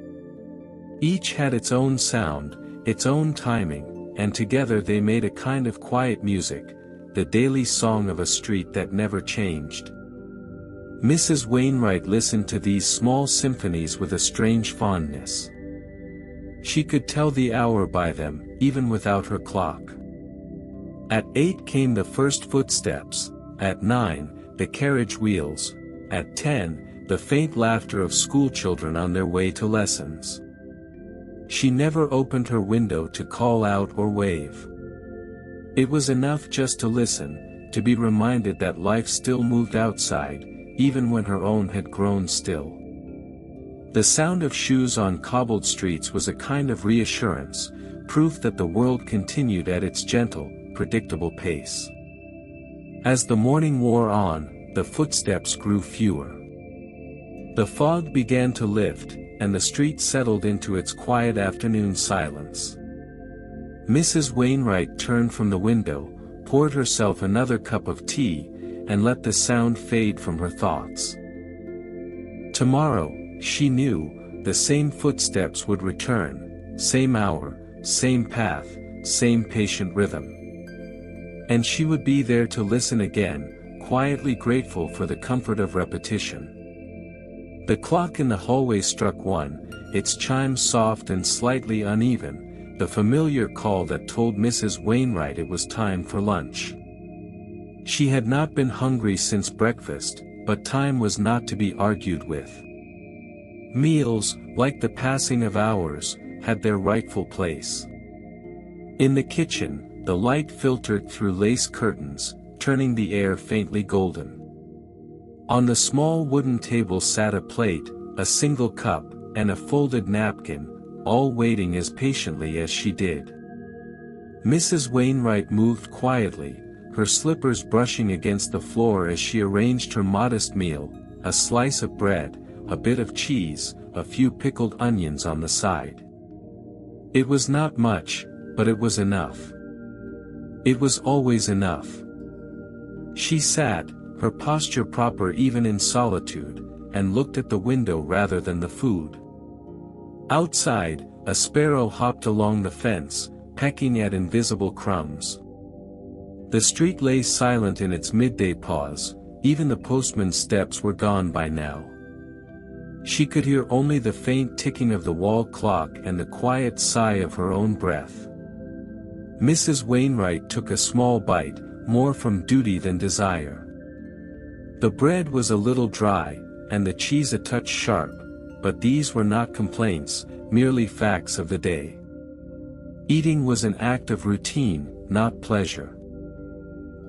Each had its own sound, its own timing, and together they made a kind of quiet music, the daily song of a street that never changed. Mrs. Wainwright listened to these small symphonies with a strange fondness. She could tell the hour by them, even without her clock. At 8 came the first footsteps, at 9, the carriage wheels, at 10, the faint laughter of schoolchildren on their way to lessons. She never opened her window to call out or wave. It was enough just to listen, to be reminded that life still moved outside, even when her own had grown still. The sound of shoes on cobbled streets was a kind of reassurance, proof that the world continued at its gentle, predictable pace. As the morning wore on, the footsteps grew fewer. The fog began to lift, and the street settled into its quiet afternoon silence. Mrs. Wainwright turned from the window, poured herself another cup of tea, and let the sound fade from her thoughts. Tomorrow, she knew, the same footsteps would return, same hour, same path, same patient rhythm. And she would be there to listen again, quietly grateful for the comfort of repetition. The clock in the hallway struck 1, its chimes soft and slightly uneven, the familiar call that told Mrs. Wainwright it was time for lunch. She had not been hungry since breakfast, but time was not to be argued with. Meals, like the passing of hours, had their rightful place. In the kitchen, the light filtered through lace curtains, turning the air faintly golden. On the small wooden table sat a plate, a single cup, and a folded napkin, all waiting as patiently as she did. Mrs. Wainwright moved quietly, her slippers brushing against the floor as she arranged her modest meal, a slice of bread, a bit of cheese, a few pickled onions on the side. It was not much, but it was enough. It was always enough. She sat, her posture proper even in solitude, and looked at the window rather than the food. Outside, a sparrow hopped along the fence, pecking at invisible crumbs. The street lay silent in its midday pause, even the postman's steps were gone by now. She could hear only the faint ticking of the wall clock and the quiet sigh of her own breath. Mrs. Wainwright took a small bite, more from duty than desire. The bread was a little dry, and the cheese a touch sharp, but these were not complaints, merely facts of the day. Eating was an act of routine, not pleasure.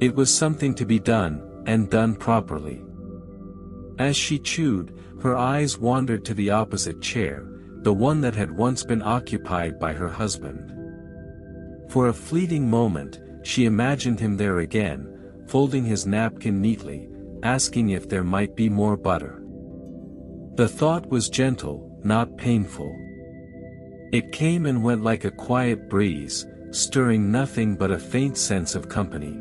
It was something to be done, and done properly. As she chewed, her eyes wandered to the opposite chair, the one that had once been occupied by her husband. For a fleeting moment, she imagined him there again, folding his napkin neatly, asking if there might be more butter. The thought was gentle, not painful. It came and went like a quiet breeze, stirring nothing but a faint sense of company.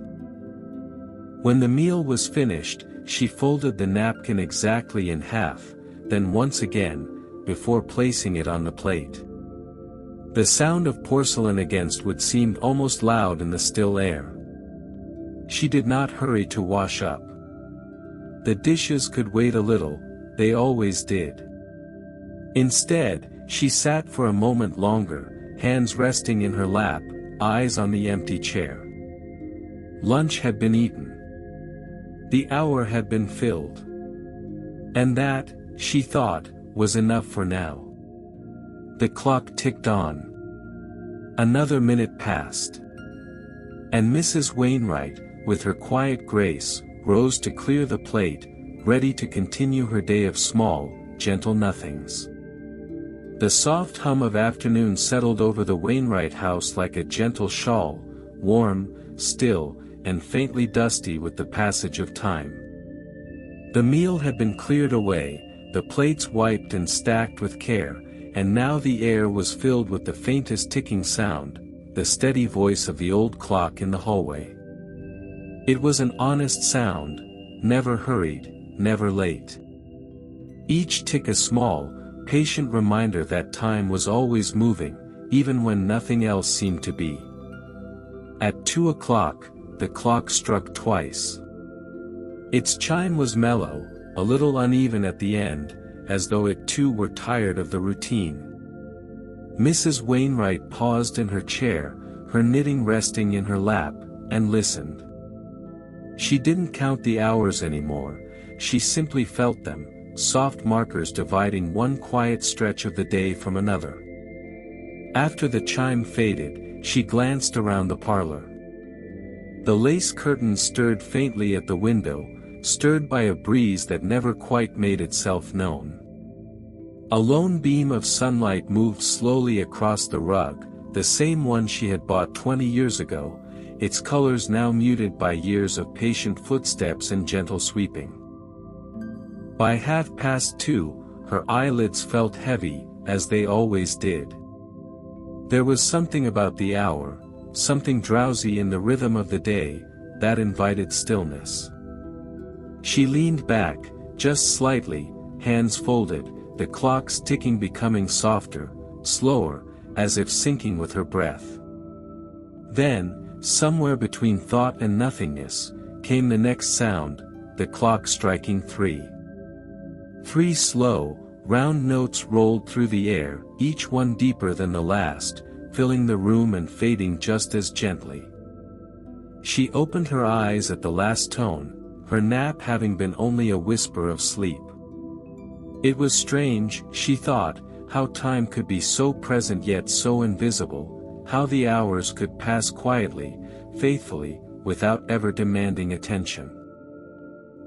When the meal was finished, she folded the napkin exactly in half, then once again, before placing it on the plate. The sound of porcelain against wood seemed almost loud in the still air. She did not hurry to wash up. The dishes could wait a little, they always did. Instead, she sat for a moment longer, hands resting in her lap, eyes on the empty chair. Lunch had been eaten. The hour had been filled. And that, she thought, was enough for now. The clock ticked on. Another minute passed. And Mrs. Wainwright, with her quiet grace, rose to clear the plate, ready to continue her day of small, gentle nothings. The soft hum of afternoon settled over the Wainwright house like a gentle shawl, warm, still, and faintly dusty with the passage of time. The meal had been cleared away, the plates wiped and stacked with care, and now the air was filled with the faintest ticking sound, the steady voice of the old clock in the hallway. It was an honest sound, never hurried, never late. Each tick a small, patient reminder that time was always moving, even when nothing else seemed to be. At 2 o'clock, the clock struck twice. Its chime was mellow, a little uneven at the end, as though it too were tired of the routine. Mrs. Wainwright paused in her chair, her knitting resting in her lap, and listened. She didn't count the hours anymore, she simply felt them, soft markers dividing one quiet stretch of the day from another. After the chime faded, she glanced around the parlor. The lace curtains stirred faintly at the window, stirred by a breeze that never quite made itself known. A lone beam of sunlight moved slowly across the rug, the same one she had bought 20 years ago, its colors now muted by years of patient footsteps and gentle sweeping. By 2:30, her eyelids felt heavy, as they always did. There was something about the hour, something drowsy in the rhythm of the day, that invited stillness. She leaned back, just slightly, hands folded, the clock's ticking becoming softer, slower, as if syncing with her breath. Then, somewhere between thought and nothingness, came the next sound, the clock striking 3. 3 slow, round notes rolled through the air, each one deeper than the last, filling the room and fading just as gently. She opened her eyes at the last tone, her nap having been only a whisper of sleep. It was strange, she thought, how time could be so present yet so invisible, how the hours could pass quietly, faithfully, without ever demanding attention.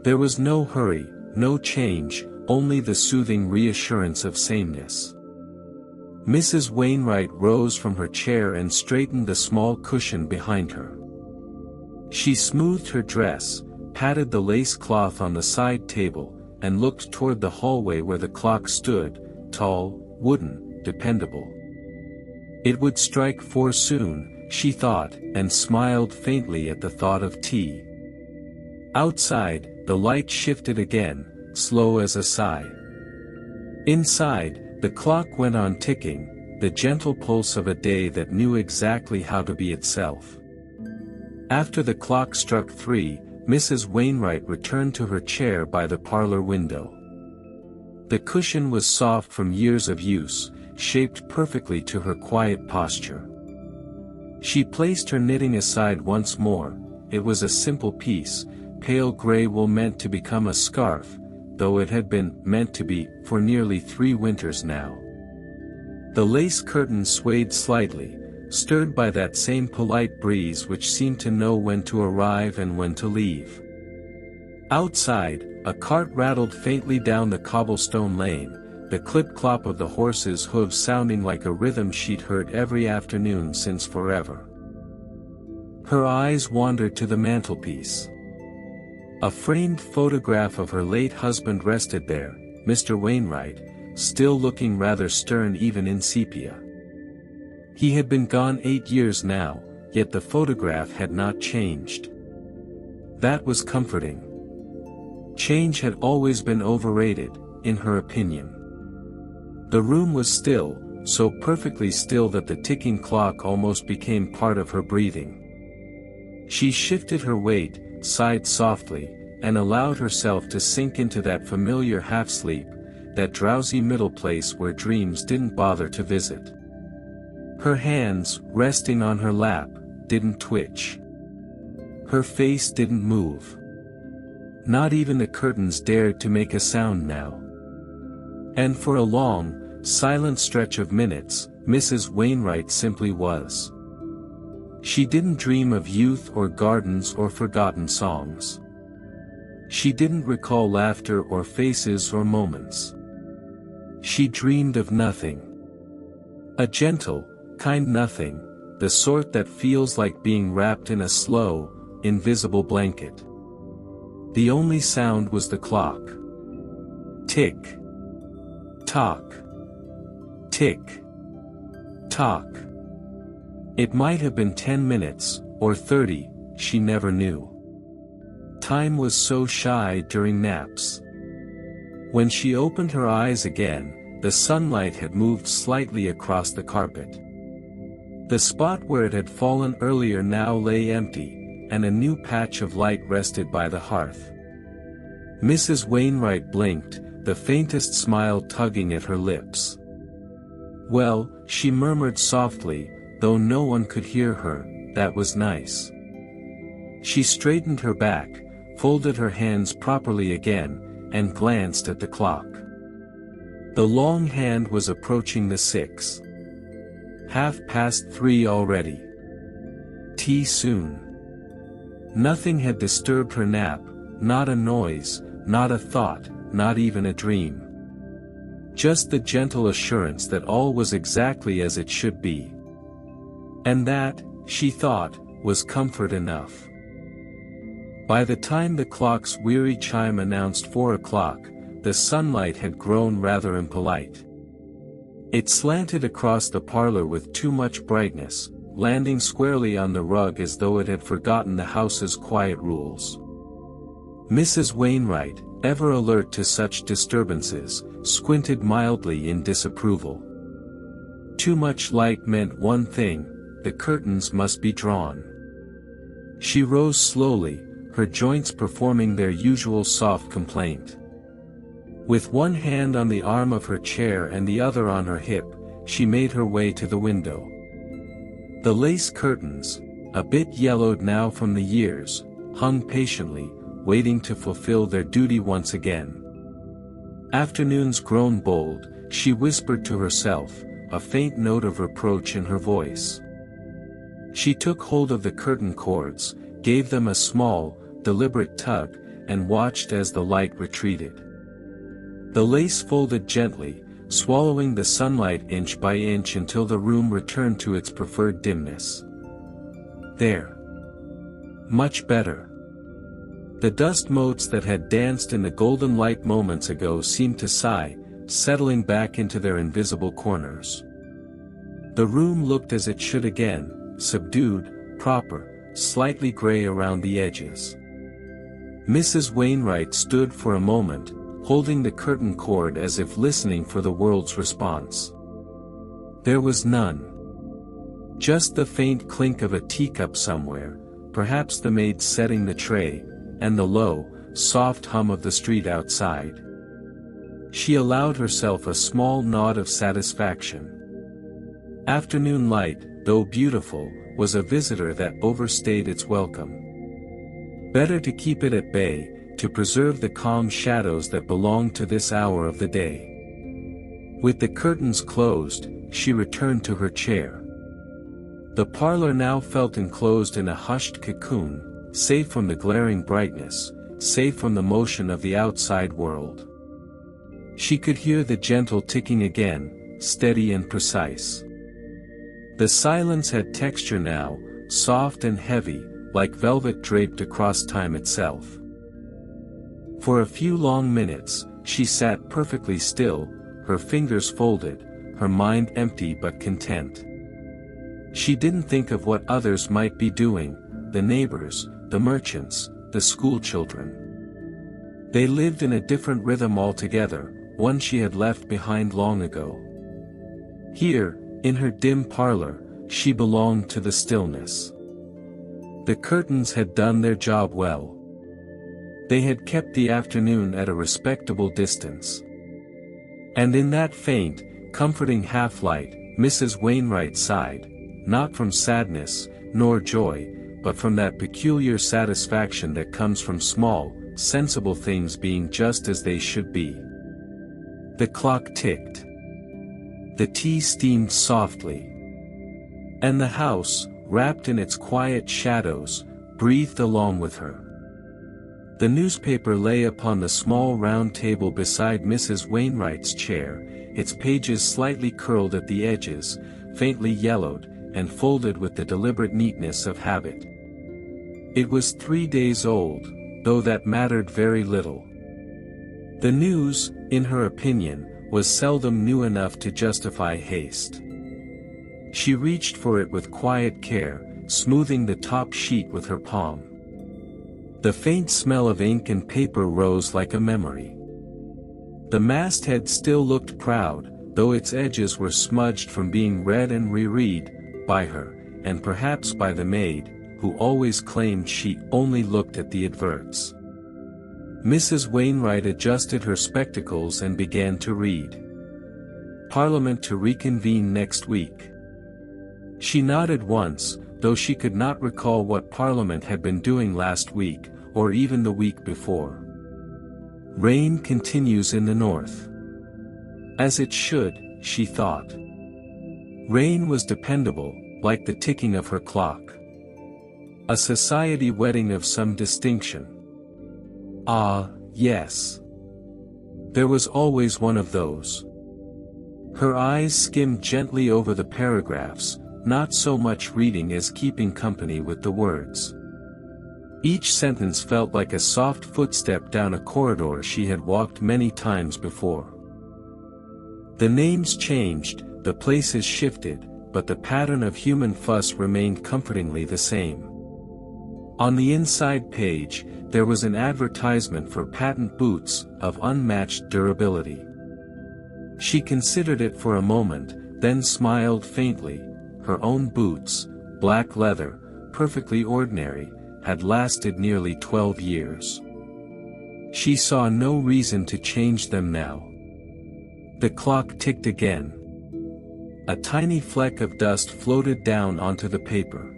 There was no hurry, no change, only the soothing reassurance of sameness. Mrs. Wainwright rose from her chair and straightened the small cushion behind her. She smoothed her dress, patted the lace cloth on the side table, and looked toward the hallway where the clock stood, tall, wooden, dependable. It would strike 4 soon, she thought, and smiled faintly at the thought of tea. Outside, the light shifted again, slow as a sigh. Inside, the clock went on ticking, the gentle pulse of a day that knew exactly how to be itself. After the clock struck 3, Mrs. Wainwright returned to her chair by the parlor window. The cushion was soft from years of use, shaped perfectly to her quiet posture. She placed her knitting aside once more. It was a simple piece, pale gray wool meant to become a scarf, though it had been meant to be for nearly 3 winters now. The lace curtain swayed slightly, stirred by that same polite breeze which seemed to know when to arrive and when to leave. Outside, a cart rattled faintly down the cobblestone lane, the clip-clop of the horse's hooves sounding like a rhythm she'd heard every afternoon since forever. Her eyes wandered to the mantelpiece. A framed photograph of her late husband rested there, Mr. Wainwright, still looking rather stern even in sepia. He had been gone 8 years now, yet the photograph had not changed. That was comforting. Change had always been overrated, in her opinion. The room was still, so perfectly still that the ticking clock almost became part of her breathing. She shifted her weight, sighed softly, and allowed herself to sink into that familiar half-sleep, that drowsy middle place where dreams didn't bother to visit. Her hands, resting on her lap, didn't twitch. Her face didn't move. Not even the curtains dared to make a sound now. And for a long, silent stretch of minutes, Mrs. Wainwright simply was. She didn't dream of youth or gardens or forgotten songs. She didn't recall laughter or faces or moments. She dreamed of nothing. A gentle, kind nothing, the sort that feels like being wrapped in a slow, invisible blanket. The only sound was the clock. Tick. Tock. Tick. Tock. It might have been 10 minutes, or 30, she never knew. Time was so shy during naps. When she opened her eyes again, the sunlight had moved slightly across the carpet. The spot where it had fallen earlier now lay empty, and a new patch of light rested by the hearth. Mrs. Wainwright blinked, the faintest smile tugging at her lips. "Well," she murmured softly, though no one could hear her, "that was nice." She straightened her back, folded her hands properly again, and glanced at the clock. The long hand was approaching the 6. 3:30 already. Tea soon. Nothing had disturbed her nap, not a noise, not a thought, not even a dream. Just the gentle assurance that all was exactly as it should be. And that, she thought, was comfort enough. By the time the clock's weary chime announced 4 o'clock, the sunlight had grown rather impolite. It slanted across the parlor with too much brightness, landing squarely on the rug as though it had forgotten the house's quiet rules. Mrs. Wainwright, ever alert to such disturbances, squinted mildly in disapproval. Too much light meant one thing: the curtains must be drawn. She rose slowly, her joints performing their usual soft complaint. With one hand on the arm of her chair and the other on her hip, she made her way to the window. The lace curtains, a bit yellowed now from the years, hung patiently, waiting to fulfill their duty once again. Afternoons grown bold, she whispered to herself, a faint note of reproach in her voice. She took hold of the curtain cords, gave them a small, deliberate tug, and watched as the light retreated. The lace folded gently, swallowing the sunlight inch by inch until the room returned to its preferred dimness. There. Much better. The dust motes that had danced in the golden light moments ago seemed to sigh, settling back into their invisible corners. The room looked as it should again, subdued, proper, slightly gray around the edges. Mrs. Wainwright stood for a moment, holding the curtain cord as if listening for the world's response. There was none. Just the faint clink of a teacup somewhere, perhaps the maid setting the tray, and the low, soft hum of the street outside. She allowed herself a small nod of satisfaction. Afternoon light, though beautiful, was a visitor that overstayed its welcome. Better to keep it at bay, to preserve the calm shadows that belonged to this hour of the day. With the curtains closed, she returned to her chair. The parlor now felt enclosed in a hushed cocoon, safe from the glaring brightness, safe from the motion of the outside world. She could hear the gentle ticking again, steady and precise. The silence had texture now, soft and heavy, like velvet draped across time itself. For a few long minutes, she sat perfectly still, her fingers folded, her mind empty but content. She didn't think of what others might be doing, the neighbors, the merchants, the schoolchildren. They lived in a different rhythm altogether, one she had left behind long ago. Here, in her dim parlor, she belonged to the stillness. The curtains had done their job well. They had kept the afternoon at a respectable distance. And in that faint, comforting half-light, Mrs. Wainwright sighed, not from sadness, nor joy, but from that peculiar satisfaction that comes from small, sensible things being just as they should be. The clock ticked. The tea steamed softly. And the house, wrapped in its quiet shadows, breathed along with her. The newspaper lay upon the small round table beside Mrs. Wainwright's chair, its pages slightly curled at the edges, faintly yellowed, and folded with the deliberate neatness of habit. It was 3 days old, though that mattered very little. The news, in her opinion, was seldom new enough to justify haste. She reached for it with quiet care, smoothing the top sheet with her palm. The faint smell of ink and paper rose like a memory. The masthead still looked proud, though its edges were smudged from being read and reread, by her, and perhaps by the maid, who always claimed she only looked at the adverts. Mrs. Wainwright adjusted her spectacles and began to read. Parliament to reconvene next week. She nodded once, though she could not recall what Parliament had been doing last week, or even the week before. Rain continues in the north. As it should, she thought. Rain was dependable, like the ticking of her clock. A society wedding of some distinction. Ah, yes. There was always one of those. Her eyes skimmed gently over the paragraphs, not so much reading as keeping company with the words. Each sentence felt like a soft footstep down a corridor she had walked many times before. The names changed, the places shifted, but the pattern of human fuss remained comfortingly the same. On the inside page, there was an advertisement for patent boots, of unmatched durability. She considered it for a moment, then smiled faintly. Her own boots, black leather, perfectly ordinary, had lasted nearly 12 years. She saw no reason to change them now. The clock ticked again. A tiny fleck of dust floated down onto the paper.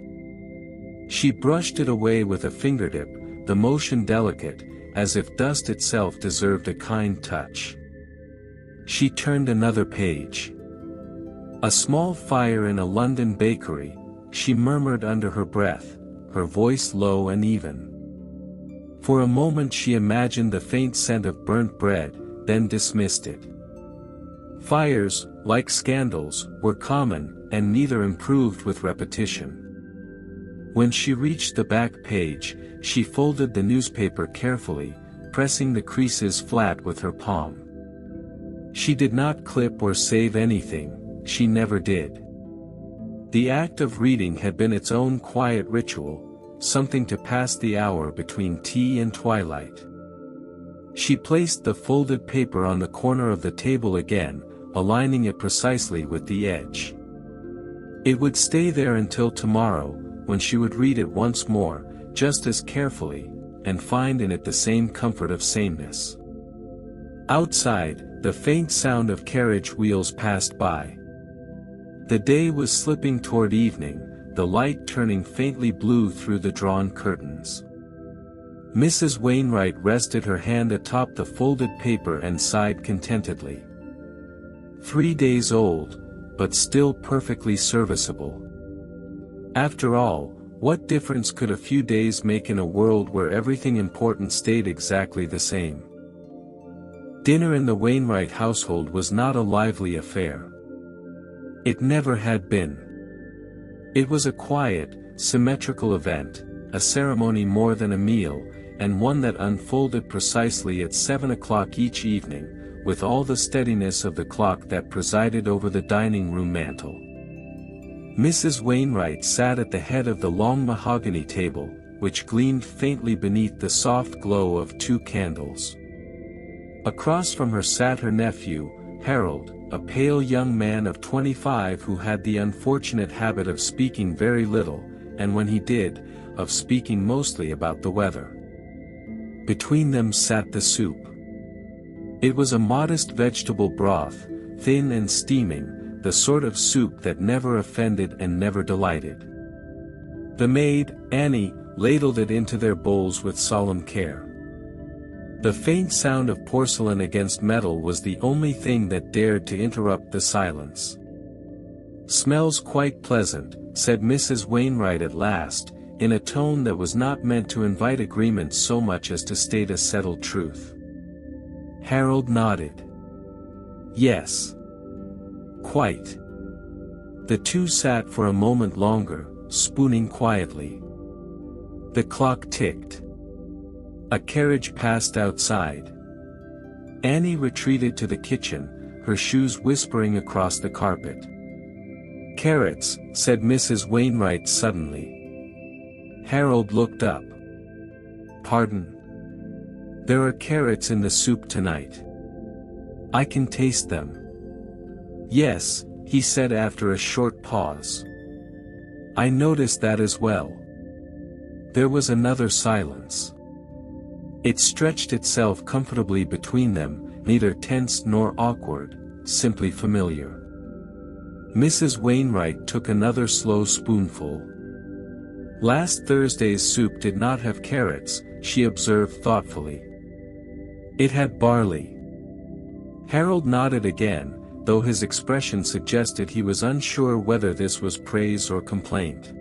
She brushed it away with a fingertip, the motion delicate, as if dust itself deserved a kind touch. She turned another page. A small fire in a London bakery, she murmured under her breath, her voice low and even. For a moment she imagined the faint scent of burnt bread, then dismissed it. Fires, like scandals, were common, and neither improved with repetition. When she reached the back page, she folded the newspaper carefully, pressing the creases flat with her palm. She did not clip or save anything, she never did. The act of reading had been its own quiet ritual, something to pass the hour between tea and twilight. She placed the folded paper on the corner of the table again, aligning it precisely with the edge. It would stay there until tomorrow, when she would read it once more, just as carefully, and find in it the same comfort of sameness. Outside, the faint sound of carriage wheels passed by. The day was slipping toward evening, the light turning faintly blue through the drawn curtains. Mrs. Wainwright rested her hand atop the folded paper and sighed contentedly. 3 days old, but still perfectly serviceable. After all, what difference could a few days make in a world where everything important stayed exactly the same? Dinner in the Wainwright household was not a lively affair. It never had been. It was a quiet, symmetrical event, a ceremony more than a meal, and one that unfolded precisely at 7 o'clock each evening, with all the steadiness of the clock that presided over the dining room mantel. Mrs. Wainwright sat at the head of the long mahogany table, which gleamed faintly beneath the soft glow of 2 candles. Across from her sat her nephew, Harold, a pale young man of 25 who had the unfortunate habit of speaking very little, and when he did, of speaking mostly about the weather. Between them sat the soup. It was a modest vegetable broth, thin and steaming, the sort of soup that never offended and never delighted. The maid, Annie, ladled it into their bowls with solemn care. The faint sound of porcelain against metal was the only thing that dared to interrupt the silence. "Smells quite pleasant," said Mrs. Wainwright at last, in a tone that was not meant to invite agreement so much as to state a settled truth. Harold nodded. "Yes. Quite." The two sat for a moment longer, spooning quietly. The clock ticked. A carriage passed outside. Annie retreated to the kitchen, her shoes whispering across the carpet. "Carrots," said Mrs. Wainwright suddenly. Harold looked up. "Pardon?" "There are carrots in the soup tonight. I can taste them." "Yes," he said after a short pause. "I noticed that as well." There was another silence. It stretched itself comfortably between them, neither tense nor awkward, simply familiar. Mrs. Wainwright took another slow spoonful. "Last Thursday's soup did not have carrots," she observed thoughtfully. "It had barley." Harold nodded again, though his expression suggested he was unsure whether this was praise or complaint.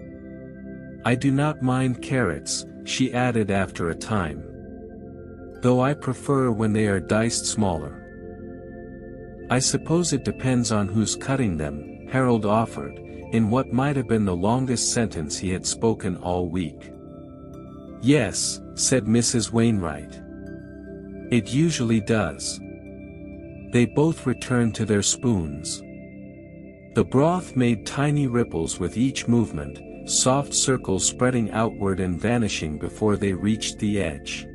"I do not mind carrots," she added after a time. "Though I prefer when they are diced smaller." "I suppose it depends on who's cutting them," Harold offered, in what might have been the longest sentence he had spoken all week. "Yes," said Mrs. Wainwright. "It usually does." They both returned to their spoons. The broth made tiny ripples with each movement, soft circles spreading outward and vanishing before they reached the edge.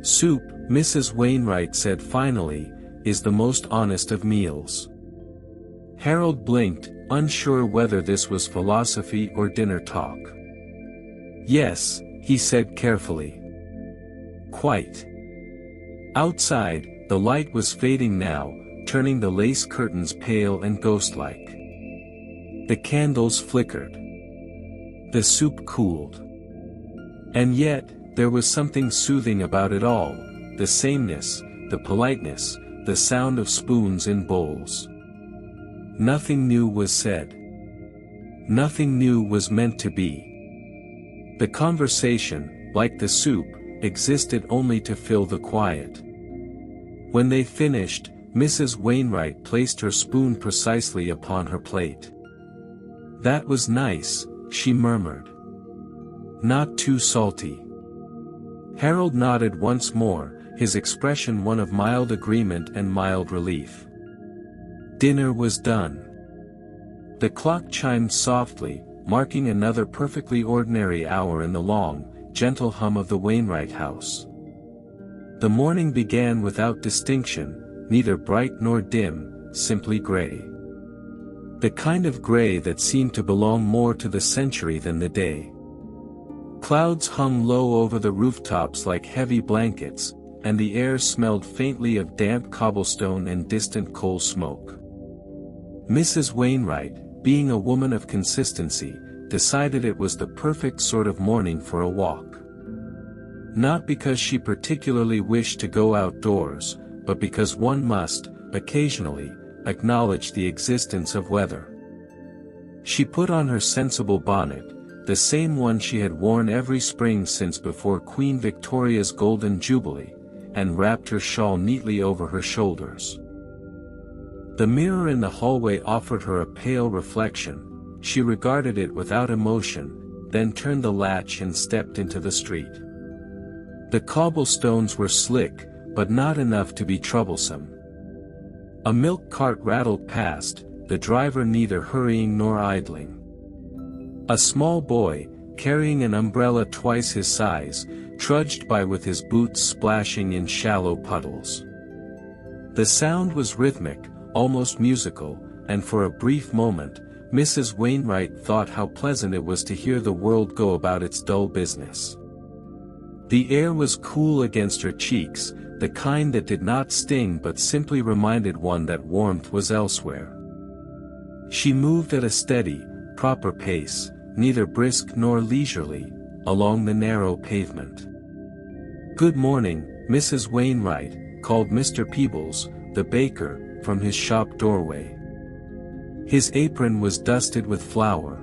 "Soup," Mrs. Wainwright said finally, "is the most honest of meals." Harold blinked, unsure whether this was philosophy or dinner talk. "Yes," he said carefully. "Quite." Outside, the light was fading now, turning the lace curtains pale and ghost-like. The candles flickered. The soup cooled. And yet, there was something soothing about it all, the sameness, the politeness, the sound of spoons in bowls. Nothing new was said. Nothing new was meant to be. The conversation, like the soup, existed only to fill the quiet. When they finished, Mrs. Wainwright placed her spoon precisely upon her plate. "That was nice," she murmured. "Not too salty." Harold nodded once more, his expression one of mild agreement and mild relief. Dinner was done. The clock chimed softly, marking another perfectly ordinary hour in the long, gentle hum of the Wainwright house. The morning began without distinction, neither bright nor dim, simply gray. The kind of gray that seemed to belong more to the century than the day. Clouds hung low over the rooftops like heavy blankets, and the air smelled faintly of damp cobblestone and distant coal smoke. Mrs. Wainwright, being a woman of consistency, decided it was the perfect sort of morning for a walk. Not because she particularly wished to go outdoors, but because one must, occasionally, acknowledge the existence of weather. She put on her sensible bonnet, the same one she had worn every spring since before Queen Victoria's Golden Jubilee, and wrapped her shawl neatly over her shoulders. The mirror in the hallway offered her a pale reflection. She regarded it without emotion, then turned the latch and stepped into the street. The cobblestones were slick, but not enough to be troublesome. A milk cart rattled past, the driver neither hurrying nor idling. A small boy, carrying an umbrella twice his size, trudged by with his boots splashing in shallow puddles. The sound was rhythmic, almost musical, and for a brief moment, Mrs. Wainwright thought how pleasant it was to hear the world go about its dull business. The air was cool against her cheeks, the kind that did not sting but simply reminded one that warmth was elsewhere. She moved at a steady, proper pace, neither brisk nor leisurely, along the narrow pavement. "Good morning, Mrs. Wainwright," called Mr. Peebles, the baker, from his shop doorway. His apron was dusted with flour.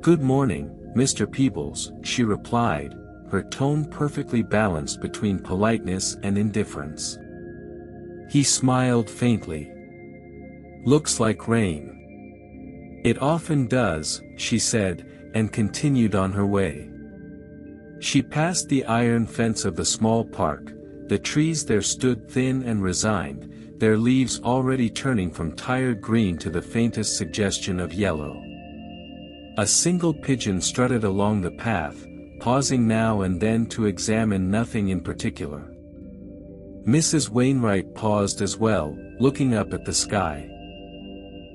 "Good morning, Mr. Peebles," she replied, her tone perfectly balanced between politeness and indifference. He smiled faintly. "Looks like rain." "It often does," she said, and continued on her way. She passed the iron fence of the small park. The trees there stood thin and resigned, their leaves already turning from tired green to the faintest suggestion of yellow. A single pigeon strutted along the path, pausing now and then to examine nothing in particular. Mrs. Wainwright paused as well, looking up at the sky.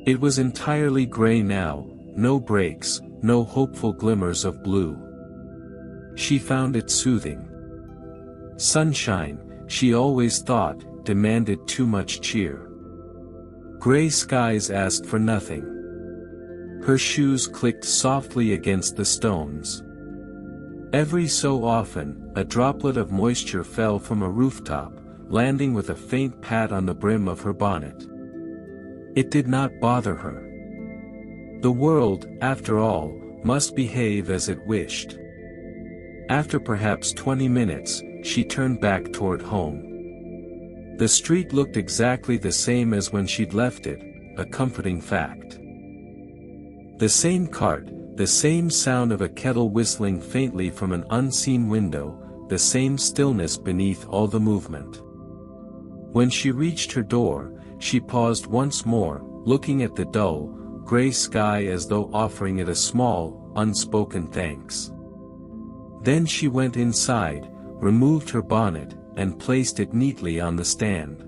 It was entirely gray now, no breaks, no hopeful glimmers of blue. She found it soothing. Sunshine, she always thought, demanded too much cheer. Gray skies asked for nothing. Her shoes clicked softly against the stones. Every so often, a droplet of moisture fell from a rooftop, landing with a faint pat on the brim of her bonnet. It did not bother her. The world, after all, must behave as it wished. After perhaps 20 minutes, she turned back toward home. The street looked exactly the same as when she'd left it, a comforting fact. The same cart, the same sound of a kettle whistling faintly from an unseen window, the same stillness beneath all the movement. When she reached her door, she paused once more, looking at the dull, gray sky as though offering it a small, unspoken thanks. Then she went inside, removed her bonnet, and placed it neatly on the stand.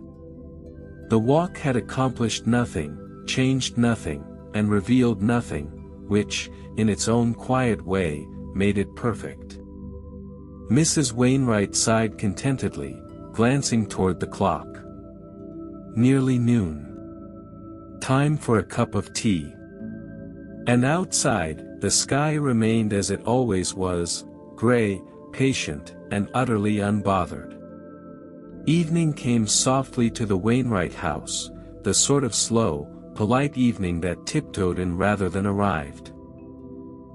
The walk had accomplished nothing, changed nothing, and revealed nothing, which, in its own quiet way, made it perfect. Mrs. Wainwright sighed contentedly, glancing toward the clock. Nearly noon. Time for a cup of tea. And outside, the sky remained as it always was, gray, patient, and utterly unbothered. Evening came softly to the Wainwright house, the sort of slow, polite evening that tiptoed in rather than arrived.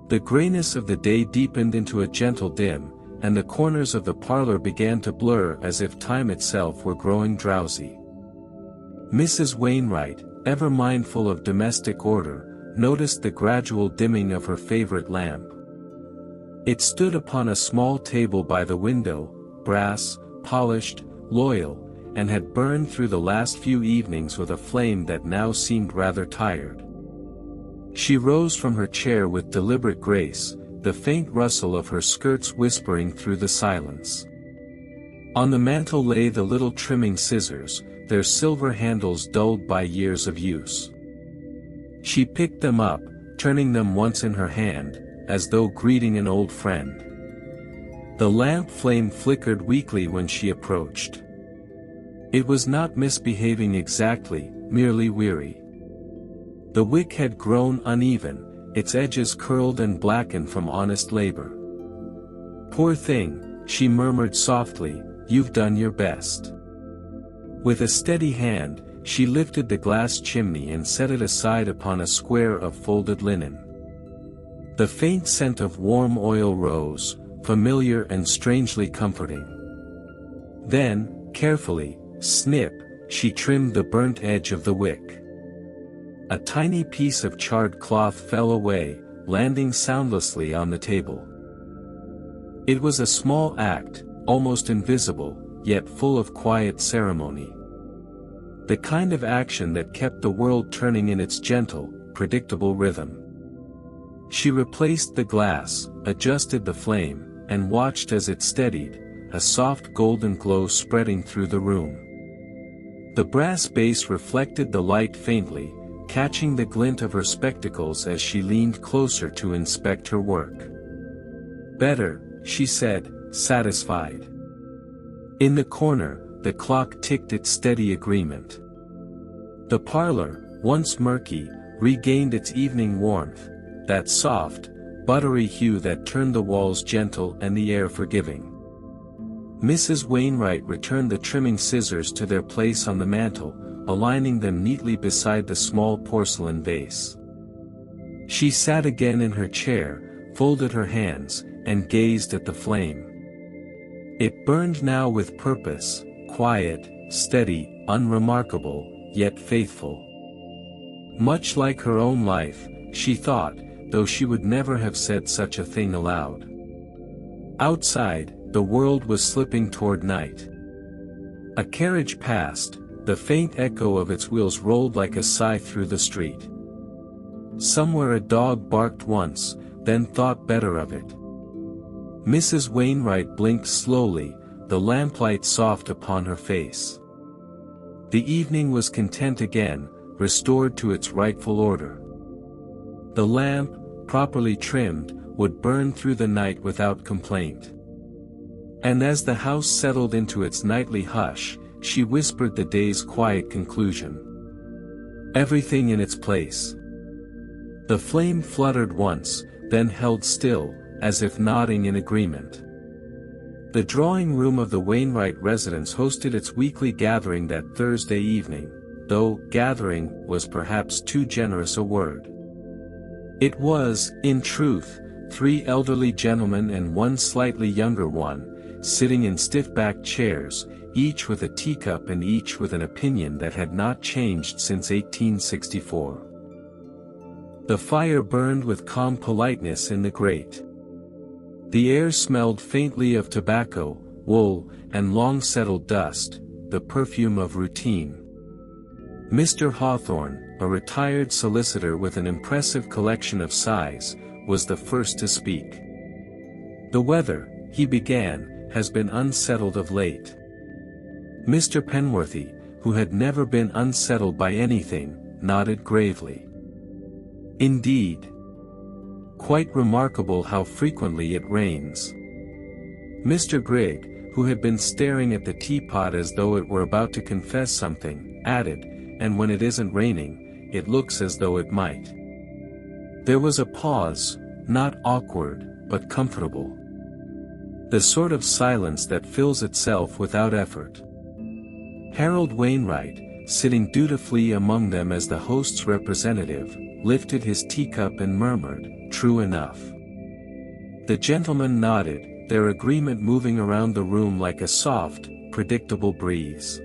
The grayness of the day deepened into a gentle dim, and the corners of the parlor began to blur as if time itself were growing drowsy. Mrs. Wainwright, ever mindful of domestic order, noticed the gradual dimming of her favorite lamp. It stood upon a small table by the window, brass, polished, loyal, and had burned through the last few evenings with a flame that now seemed rather tired. She rose from her chair with deliberate grace, the faint rustle of her skirts whispering through the silence. On the mantel lay the little trimming scissors, their silver handles dulled by years of use. She picked them up, turning them once in her hand, as though greeting an old friend. The lamp flame flickered weakly when she approached. It was not misbehaving exactly, merely weary. The wick had grown uneven, its edges curled and blackened from honest labor. "Poor thing," she murmured softly, "you've done your best." With a steady hand, she lifted the glass chimney and set it aside upon a square of folded linen. The faint scent of warm oil rose, familiar and strangely comforting. Then, carefully, snip, she trimmed the burnt edge of the wick. A tiny piece of charred cloth fell away, landing soundlessly on the table. It was a small act, almost invisible, yet full of quiet ceremony. The kind of action that kept the world turning in its gentle, predictable rhythm. She replaced the glass, adjusted the flame, and watched as it steadied, a soft golden glow spreading through the room. The brass base reflected the light faintly, catching the glint of her spectacles as she leaned closer to inspect her work. "Better," she said, satisfied. In the corner, the clock ticked its steady agreement. The parlor, once murky, regained its evening warmth, that soft, buttery hue that turned the walls gentle and the air forgiving. Mrs. Wainwright returned the trimming scissors to their place on the mantel, aligning them neatly beside the small porcelain vase. She sat again in her chair, folded her hands, and gazed at the flame. It burned now with purpose, quiet, steady, unremarkable, yet faithful. Much like her own life, she thought, though she would never have said such a thing aloud. Outside, the world was slipping toward night. A carriage passed, the faint echo of its wheels rolled like a sigh through the street. Somewhere a dog barked once, then thought better of it. Mrs. Wainwright blinked slowly, the lamplight soft upon her face. The evening was content again, restored to its rightful order. The lamp, properly trimmed, would burn through the night without complaint. And as the house settled into its nightly hush, she whispered the day's quiet conclusion. Everything in its place. The flame fluttered once, then held still, as if nodding in agreement. The drawing room of the Wainwright residence hosted its weekly gathering that Thursday evening, though gathering was perhaps too generous a word. It was, in truth, 3 elderly gentlemen and 1 slightly younger one, sitting in stiff-backed chairs, each with a teacup and each with an opinion that had not changed since 1864. The fire burned with calm politeness in the grate. The air smelled faintly of tobacco, wool, and long-settled dust, the perfume of routine. Mr. Hawthorne, a retired solicitor with an impressive collection of sighs, was the first to speak. "The weather," he began, "has been unsettled of late." Mr. Penworthy, who had never been unsettled by anything, nodded gravely. "Indeed. Quite remarkable how frequently it rains." Mr. Grigg, who had been staring at the teapot as though it were about to confess something, added, "And when it isn't raining, it looks as though it might." There was a pause, not awkward, but comfortable. The sort of silence that fills itself without effort. Harold Wainwright, sitting dutifully among them as the host's representative, lifted his teacup and murmured, "True enough." The gentlemen nodded, their agreement moving around the room like a soft, predictable breeze.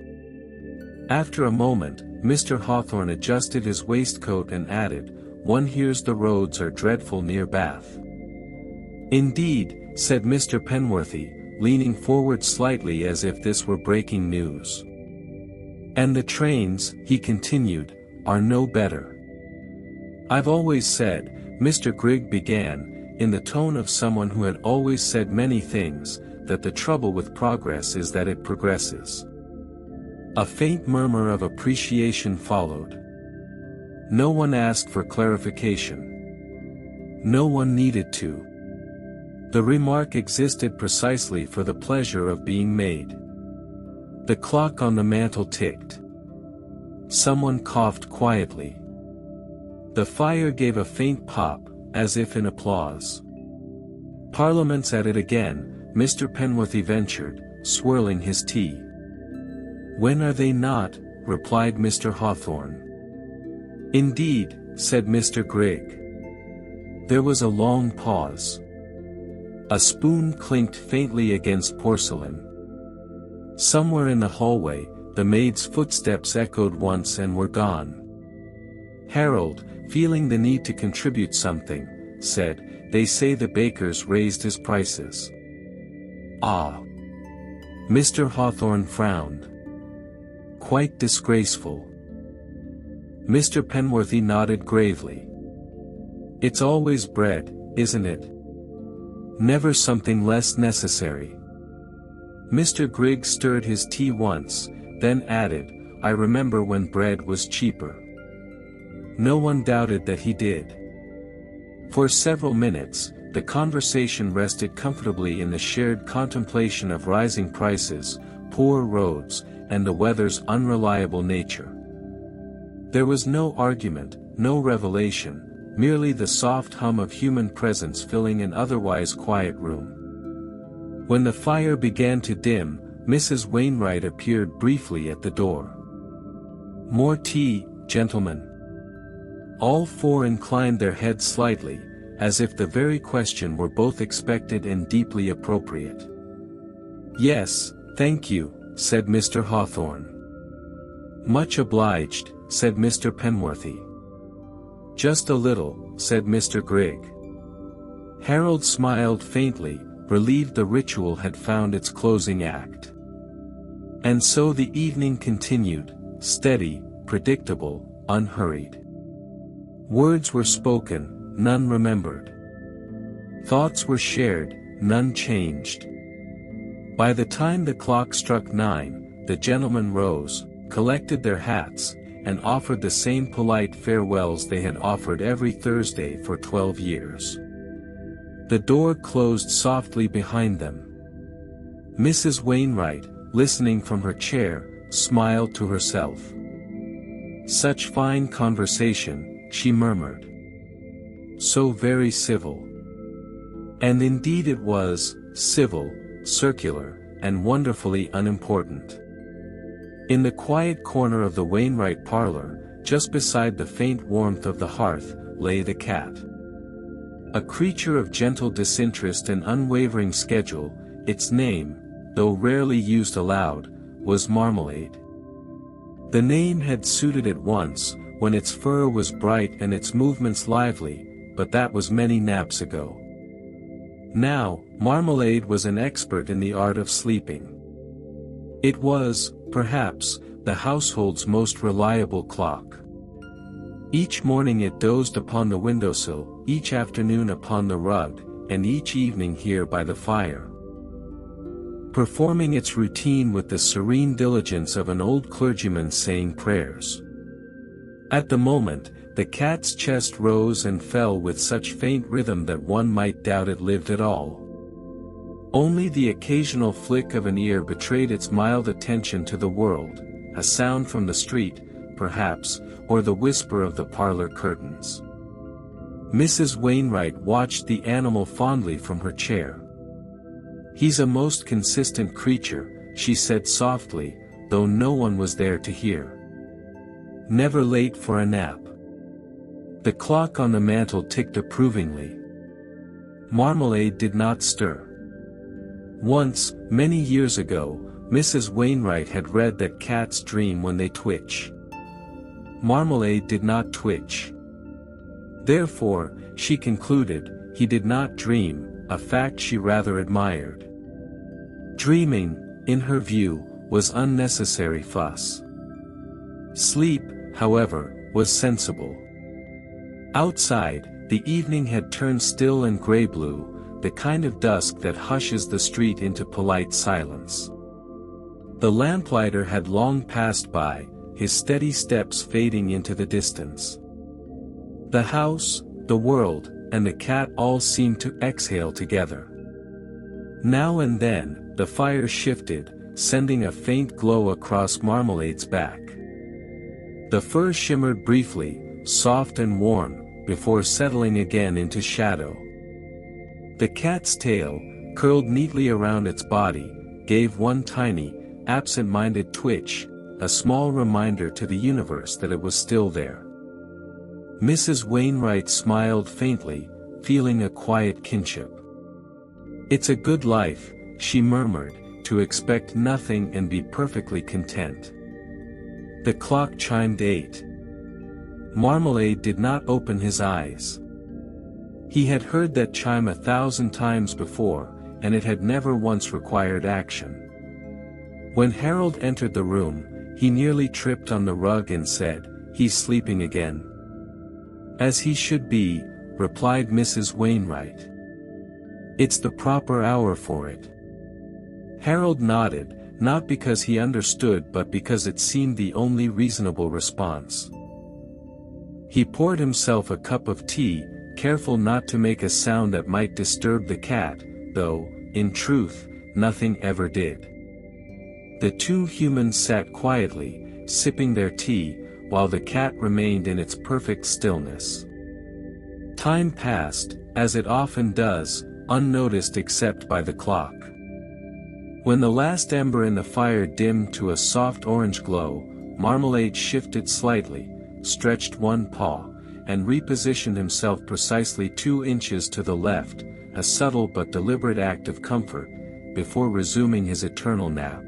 After a moment, Mr. Hawthorne adjusted his waistcoat and added, "One hears the roads are dreadful near Bath." "Indeed," said Mr. Penworthy, leaning forward slightly as if this were breaking news. "And the trains," he continued, "are no better." "I've always said," Mr. Grigg began, in the tone of someone who had always said many things, "that the trouble with progress is that it progresses." A faint murmur of appreciation followed. No one asked for clarification. No one needed to. The remark existed precisely for the pleasure of being made. The clock on the mantel ticked. Someone coughed quietly. The fire gave a faint pop, as if in applause. "Parliament's at it again," Mr. Penworthy ventured, swirling his tea. "When are they not?" replied Mr. Hawthorne. "Indeed," said Mr. Grigg. There was a long pause. A spoon clinked faintly against porcelain. Somewhere in the hallway, the maid's footsteps echoed once and were gone. Harold, feeling the need to contribute something, said, "They say the baker's raised his prices." "Ah." Mr. Hawthorne frowned. "Quite disgraceful." Mr. Penworthy nodded gravely. "It's always bread, isn't it? Never something less necessary." Mr. Grigg stirred his tea once, then added, "I remember when bread was cheaper." No one doubted that he did. For several minutes, the conversation rested comfortably in the shared contemplation of rising prices, poor roads, and the weather's unreliable nature. There was no argument, no revelation, merely the soft hum of human presence filling an otherwise quiet room. When the fire began to dim, Mrs. Wainwright appeared briefly at the door. "More tea, gentlemen?" All four inclined their heads slightly, as if the very question were both expected and deeply appropriate. "Yes, thank you," said Mr. Hawthorne. "Much obliged," said Mr. Penworthy. "Just a little," said Mr. Grigg. Harold smiled faintly, relieved the ritual had found its closing act. And so the evening continued, steady, predictable, unhurried. Words were spoken, none remembered. Thoughts were shared, none changed. By the time the clock struck 9, the gentlemen rose, collected their hats, and offered the same polite farewells they had offered every Thursday for 12 years. The door closed softly behind them. Mrs. Wainwright, listening from her chair, smiled to herself. "Such fine conversation," she murmured. "So very civil." And indeed it was, civil, circular, and wonderfully unimportant. In the quiet corner of the Wainwright parlor, just beside the faint warmth of the hearth, lay the cat. A creature of gentle disinterest and unwavering schedule, its name, though rarely used aloud, was Marmalade. The name had suited it once, when its fur was bright and its movements lively, but that was many naps ago. Now, Marmalade was an expert in the art of sleeping. It was, perhaps, the household's most reliable clock. Each morning it dozed upon the windowsill, each afternoon upon the rug, and each evening here by the fire, performing its routine with the serene diligence of an old clergyman saying prayers. At the moment, the cat's chest rose and fell with such faint rhythm that one might doubt it lived at all. Only the occasional flick of an ear betrayed its mild attention to the world, a sound from the street, perhaps, or the whisper of the parlor curtains. Mrs. Wainwright watched the animal fondly from her chair. "He's a most consistent creature," she said softly, though no one was there to hear. "Never late for a nap." The clock on the mantel ticked approvingly. Marmalade did not stir. Once, many years ago, Mrs. Wainwright had read that cats dream when they twitch. Marmalade did not twitch. Therefore, she concluded, he did not dream, a fact she rather admired. Dreaming, in her view, was unnecessary fuss. Sleep, however, was sensible. Outside, the evening had turned still and gray-blue, the kind of dusk that hushes the street into polite silence. The lamplighter had long passed by, his steady steps fading into the distance. The house, the world, and the cat all seemed to exhale together. Now and then, the fire shifted, sending a faint glow across Marmalade's back. The fur shimmered briefly, soft and warm, before settling again into shadow. The cat's tail, curled neatly around its body, gave one tiny, absent-minded twitch, a small reminder to the universe that it was still there. Mrs. Wainwright smiled faintly, feeling a quiet kinship. "It's a good life," she murmured, "to expect nothing and be perfectly content." The clock chimed 8. Marmalade did not open his eyes. He had heard that chime 1,000 times before, and it had never once required action. When Harold entered the room, he nearly tripped on the rug and said, "He's sleeping again." "As he should be," replied Mrs. Wainwright. "It's the proper hour for it." Harold nodded, not because he understood but because it seemed the only reasonable response. He poured himself a cup of tea, careful not to make a sound that might disturb the cat, though, in truth, nothing ever did. The two humans sat quietly, sipping their tea, while the cat remained in its perfect stillness. Time passed, as it often does, unnoticed except by the clock. When the last ember in the fire dimmed to a soft orange glow, Marmalade shifted slightly, stretched one paw, and repositioned himself precisely 2 inches to the left, a subtle but deliberate act of comfort, before resuming his eternal nap.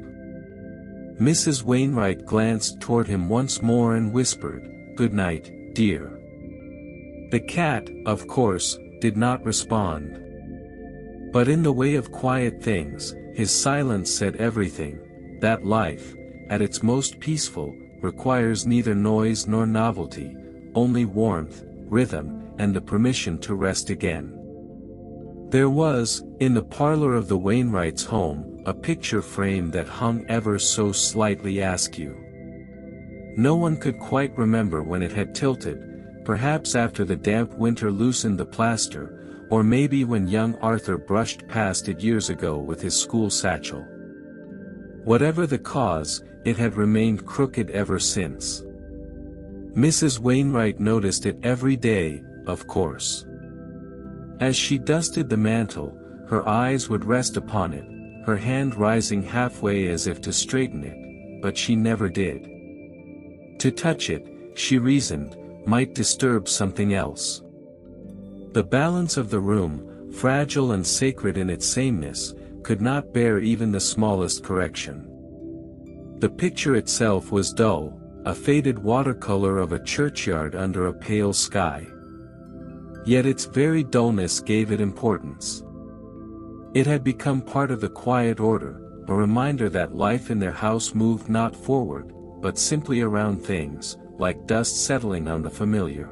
Mrs. Wainwright glanced toward him once more and whispered, "Good night, dear." The cat, of course, did not respond. But in the way of quiet things, his silence said everything, that life, at its most peaceful, requires neither noise nor novelty, only warmth, rhythm, and the permission to rest again. There was, in the parlor of the Wainwrights' home, a picture frame that hung ever so slightly askew. No one could quite remember when it had tilted, perhaps after the damp winter loosened the plaster, or maybe when young Arthur brushed past it years ago with his school satchel. Whatever the cause, it had remained crooked ever since. Mrs. Wainwright noticed it every day, of course. As she dusted the mantel, her eyes would rest upon it, her hand rising halfway as if to straighten it, but she never did. To touch it, she reasoned, might disturb something else. The balance of the room, fragile and sacred in its sameness, could not bear even the smallest correction. The picture itself was dull, a faded watercolor of a churchyard under a pale sky. Yet its very dullness gave it importance. It had become part of the quiet order, a reminder that life in their house moved not forward, but simply around things, like dust settling on the familiar.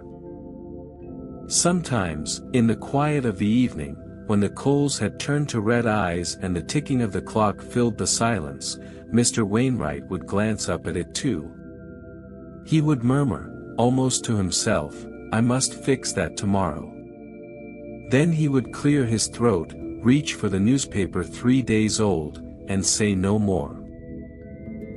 Sometimes, in the quiet of the evening, when the coals had turned to red eyes and the ticking of the clock filled the silence, Mr. Wainwright would glance up at it too. He would murmur, almost to himself, "I must fix that tomorrow." Then he would clear his throat, reach for the newspaper 3 days old, and say no more.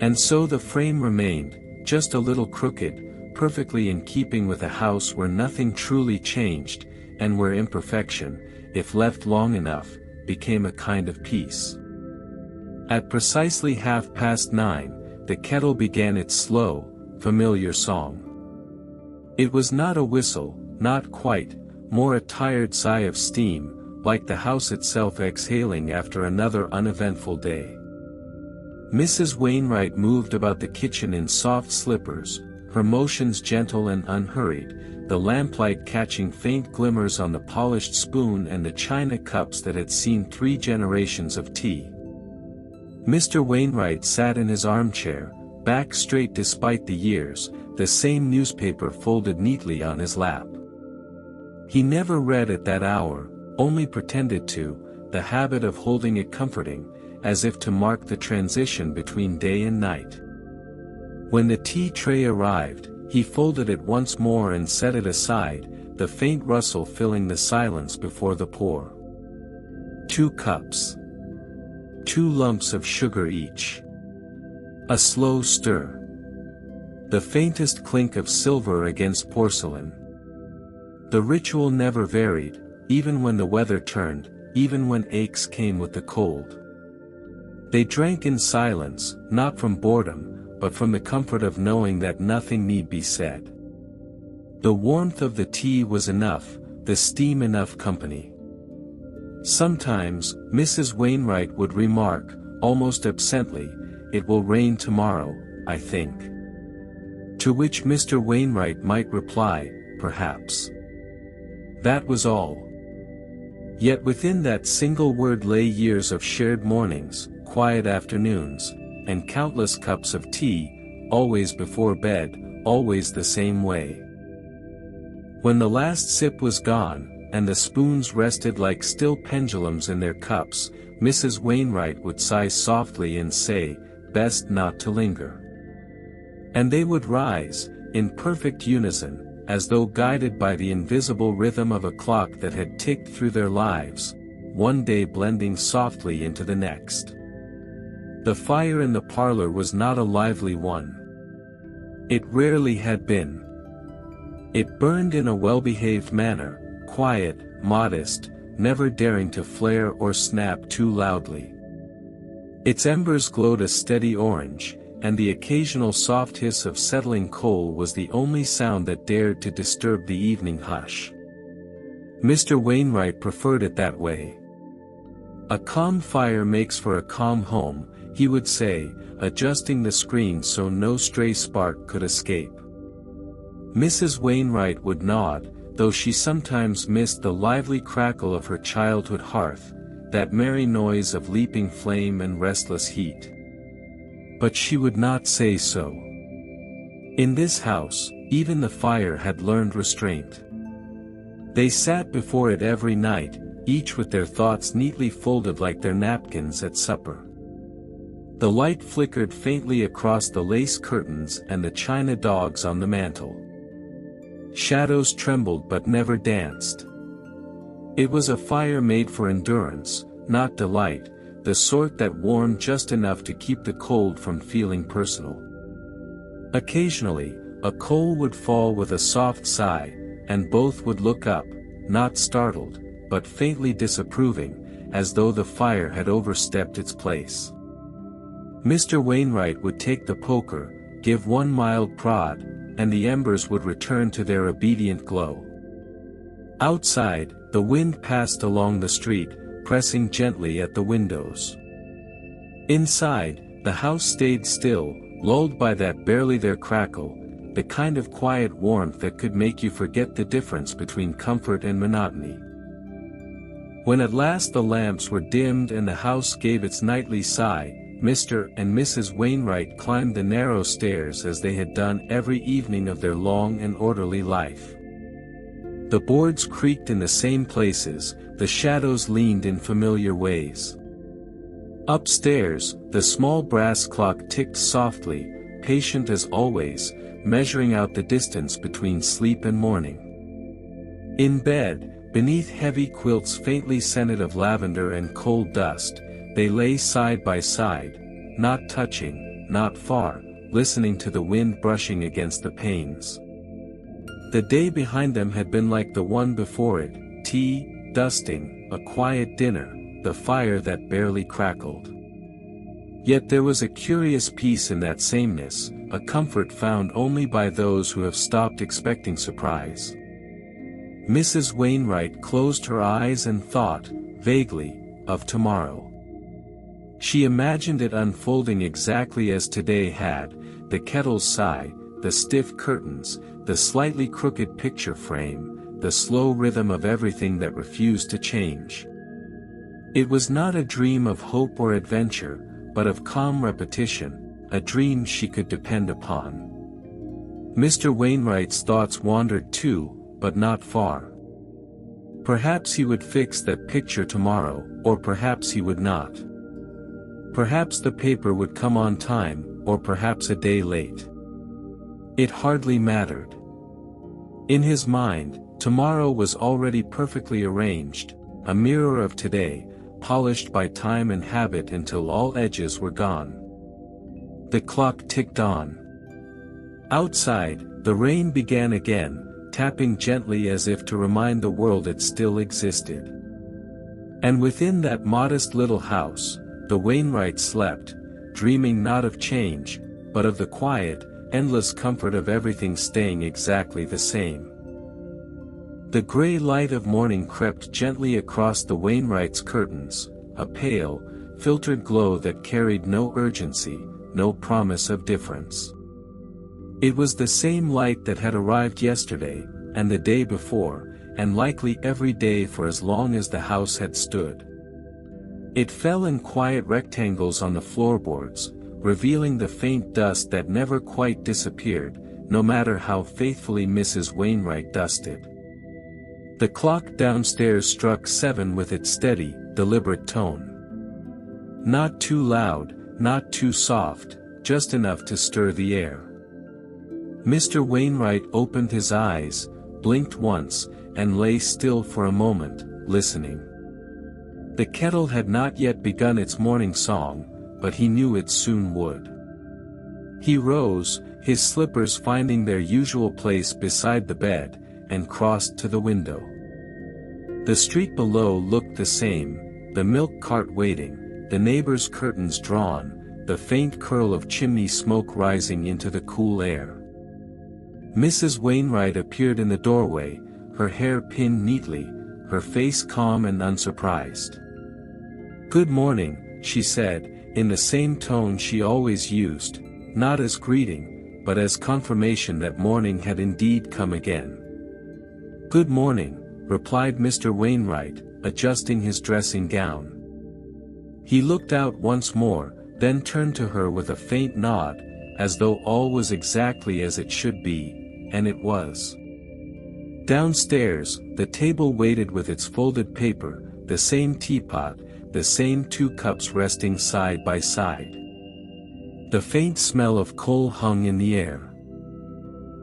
And so the frame remained, just a little crooked, perfectly in keeping with a house where nothing truly changed, and where imperfection, if left long enough, became a kind of peace. At precisely 9:30, the kettle began its slow, familiar song. It was not a whistle, not quite, more a tired sigh of steam, like the house itself exhaling after another uneventful day. Mrs. Wainwright moved about the kitchen in soft slippers, her motions gentle and unhurried, the lamplight catching faint glimmers on the polished spoon and the china cups that had seen 3 generations of tea. Mr. Wainwright sat in his armchair, back straight despite the years, the same newspaper folded neatly on his lap. He never read at that hour, only pretended to, the habit of holding it comforting, as if to mark the transition between day and night. When the tea tray arrived, he folded it once more and set it aside, the faint rustle filling the silence before the pour. 2 cups. 2 lumps of sugar each. A slow stir. The faintest clink of silver against porcelain. The ritual never varied, even when the weather turned, even when aches came with the cold. They drank in silence, not from boredom, but from the comfort of knowing that nothing need be said. The warmth of the tea was enough, the steam enough company. Sometimes, Mrs. Wainwright would remark, almost absently, "It will rain tomorrow, I think." To which Mr. Wainwright might reply, "Perhaps." That was all. Yet within that single word lay years of shared mornings, quiet afternoons, and countless cups of tea, always before bed, always the same way. When the last sip was gone, and the spoons rested like still pendulums in their cups, Mrs. Wainwright would sigh softly and say, "Best not to linger." And they would rise, in perfect unison, as though guided by the invisible rhythm of a clock that had ticked through their lives, one day blending softly into the next. The fire in the parlor was not a lively one. It rarely had been. It burned in a well-behaved manner, quiet, modest, never daring to flare or snap too loudly. Its embers glowed a steady orange, and the occasional soft hiss of settling coal was the only sound that dared to disturb the evening hush. Mr. Wainwright preferred it that way. "A calm fire makes for a calm home," he would say, adjusting the screen so no stray spark could escape. Mrs. Wainwright would nod, though she sometimes missed the lively crackle of her childhood hearth, that merry noise of leaping flame and restless heat. But she would not say so. In this house, even the fire had learned restraint. They sat before it every night, each with their thoughts neatly folded like their napkins at supper. The light flickered faintly across the lace curtains and the china dogs on the mantel. Shadows trembled but never danced. It was a fire made for endurance, not delight, the sort that warmed just enough to keep the cold from feeling personal. Occasionally, a coal would fall with a soft sigh, and both would look up, not startled, but faintly disapproving, as though the fire had overstepped its place. Mr. Wainwright would take the poker, give one mild prod, and the embers would return to their obedient glow. Outside, the wind passed along the street, pressing gently at the windows. Inside, the house stayed still, lulled by that barely there crackle, the kind of quiet warmth that could make you forget the difference between comfort and monotony. When at last the lamps were dimmed and the house gave its nightly sigh, Mr. and Mrs. Wainwright climbed the narrow stairs as they had done every evening of their long and orderly life. The boards creaked in the same places, the shadows leaned in familiar ways. Upstairs, the small brass clock ticked softly, patient as always, measuring out the distance between sleep and morning. In bed, beneath heavy quilts faintly scented of lavender and coal dust, they lay side by side, not touching, not far, listening to the wind brushing against the panes. The day behind them had been like the one before it, tea, dusting, a quiet dinner, the fire that barely crackled. Yet there was a curious peace in that sameness, a comfort found only by those who have stopped expecting surprise. Mrs. Wainwright closed her eyes and thought, vaguely, of tomorrow. She imagined it unfolding exactly as today had, the kettle's sigh, the stiff curtains, the slightly crooked picture frame, the slow rhythm of everything that refused to change. It was not a dream of hope or adventure, but of calm repetition, a dream she could depend upon. Mr. Wainwright's thoughts wandered too, but not far. Perhaps he would fix that picture tomorrow, or perhaps he would not. Perhaps the paper would come on time, or perhaps a day late. It hardly mattered. In his mind, tomorrow was already perfectly arranged, a mirror of today, polished by time and habit until all edges were gone. The clock ticked on. Outside, the rain began again, tapping gently as if to remind the world it still existed. And within that modest little house, the Wainwrights slept, dreaming not of change, but of the quiet, endless comfort of everything staying exactly the same. The gray light of morning crept gently across the Wainwrights' curtains, a pale, filtered glow that carried no urgency, no promise of difference. It was the same light that had arrived yesterday, and the day before, and likely every day for as long as the house had stood. It fell in quiet rectangles on the floorboards, revealing the faint dust that never quite disappeared, no matter how faithfully Mrs. Wainwright dusted. The clock downstairs struck 7 with its steady, deliberate tone. Not too loud, not too soft, just enough to stir the air. Mr. Wainwright opened his eyes, blinked once, and lay still for a moment, listening. The kettle had not yet begun its morning song, but he knew it soon would. He rose, his slippers finding their usual place beside the bed, and crossed to the window. The street below looked the same, the milk cart waiting, the neighbors' curtains drawn, the faint curl of chimney smoke rising into the cool air. Mrs. Wainwright appeared in the doorway, her hair pinned neatly, her face calm and unsurprised. "Good morning," she said, in the same tone she always used, not as greeting, but as confirmation that morning had indeed come again. "Good morning," replied Mr. Wainwright, adjusting his dressing gown. He looked out once more, then turned to her with a faint nod, as though all was exactly as it should be, and it was. Downstairs, the table waited with its folded paper, the same teapot, the same 2 cups resting side by side. The faint smell of coal hung in the air.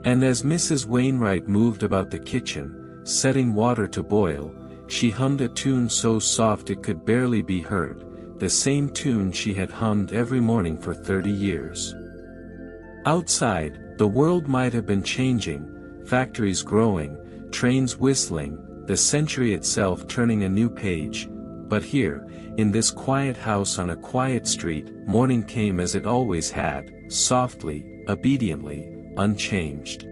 And as Mrs. Wainwright moved about the kitchen, setting water to boil, she hummed a tune so soft it could barely be heard, the same tune she had hummed every morning for 30 years. Outside, the world might have been changing, factories growing, trains whistling, the century itself turning a new page, but here, in this quiet house on a quiet street, morning came as it always had, softly, obediently, unchanged.